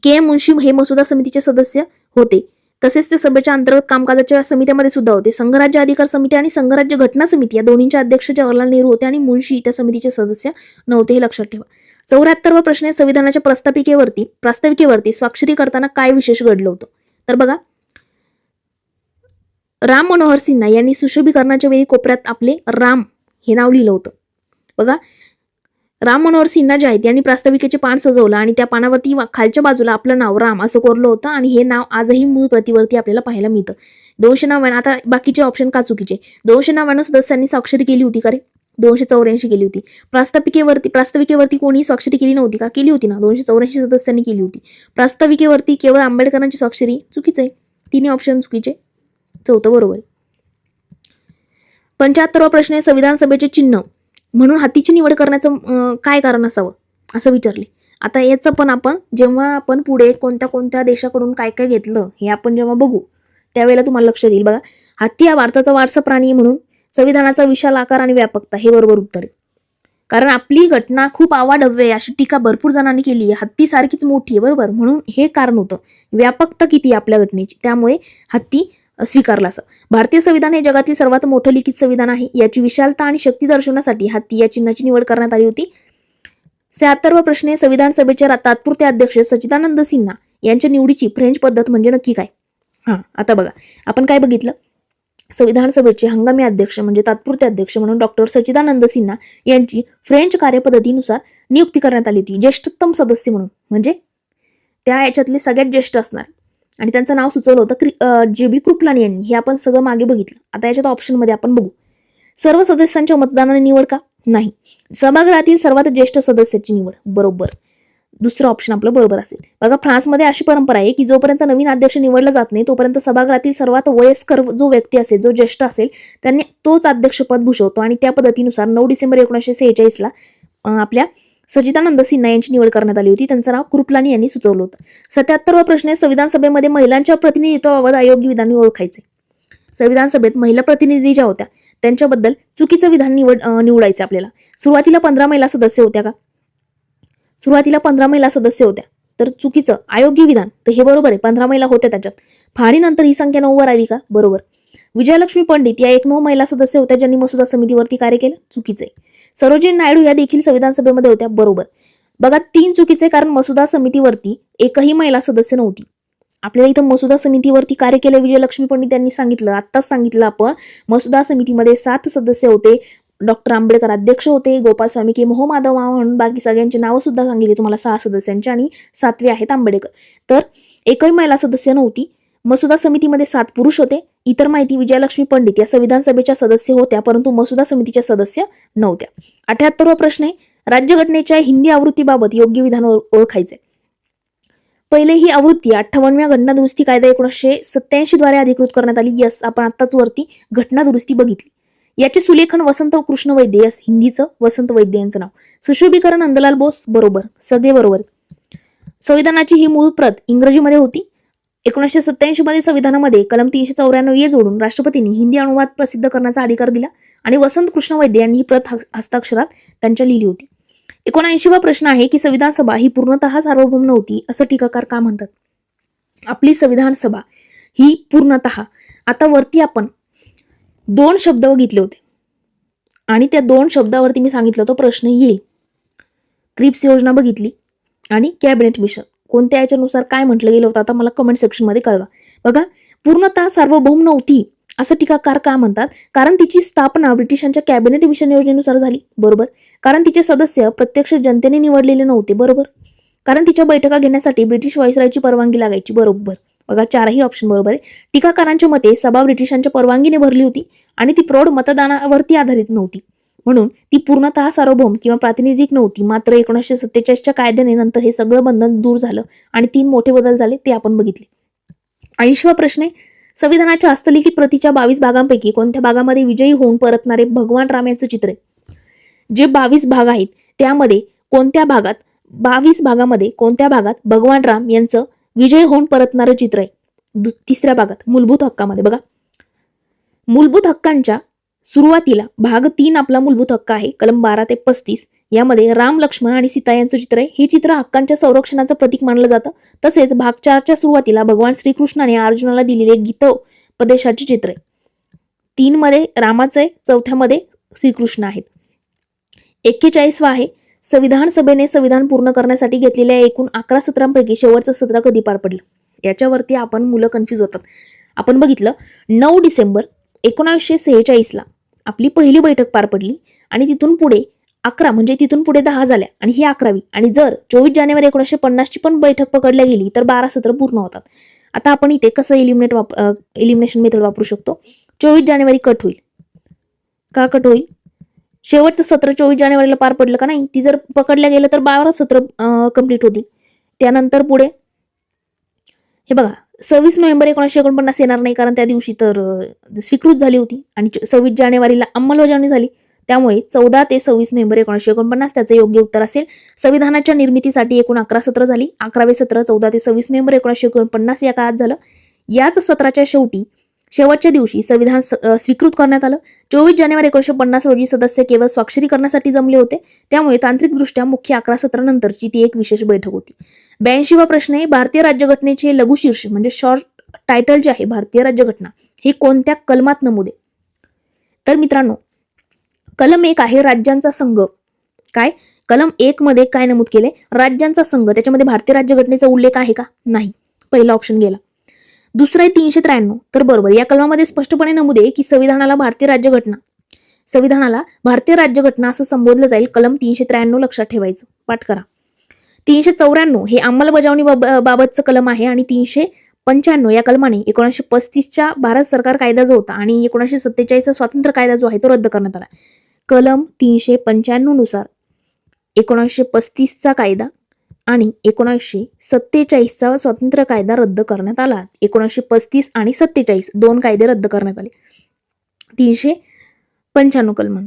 KM मुंशी हे मसुदा समितीचे सदस्य होते, तसेच ते सभेच्या अंतर्गत कामकाजाच्या समित्यामध्ये सुद्धा होते. संघराज्य अधिकार समिती आणि संघराज्य घटना समिती या दोन्हींचे अध्यक्ष जवाहरलाल नेहरू होते आणि मुंशी त्या समितीचे सदस्य नव्हते, हे लक्षात ठेवा. 74वा प्रश्न आहे, संविधानाच्या प्रास्ताविकेवरती स्वाक्षरी करताना काय विशेष घडलं होतं? तर बघा, राम मनोहर सिन्हा यांनी सुशोभीकरणाच्या वेळी कोपऱ्यात आपले राम हे नाव लिहिलं होतं. बघा, राम मनोहर सिन्हा जे आहेत यांनी प्रास्ताविकेचे पान सजवलं आणि त्या पानावरती खालच्या बाजूला आपलं नाव राम असं कोरलं होतं, आणि हे नाव आजही मूळ प्रतिवरती आपल्याला पाहायला मिळतं. 299, आता बाकीचे ऑप्शन का चुकीचे? 299 सदस्यांनी स्वाक्षरी केली होती का रे? 284 केली होती. प्रास्ताविकेवरती कोणी स्वाक्षरी केली नव्हती का? केली होती ना, 284 सदस्यांनी केली होती. प्रास्ताविकेवरती केवळ आंबेडकरांची स्वाक्षरी, चुकीचं आहे, तिन्ही ऑप्शन चुकीचे, चौथं बरोबर. 75वा प्रश्न आहे, संविधान सभेचे चिन्ह म्हणून हातीची निवड करण्याचं काय कारण असावं असं विचारले. आता याचं पण आपण जेव्हा आपण पुढे कोणत्या कोणत्या देशाकडून काय काय घेतलं हे आपण जेव्हा बघू त्यावेळेला तुम्हाला लक्षात येईल. बघा, हत्ती हा भारताचा वारसा प्राणी म्हणून संविधानाचा विशाल आकार आणि व्यापकता हे बरोबर उत्तर आहे, कारण आपली घटना खूप आवाढव्य आहे अशी टीका भरपूर जणांनी केली आहे. हत्ती सारखीच मोठी आहे, बरोबर, म्हणून हे कारण होतं. व्यापकता किती आहे आपल्या घटनेची, त्यामुळे हत्ती स्वीकारला असं. भारतीय संविधान हे जगातील सर्वात मोठं लिखित संविधान आहे, याची विशालता आणि शक्ती दर्शवण्यासाठी हत्ती या चिन्हाची निवड करण्यात आली होती. 76वा प्रश्न आहे, संविधान सभेचे तात्पुरते अध्यक्ष सच्चिदानंद सिन्हा यांच्या निवडीची फ्रेंच पद्धत म्हणजे नक्की काय? आता बघा, आपण काय बघितलं, संविधान सभेचे हंगामी अध्यक्ष म्हणजे तात्पुरते अध्यक्ष म्हणून डॉक्टर सच्चिदानंद सिन्हा यांची फ्रेंच कार्यपद्धतीनुसार नियुक्ती करण्यात आली होती, ज्येष्ठतम सदस्य म्हणून, म्हणजे त्या याच्यातले सगळ्यात ज्येष्ठ असणार, आणि त्यांचं नाव सुचवलं होतं JB कृपलानी यांनी. हे आपण सगळं मागे बघितलं. आता याच्यात ऑप्शनमध्ये आपण बघू, सर्व सदस्यांच्या मतदानाने निवड का? नाही. सभागृहातील सर्वात ज्येष्ठ सदस्याची निवड, बरोबर, दुसरं ऑप्शन आपलं बरोबर असेल. बघा, फ्रान्समध्ये अशी परंपरा आहे की जोपर्यंत नवीन अध्यक्ष निवडला जात नाही तोपर्यंत सभागृहातील सर्वात वयस्कर जो व्यक्ती असेल, जो ज्येष्ठ असेल, त्यांनी तोच अध्यक्षपद भूषवतो, आणि त्या पद्धतीनुसार 9 डिसेंबर 1946ला आपल्या सच्चिदानंद सिन्हा यांची निवड करण्यात आली होती. त्यांचं नाव कृपलानी यांनी सुचवलं होतं. 77वा प्रश्न आहे, संविधान सभेमध्ये महिलांच्या प्रतिनिधित्वाबाबत अयोग्य विधान ओळखायचे. संविधान सभेत महिला प्रतिनिधी ज्या होत्या त्यांच्याबद्दल चुकीचं विधान निवडायचं आपल्याला. सुरुवातीला 15 महिला सदस्य होत्या का? सुरुवातीला 15 महिला सदस्य होत्या, तर चुकीचं. अयोग्य विधान, तर हे बरोबर आहे, 15 महिला होत्या त्याच्यात. फाळीनंतर ही संख्या 9 वर आली का? बरोबर. विजयलक्ष्मी पंडित या एकमेव महिला सदस्य होत्या ज्यांनी मसुदा समितीवरती कार्य केलं, चुकीचं आहे. सरोजिनी नायडू या देखील संविधान सभेमध्ये होत्या, बरोबर. बघा, 3 चुकीचे, कारण मसुदा समितीवरती एकही महिला सदस्य नव्हती. आपल्याला इथं मसुदा समितीवरती कार्य केलं विजयलक्ष्मी पंडित यांनी सांगितलं, आत्ताच सांगितलं आपण. मसुदा समितीमध्ये 7 सदस्य होते, डॉक्टर आंबेडकर अध्यक्ष होते, गोपाल स्वामी के मोहमाधव म्हणून बाकी सगळ्यांची नावं सुद्धा सांगितली तुम्हाला 6 सदस्यांची, आणि 7वे आहेत आंबेडकर. तर एकही महिला सदस्य नव्हती. मसुदा समितीमध्ये 7 पुरुष होते. इतर माहिती विजयलक्ष्मी पंडित या संविधान सभेच्या सदस्य होत्या, परंतु मसुदा समितीच्या सदस्य नव्हत्या. 78वा प्रश्न आहे, राज्यघटनेच्या हिंदी आवृत्तीबाबत योग्य विधान ओळखायचे. पहिले ही आवृत्ती 58व्या घटना दुरुस्ती कायदा 1987 द्वारे अधिकृत करण्यात आली. यस, आपण आत्ताच वरती घटना दुरुस्ती बघितली. याचे सुलेखन वसंत कृष्ण वैद्य. यस, हिंदीचं वसंत वैद्य यांचं नाव. सुशोभीकरण नंदलाल बोस. बरोबर, सगळे बरोबर. संविधानाची ही मूळ प्रत इंग्रजीमध्ये होती. 1987 मध्ये संविधानामध्ये कलम 394 जोडून राष्ट्रपतींनी हिंदी अनुवाद प्रसिद्ध करण्याचा अधिकार दिला आणि वसंत कृष्ण वैद्य यांनी ही प्रत हस्ताक्षरात त्यांच्या लिहिली होती. 79वा प्रश्न आहे की संविधान सभा ही पूर्णतः सार्वभौम नव्हती असं टीकाकार का म्हणतात? आपली संविधान सभा ही पूर्णतः, आता वरती आपण 2 शब्द बघितले होते आणि त्या 2 शब्दावरती मी सांगितलं तो प्रश्न येईल. क्रिप्स योजना बघितली आणि कॅबिनेट मिशन. कोणत्या याच्यानुसार काय म्हटलं गेलं होतं आता मला कमेंट सेक्शन मध्ये कळवा. बघा, पूर्णतः सार्वभौम नव्हती असं टीकाकार का म्हणतात? कारण तिची स्थापना ब्रिटिशांच्या कॅबिनेट मिशन योजनेनुसार झाली. बरोबर. कारण तिचे सदस्य प्रत्यक्ष जनतेने निवडलेले नव्हते. बरोबर. कारण तिच्या बैठका घेण्यासाठी ब्रिटिश व्हाईसरॉयची परवानगी लागायची. बरोबर. बघा, 4ही ऑप्शन बरोबर आहे. टीकाकारांच्या मते सभा ब्रिटिशांच्या परवानगीने भरली होती आणि ती प्रौढ मतदानावरती आधारित नव्हती, म्हणून ती पूर्णतः सार्वभौम किंवा प्रातिनिधिक नव्हती. मात्र 1947च्या कायद्याने नंतर हे सगळं बंधन दूर झालं आणि 3 मोठे बदल झाले ते आपण बघितले. 80वा प्रश्न आहे, संविधानाच्या हस्तलिखित प्रतीच्या 22 भागांपैकी कोणत्या भागामध्ये विजयी होऊन परतणारे भगवान राम यांचं चित्र आहे? जे 22 भाग आहेत त्यामध्ये कोणत्या भागात, 22 भागामध्ये कोणत्या भागात भगवान राम यांचं विजयी होऊन परतणारं चित्र आहे? 3ऱ्या भागात, मूलभूत हक्कामध्ये. बघा, मूलभूत हक्कांच्या सुरुवातीला भाग 3 आपला मूलभूत हक्क आहे, कलम 12 ते 35. यामध्ये राम, लक्ष्मण आणि सीता यांचं चित्र आहे. हे चित्र हक्कांच्या संरक्षणाचं प्रतीक मानलं जातं. तसेच भाग 4च्या सुरुवातीला भगवान श्रीकृष्णाने अर्जुनाला दिलेले गीतोपदेशाचे चित्र आहे. 3 मध्ये रामाचं आहे, 4थ्यामध्ये श्रीकृष्ण आहेत. 41वा आहे, संविधान सभेने संविधान पूर्ण करण्यासाठी घेतलेल्या एकूण 11 सत्रांपैकी शेवटचं सत्र कधी पार पडलं? याच्यावरती आपण मुलं कन्फ्युज होतात. आपण बघितलं 9 डिसेंबर 1946ला आपली पहिली बैठक पार पडली आणि तिथून पुढे 11 म्हणजे तिथून पुढे 10 झाल्या आणि ही 11वी. आणि जर 24 जानेवारी 1950 ची पण बैठक पकडल्या गेली तर 12 सत्र पूर्ण होतात. आता आपण इथे कसं एलिमिनेशन मेथड वापरू शकतो? 24 जानेवारी कट होईल. का कट होईल? शेवटचं सत्र 24 जानेवारीला पार पडलं का नाही, ती जर पकडल्या गेलं तर 12 सत्र कंप्लीट होतील. त्यानंतर पुढे हे बघा, 26 नोव्हेंबर 1949 येणार नाही, कारण त्या दिवशी तर स्वीकृत झाली होती आणि 26 जानेवारीला अंमलबजावणी झाली. त्यामुळे 14 ते 26 नोव्हेंबर 1949 त्याचं योग्य उत्तर असेल. संविधानाच्या निर्मितीसाठी एकूण 11 सत्र झाली. 11वे सत्र 14 ते 26 नोव्हेंबर 1949 या काळात झालं. याच सत्राच्या शेवटच्या दिवशी संविधान स्वीकृत करण्यात आलं. 24 जानेवारी 1950 रोजी सदस्य केवळ स्वाक्षरी करण्यासाठी जमले होते. त्यामुळे तांत्रिकदृष्ट्या मुख्य 11 सत्रानंतरची ती एक विशेष बैठक होती. 82वा प्रश्न आहे, भारतीय राज्यघटनेचे लघुशीर्ष म्हणजे शॉर्ट टायटल जे आहे भारतीय राज्यघटना हे कोणत्या कलमात नमूद आहे? तर मित्रांनो, कलम 1 आहे राज्यांचा संघ. काय कलम 1 मध्ये काय नमूद केले? राज्यांचा संघ. त्याच्यामध्ये भारतीय राज्यघटनेचा उल्लेख आहे का? नाही, पहिला ऑप्शन गेला. दुसरा आहे 393. तर बरोबर, या कलमामध्ये स्पष्टपणे नमूद आहे की संविधानाला भारतीय राज्यघटना असं संबोधलं जाईल. कलम 393 लक्षात ठेवायचं, पाठ करा. 394 हे अंमलबजावणी बाबतचं कलम आहे आणि 395 या कलमाने 1935च्या भारत सरकार कायदा जो होता आणि 1947चा स्वातंत्र्य कायदा जो आहे तो रद्द करण्यात आला. कलम 395 नुसार 1935चा कायदा आणि 1947चा स्वातंत्र्य कायदा रद्द करण्यात आला. 1935 आणि 47 दोन कायदे रद्द करण्यात आले 395 कलमाने.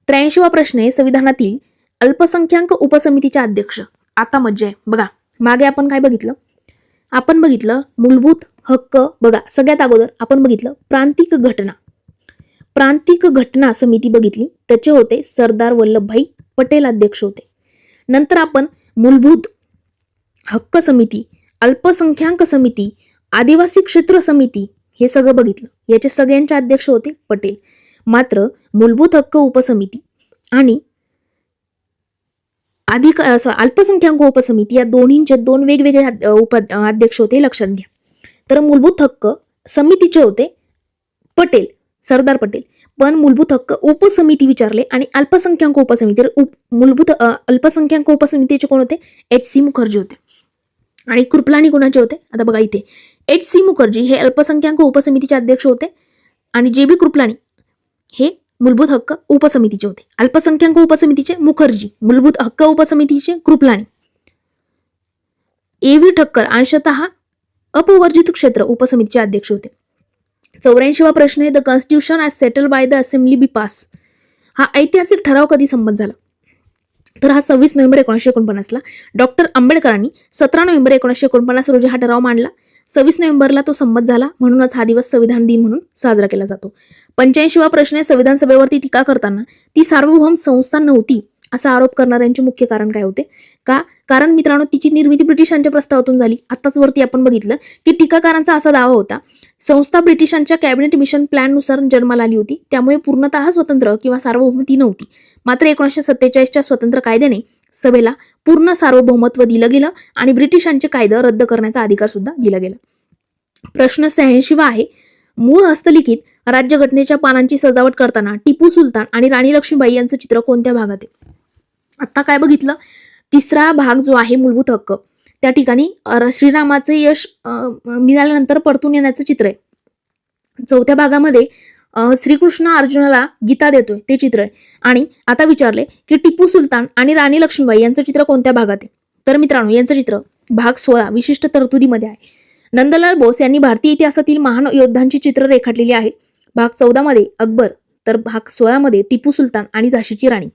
83वा प्रश्न आहे, संविधानातील अल्पसंख्याक उपसमितीचे अध्यक्ष. आता मज्जा आहे बघा. मागे आपण काय बघितलं? आपण बघितलं मूलभूत हक्क. बघा, सगळ्यात अगोदर आपण बघितलं प्रांतिक घटना समिती बघितली. त्याचे होते सरदार वल्लभभाई पटेल अध्यक्ष होते. नंतर आपण मूलभूत हक्क समिती, अल्पसंख्याक समिती, आदिवासी क्षेत्र समिती हे सगळं बघितलं. याचे सगळ्यांचे अध्यक्ष होते पटेल. मात्र मूलभूत हक्क उपसमिती आणि अल्पसंख्याक उपसमिती या दोन्हींचे 2 वेगवेगळे अध्यक्ष होते, लक्षात घ्या. तर मूलभूत हक्क समितीचे होते पटेल, सरदार पटेल. पण मूलभूत हक्क उपसमिती विचारले आणि अल्पसंख्याक उपसमिती, अल्पसंख्याक उपसमितीचे कोण होते? H.C. मुखर्जी होते. आणि कृपलानी कोणाचे होते? आता बघा इथे H.C. मुखर्जी हे अल्पसंख्याक उपसमितीचे अध्यक्ष होते आणि J.B. कृपलानी हे मूलभूत हक्क उपसमितीचे होते. अल्पसंख्याक उपसमितीचे मुखर्जी, मूलभूत हक्क उपसमितीचे कृपलानी. A.V. ठक्कर अंशतः अपवर्जित क्षेत्र उपसमितीचे अध्यक्ष होते. 84वा प्रश्न आहे, the constitution as settle by the assembly be pass. हा ऐतिहासिक ठराव कधी संमत झाला? तर हा 26 नोव्हेंबर 1949ला. डॉक्टर आंबेडकरांनी 17 नोव्हेंबर 1949 रोजी हा ठराव मांडला. 26 नोव्हेंबरला तो संमत झाला, म्हणूनच हा दिवस संविधान दिन म्हणून साजरा केला जातो. 85वा प्रश्न आहे, संविधान सभेवरती टीका करताना ती सार्वभौम संस्था नव्हती असा आरोप करणाऱ्यांचे मुख्य कारण काय होते? कारण मित्रांनो, तिची निर्मिती ब्रिटिशांच्या प्रस्तावातून झाली. आताच वरती आपण बघितलं की टीकाकारांचा असा दावा होता, संस्था ब्रिटिशांच्या कॅबिनेट मिशन प्लॅननुसार जन्माला आली होती, त्यामुळे पूर्णतः स्वतंत्र किंवा सार्वभौमती नव्हती. मात्र 1947च्या स्वतंत्र कायद्याने सभेला पूर्ण सार्वभौमत्व दिलं गेलं आणि ब्रिटिशांचे कायदे रद्द करण्याचा अधिकार सुद्धा दिला गेला. प्रश्न 86वा आहे, मूळ हस्तलिखित राज्यघटनेच्या पानांची सजावट करताना टिपू सुलतान आणि राणी लक्ष्मीबाई यांचं चित्र कोणत्या भागात आहे? आता काय बघितलं, तिसरा भाग जो आहे मूलभूत हक्क, त्या ठिकाणी श्रीरामाचे यश मिळाल्यानंतर परतून येण्याचं चित्र आहे. चौथ्या भागामध्ये श्रीकृष्ण अर्जुनाला गीता देतोय ते चित्र आहे. आणि आता विचारले की टिपू सुलतान आणि राणी लक्ष्मीबाई यांचं चित्र कोणत्या भागात आहे? तर मित्रांनो, यांचं चित्र भाग 16 विशिष्ट तरतुदीमध्ये आहे. नंदलाल बोस यांनी भारतीय इतिहासातील महान योद्धांची चित्र रेखाटलेली आहेत. भाग 14 मध्ये अकबर, तर भाग 16 मध्ये टिपू सुलतान आणि झाशीची राणी.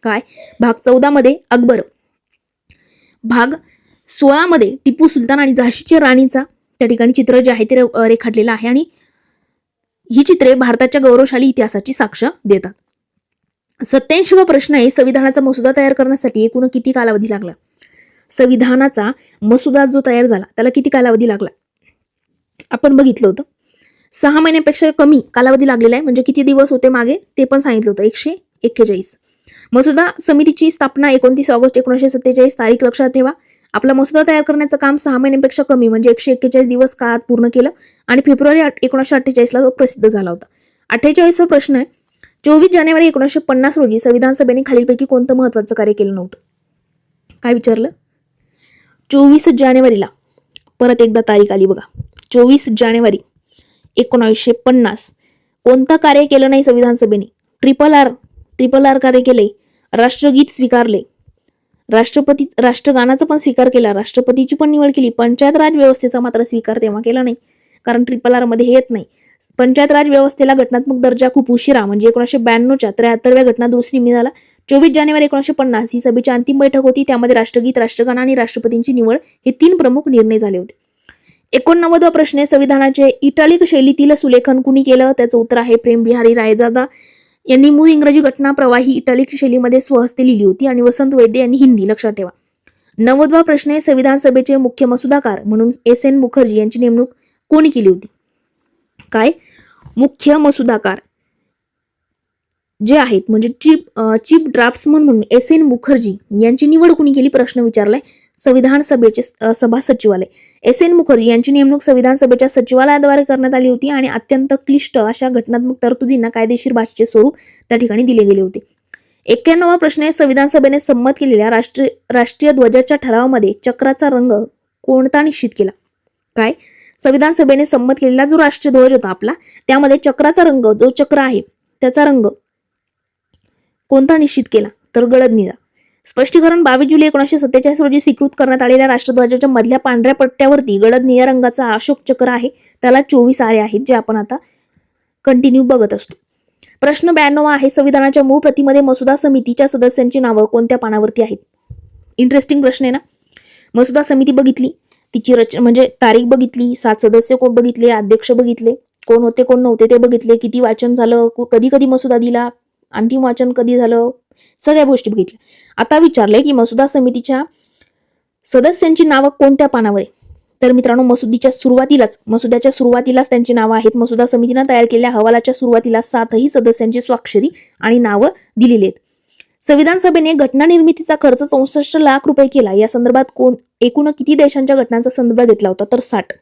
काय? भाग 14 मध्ये अकबर, भाग 16 मध्ये टिपू सुलतान आणि झाशीच्या राणीचा त्या ठिकाणी चित्र जे आहे ते रेखाटलेलं आहे. आणि ही चित्रे भारताच्या गौरवशाली इतिहासाची साक्ष देतात. 87वा प्रश्न आहे, संविधानाचा मसुदा तयार करण्यासाठी एकूण किती कालावधी लागला? संविधानाचा मसुदा जो तयार झाला त्याला किती कालावधी लागला? आपण बघितलं होतं 6 महिन्यापेक्षा कमी कालावधी लागलेला आहे. म्हणजे किती दिवस होते मागे ते पण सांगितलं होतं, 141. मसुदा समितीची स्थापना 29 ऑगस्ट 1947 तारीख लक्षात ठेवा. आपला मसुदा तयार करण्याचं काम 6 महिन्यांपेक्षा कमी म्हणजे 141 दिवस काळात पूर्ण केलं आणि फेब्रुवारी 1948ला तो प्रसिद्ध झाला होता. 48वा प्रश्न आहे, 24 जानेवारी 1950 रोजी संविधान सभेने खालीलपैकी कोणतं महत्वाचं कार्य केलं नव्हतं? काय विचारलं? 24 जानेवारीला परत एकदा तारीख आली बघा, 24 जानेवारी 1950 कोणतं कार्य केलं नाही संविधान सभेने? ट्रिपल आर कार्य केले, राष्ट्रगीत स्वीकारले, राष्ट्रगानाचा पण स्वीकार केला, राष्ट्रपतीची पण निवड केली. पंचायत राज व्यवस्थेचा मात्र स्वीकार तेव्हा केला नाही, कारण ट्रिपल आर मध्ये हे येत नाही. पंचायत राज व्यवस्थेला घटनात्मक दर्जा खूप उशिरा म्हणजे 1992च्या 73व्या घटना दुरुस्ती मिळाला. 24 जानेवारी 1950 ही सभेची अंतिम बैठक होती. त्यामध्ये राष्ट्रगीत, राष्ट्रगान आणि राष्ट्रपतींची निवड हे 3 प्रमुख निर्णय झाले होते. 89वा प्रश्न आहे, संविधानाचे इटालिक शैलीतील सुलेखन कुणी केलं? त्याचं उत्तर आहे प्रेम बिहारी रायजादा यांनी. मूळ इंग्रजी घटना प्रवाही इटालिक शैलीमध्ये स्वहस्ते लिहिली होती आणि वसंत वैद्य यांनी हिंदी. लक्षात ठेवा. 90वा प्रश्न आहे, संविधान सभेचे मुख्य मसुदाकार म्हणून S.N. मुखर्जी यांची नेमणूक कोणी केली होती? काय? मुख्य मसुदाकार जे आहेत म्हणजे चीफ ड्राफ्ट्समन म्हणून S.N. मुखर्जी यांची निवड कुणी केली? प्रश्न विचारलाय. संविधान सभेचे सभा सचिवालय. S.N. मुखर्जी यांची नेमणूक संविधान सभेच्या सचिवालयाद्वारे करण्यात आली होती आणि अत्यंत क्लिष्ट अशा घटनात्मक तरतुदींना कायदेशीर भाषेचे स्वरूप त्या ठिकाणी दिले गेले होते. 91वा प्रश्न आहे, संविधान सभेने संमत केलेल्या राष्ट्रीय ध्वजाच्या ठरावामध्ये चक्राचा रंग कोणता निश्चित केला? काय? संविधान सभेने संमत केलेला जो राष्ट्रीय ध्वज होता आपला, त्यामध्ये चक्राचा रंग, जो चक्र आहे त्याचा रंग कोणता निश्चित केला? तर गडद निळा. स्पष्टीकरण 22 जुलै 1947 रोजी स्वीकृत करण्यात आलेल्या राष्ट्रध्वजाच्या मधल्या पांढऱ्या पट्ट्यावरती गडद निळ्या रंगाचा अशोक चक्र आहे, त्याला 24 आरे आहेत जे आपण आता कंटिन्यू बघत असतो. प्रश्न 92 आहे, संविधानाच्या मूळ प्रतीमध्ये मसुदा समितीच्या सदस्यांची नावं कोणत्या पानावरती आहेत? इंटरेस्टिंग प्रश्न आहे ना. मसुदा समिती बघितली, तिची म्हणजे तारीख बघितली, 7 सदस्य कोण बघितले, अध्यक्ष बघितले, कोण होते कोण नव्हते ते बघितले, किती वाचन झालं, कधी कधी मसुदा दिला, अंतिम वाचन कधी झालं, सगळ्या गोष्टी बघितल्या. आता विचारलंय की मसुदा समितीच्या सदस्यांची नावं कोणत्या पानावर आहे? तर मित्रांनो, मसुद्याच्या सुरुवातीलाच त्यांची नावं आहेत. मसुदा समितीनं तयार केलेल्या अहवालाच्या सुरुवातीला 7ही सदस्यांची स्वाक्षरी आणि नावं दिलेली आहेत. संविधान सभेने घटना निर्मितीचा खर्च 64 लाख रुपये केला. या संदर्भात एकूण किती देशांच्या घटनांचा संदर्भ घेतला होता? तर 60.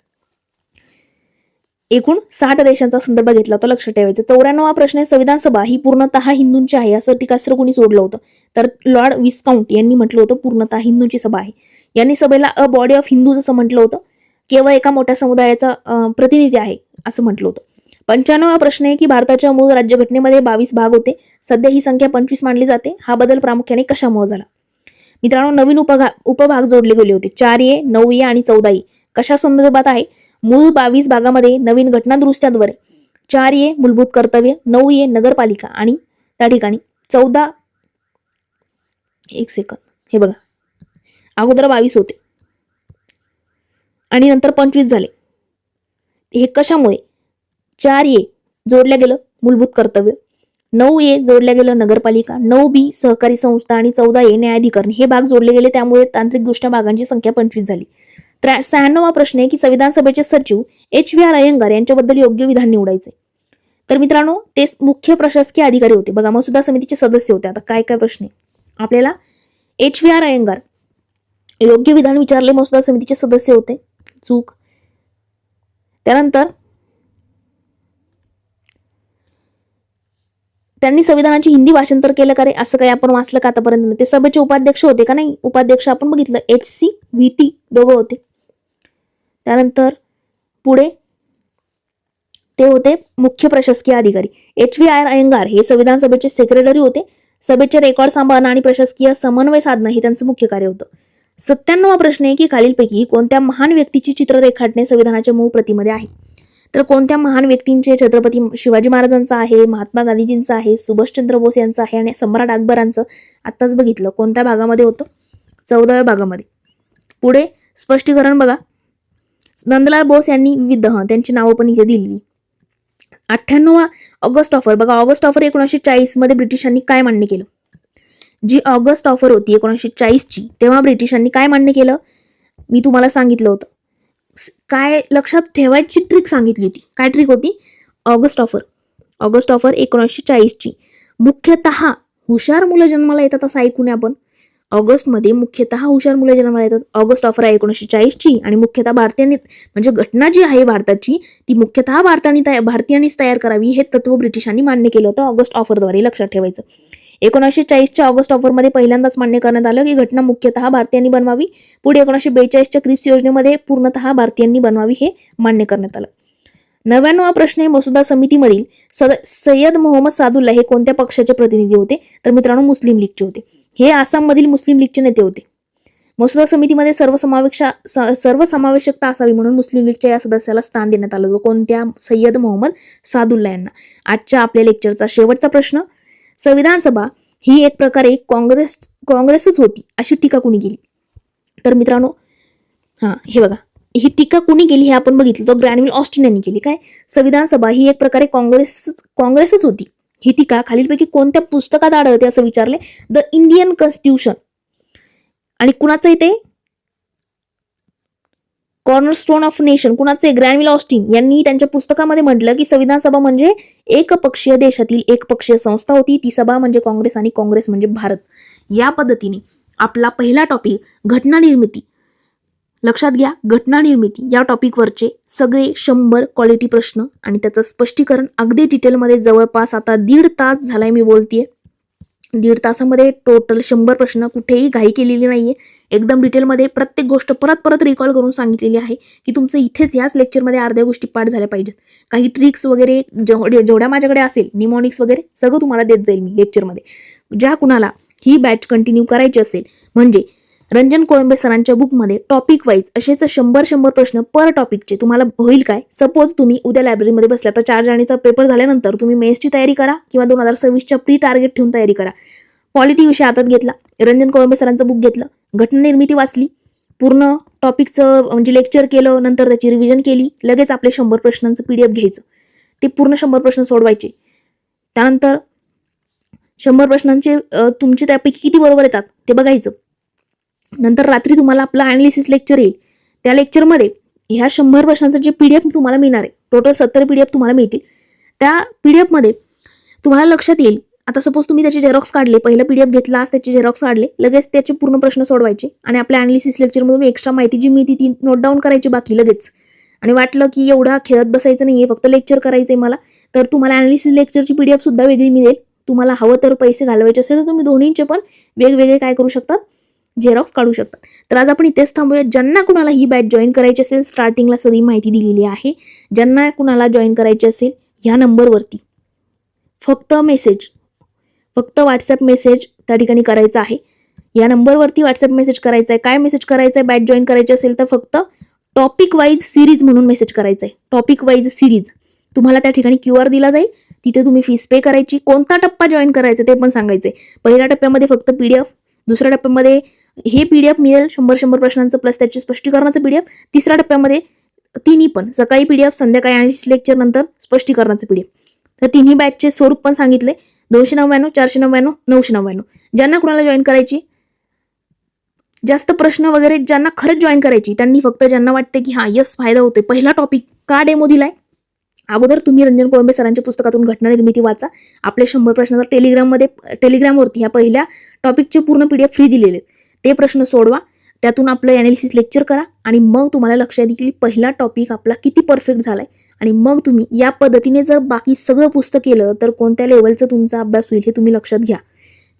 एकूण 60 देशांचा संदर्भ घेतला होता, लक्षात ठेवायचं. 94वा प्रश्न आहे, संविधान सभा ही पूर्णतः हिंदूंची आहे असं टीकास्त्र कोणी सोडलं होतं? तर लॉर्ड विस्काउंट यांनी म्हटलं होतं पूर्णतः हिंदूंची सभा आहे. यांनी सभेला अ बॉडी ऑफ हिंदूज असं म्हटलं होतं. केवळ एका मोठ्या समुदायाचा प्रतिनिधी आहे असं म्हटलं होतं. 95वा प्रश्न आहे की भारताच्या मूळ राज्यघटनेमध्ये 22 भाग होते, सध्या ही संख्या 25 मानली जाते. हा बदल प्रामुख्याने कशामुळे झाला? मित्रांनो, नवीन उपभाग जोडले गेले होते. 4A, 9A आणि 14A कशा संदर्भात आहे? मूळ 22 भागामध्ये नवीन घटना दुरुस्त्याद्वारे 4A मूलभूत कर्तव्य, 9A नगरपालिका आणि त्या ठिकाणी 14 एक सेकंद हे बघा, अगोदर 22 होते आणि नंतर 25 झाले. हे कशामुळे? 4A जोडल्या गेलं मूलभूत कर्तव्य, 9A जोडल्या गेलं नगरपालिका, 9B सहकारी संस्था आणि 14A न्यायाधिकरण हे भाग जोडले गेले, त्यामुळे तांत्रिकदृष्ट्या भागांची संख्या 25 झाली. 96वा प्रश्न आहे की संविधान सभेचे सचिव HVR अय्यंगार यांच्याबद्दल योग्य विधान निवडायचे. तर मित्रांनो, ते मुख्य प्रशासकीय अधिकारी होते. बघा, मसुदा समितीचे सदस्य होते. आता काय काय प्रश्न आहे आपल्याला? HVR अय्यंगार योग्य विधान विचारले, मसुदा समितीचे सदस्य होते, चूक. त्यानंतर त्यांनी संविधानाची हिंदी भाषांतर केलं का रे, असं काही आपण वाचलं का आतापर्यंत? ते सभेचे उपाध्यक्ष होते का नाही? उपाध्यक्ष आपण बघितलं, HC VT दोघं होते. त्यानंतर पुढे ते होते मुख्य प्रशासकीय अधिकारी. HVR अय्यंगार हे संविधान सभेचे सेक्रेटरी होते. सभेचे रेकॉर्ड सांभाळणं आणि प्रशासकीय समन्वय साधणं हे त्यांचं मुख्य कार्य होतं. 97वा प्रश्न आहे की खालीलपैकी कोणत्या महान व्यक्तीची चित्र रेखाटणे संविधानाच्या मूळ प्रतीमध्ये आहे? तर कोणत्या महान व्यक्तींचे? छत्रपती शिवाजी महाराजांचं आहे, महात्मा गांधीजींचं आहे, सुभाषचंद्र बोस यांचं आहे आणि सम्राट अकबरांचं. आत्ताच बघितलं कोणत्या भागामध्ये होतं? 14व्या भागामध्ये. पुढे स्पष्टीकरण बघा, नंदलाल बोस यांनी विविध त्यांची नावं पण इथे दिली. 98वा ऑगस्ट ऑफर बघा, ऑगस्ट ऑफर 1940 मध्ये ब्रिटिशांनी काय मान्य केलं? जी ऑगस्ट ऑफर होती 1940 ची, तेव्हा ब्रिटिशांनी काय मान्य केलं? मी तुम्हाला सांगितलं होतं. काय लक्षात ठेवायची ट्रिक सांगितली होती. काय ट्रिक होती? ऑगस्ट ऑफर 1940 ची. मुख्यतः हुशार मुलं जन्माला येतात असं ऐकून आपण. ऑगस्टमध्ये मुख्यतः हुशार मुलं जन्माला येतात. ऑगस्ट ऑफर आहे 1940 ची आणि मुख्यतः भारतीयांनी, म्हणजे घटना जी आहे भारताची ती मुख्यतः भारतीयांनीच तयार करावी हे तत्व ब्रिटिशांनी मान्य केलं होतं ऑगस्ट ऑफरद्वारे. लक्षात ठेवायचं. 1940च्या ऑगस्ट ऑफरमध्ये पहिल्यांदाच मान्य करण्यात आलं की घटना मुख्यतः भारतीयांनी बनवावी. पुढे 1942च्या क्रिप्स योजनेमध्ये पूर्णतः भारतीयांनी बनवावी हे मान्य करण्यात आलं. 99वा प्रश्न आहे मसुदा समितीमधील सय्यद मोहम्मद सादुल्ला हे कोणत्या पक्षाचे प्रतिनिधी होते? तर मित्रांनो, मुस्लिम लीगचे होते. हे आसाममधील मुस्लिम लीगचे नेते होते. मसुदा समितीमध्ये सर्वसमावेशकता असावी म्हणून मुस्लिम लीगच्या या सदस्याला स्थान देण्यात आलं. कोणत्या? सय्यद मोहम्मद सादुल्ला यांना. आजच्या आपल्या लेक्चरचा शेवटचा प्रश्न, संविधान सभा ही एक प्रकारे काँग्रेसच होती अशी टीका कुणी केली? तर मित्रांनो, हे बघा, ही टीका कुणी केली हे आपण बघितलं. तो ग्रॅनविल ऑस्टिन यांनी केली. काय? संविधान सभा ही एक प्रकारे काँग्रेसच होती. ही टीका खालीलपैकी कोणत्या पुस्तकात आढळते असं विचारले? The Indian constitution. आणि कुणाचं येते? Cornerstone of nation. कुणाचे? ग्रॅनविल ऑस्टिन यांनी त्यांच्या पुस्तकामध्ये म्हटलं की संविधान सभा म्हणजे एकपक्षीय देशातील एकपक्षीय संस्था होती. ती सभा म्हणजे काँग्रेस आणि काँग्रेस म्हणजे भारत. या पद्धतीने आपला पहिला टॉपिक घटना निर्मिती, लक्षात घ्या, घटना निर्मिती या टॉपिकवरचे सगळे 100 क्वालिटी प्रश्न आणि त्याचं स्पष्टीकरण अगदी डिटेलमध्ये जवळपास आता 1.5 तास झालाय मी बोलतेय. 1.5 तासामध्ये टोटल 100 प्रश्न, कुठेही घाई केलेली नाहीये. एकदम डिटेलमध्ये प्रत्येक गोष्ट परत रिकॉल करून सांगितलेली आहे की तुमचं इथेच याच लेक्चरमध्ये अर्ध्या गोष्टी पाठ झाल्या पाहिजेत. काही ट्रिक्स वगैरे जेवढ्या माझ्याकडे असेल, निमॉनिक्स वगैरे सगळं तुम्हाला देत जाईल मी लेक्चरमध्ये. ज्या कुणाला ही बॅच कंटिन्यू करायची असेल, म्हणजे रंजन कोळंबे सरांच्या बुकमध्ये टॉपिक वाईज असेच 100 प्रश्न पर टॉपिकचे तुम्हाला होईल. काय? सपोज तुम्ही उद्या लायब्ररीमध्ये बसल्या, तर 4 जानेचा पेपर झाल्यानंतर तुम्ही मेन्सची तयारी करा किंवा 2026च्या प्री टार्गेट ठेवून तयारी करा. पॉलिटी विषय हातात घेतला, रंजन कोळंबे सरांचं बुक घेतलं, घटना निर्मिती वाचली, पूर्ण टॉपिकचं म्हणजे लेक्चर केलं, नंतर त्याची रिव्हिजन केली, लगेच आपले 100 प्रश्नांचं PDF घ्यायचं, ते पूर्ण 100 प्रश्न सोडवायचे. त्यानंतर 100 प्रश्नांचे तुमचे त्यापैकी किती बरोबर येतात ते बघायचं. नंतर रात्री तुम्हाला आपलं अनालिसिस लेक्चर येईल. त्या लेक्चरमध्ये ह्या 100 प्रश्नांचं जे PDF तुम्हाला मिळणार आहे, टोटल 70 PDF तुम्हाला मिळतील. त्या PDF मध्ये तुम्हाला लक्षात येईल. आता सपोज तुम्ही त्याचे झेरॉक्स काढले, पहिलं PDF घेतला, आज त्याचे झेरॉक्स काढले, लगेच त्याचे पूर्ण प्रश्न सोडवायचे आणि आपल्या अनालिसिस लेक्चरमधून एक्स्ट्रा माहिती जी मिळते ती नोट डाऊन करायची बाकी लगेच. आणि वाटलं की एवढा खेळत बसायचं नाहीये, फक्त लेक्चर करायचंय मला, तर तुम्हाला अनालिसिस लेक्चरची PDF सुद्धा वेगळी मिळेल. तुम्हाला हवं तर पैसे घालवायचे असेल तर तुम्ही दोन्हींचे पण वेगवेगळे काय करू शकतात, झेरॉक्स काढू शकतात. तर आज आपण इथेच थांबूया. ज्यांना कुणाला ही बॅच जॉईन करायची असेल, स्टार्टिंगला सगळी माहिती दिलेली आहे. ज्यांना कुणाला जॉईन करायची असेल ह्या नंबरवरती फक्त व्हॉट्सअप मेसेज त्या ठिकाणी करायचा आहे. या नंबरवरती व्हॉट्सअप मेसेज करायचा आहे. काय मेसेज करायचा आहे? बॅच जॉईन करायची असेल तर फक्त टॉपिक वाईज सिरीज म्हणून मेसेज करायचा आहे. टॉपिक वाईज सिरीज तुम्हाला त्या ठिकाणी QR दिला जाईल. तिथे तुम्ही फीस पे करायची. कोणता टप्पा जॉईन करायचा ते पण सांगायचंय. पहिल्या टप्प्यामध्ये फक्त PDF, दुसऱ्या टप्प्यामध्ये हे PDF मिळेल 100 प्रश्नांचं प्लस त्याचे स्पष्टीकरणाचं PDF. तिसऱ्या टप्प्यामध्ये तिन्ही पण सकाळी PDF, संध्याकाळी आणि लेक्चर नंतर स्पष्टीकरणाचं PDF. तर तिन्ही बॅचचे स्वरूप पण सांगितले. 299, 499, 999. ज्यांना कुणाला जॉईन करायची, जास्त प्रश्न वगैरे ज्यांना खरंच जॉईन करायची त्यांनी फक्त ज्यांना वाटते की हा यस फायदा होतोय, पहिला टॉपिक का डेमो दिलाय, अगोदर तुम्ही रंजन कोळंबे सरांच्या पुस्तकातून घटना निर्मिती वाचा. आपले 100 प्रश्न टेलिग्रामवरती ह्या पहिल्या टॉपिकचे पूर्ण PDF फ्री दिलेले. ते प्रश्न सोडवा, त्यातून आपलं एनालिसिस लेक्चर करा आणि मग तुम्हाला लक्षात येईल की पहिला टॉपिक आपला किती परफेक्ट झालाय. आणि मग तुम्ही या पद्धतीने जर बाकी सगळं पुस्तक केलं तर कोणत्या लेवलचा तुमचा अभ्यास होईल हे तुम्ही लक्षात घ्या.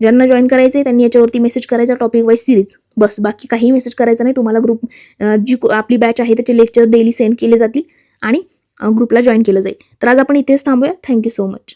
ज्यांना जॉईन करायचंय त्यांनी याच्यावरती मेसेज करायचा, टॉपिक वाईज सिरीज, बस. बाकी काही मेसेज करायचा नाही. तुम्हाला ग्रुप जी आपली बॅच आहे त्याचे लेक्चर डेली सेंड केले जातील आणि ग्रुपला जॉईन केलं जाईल. तर आज आपण इथेच थांबूया. Thank you so much.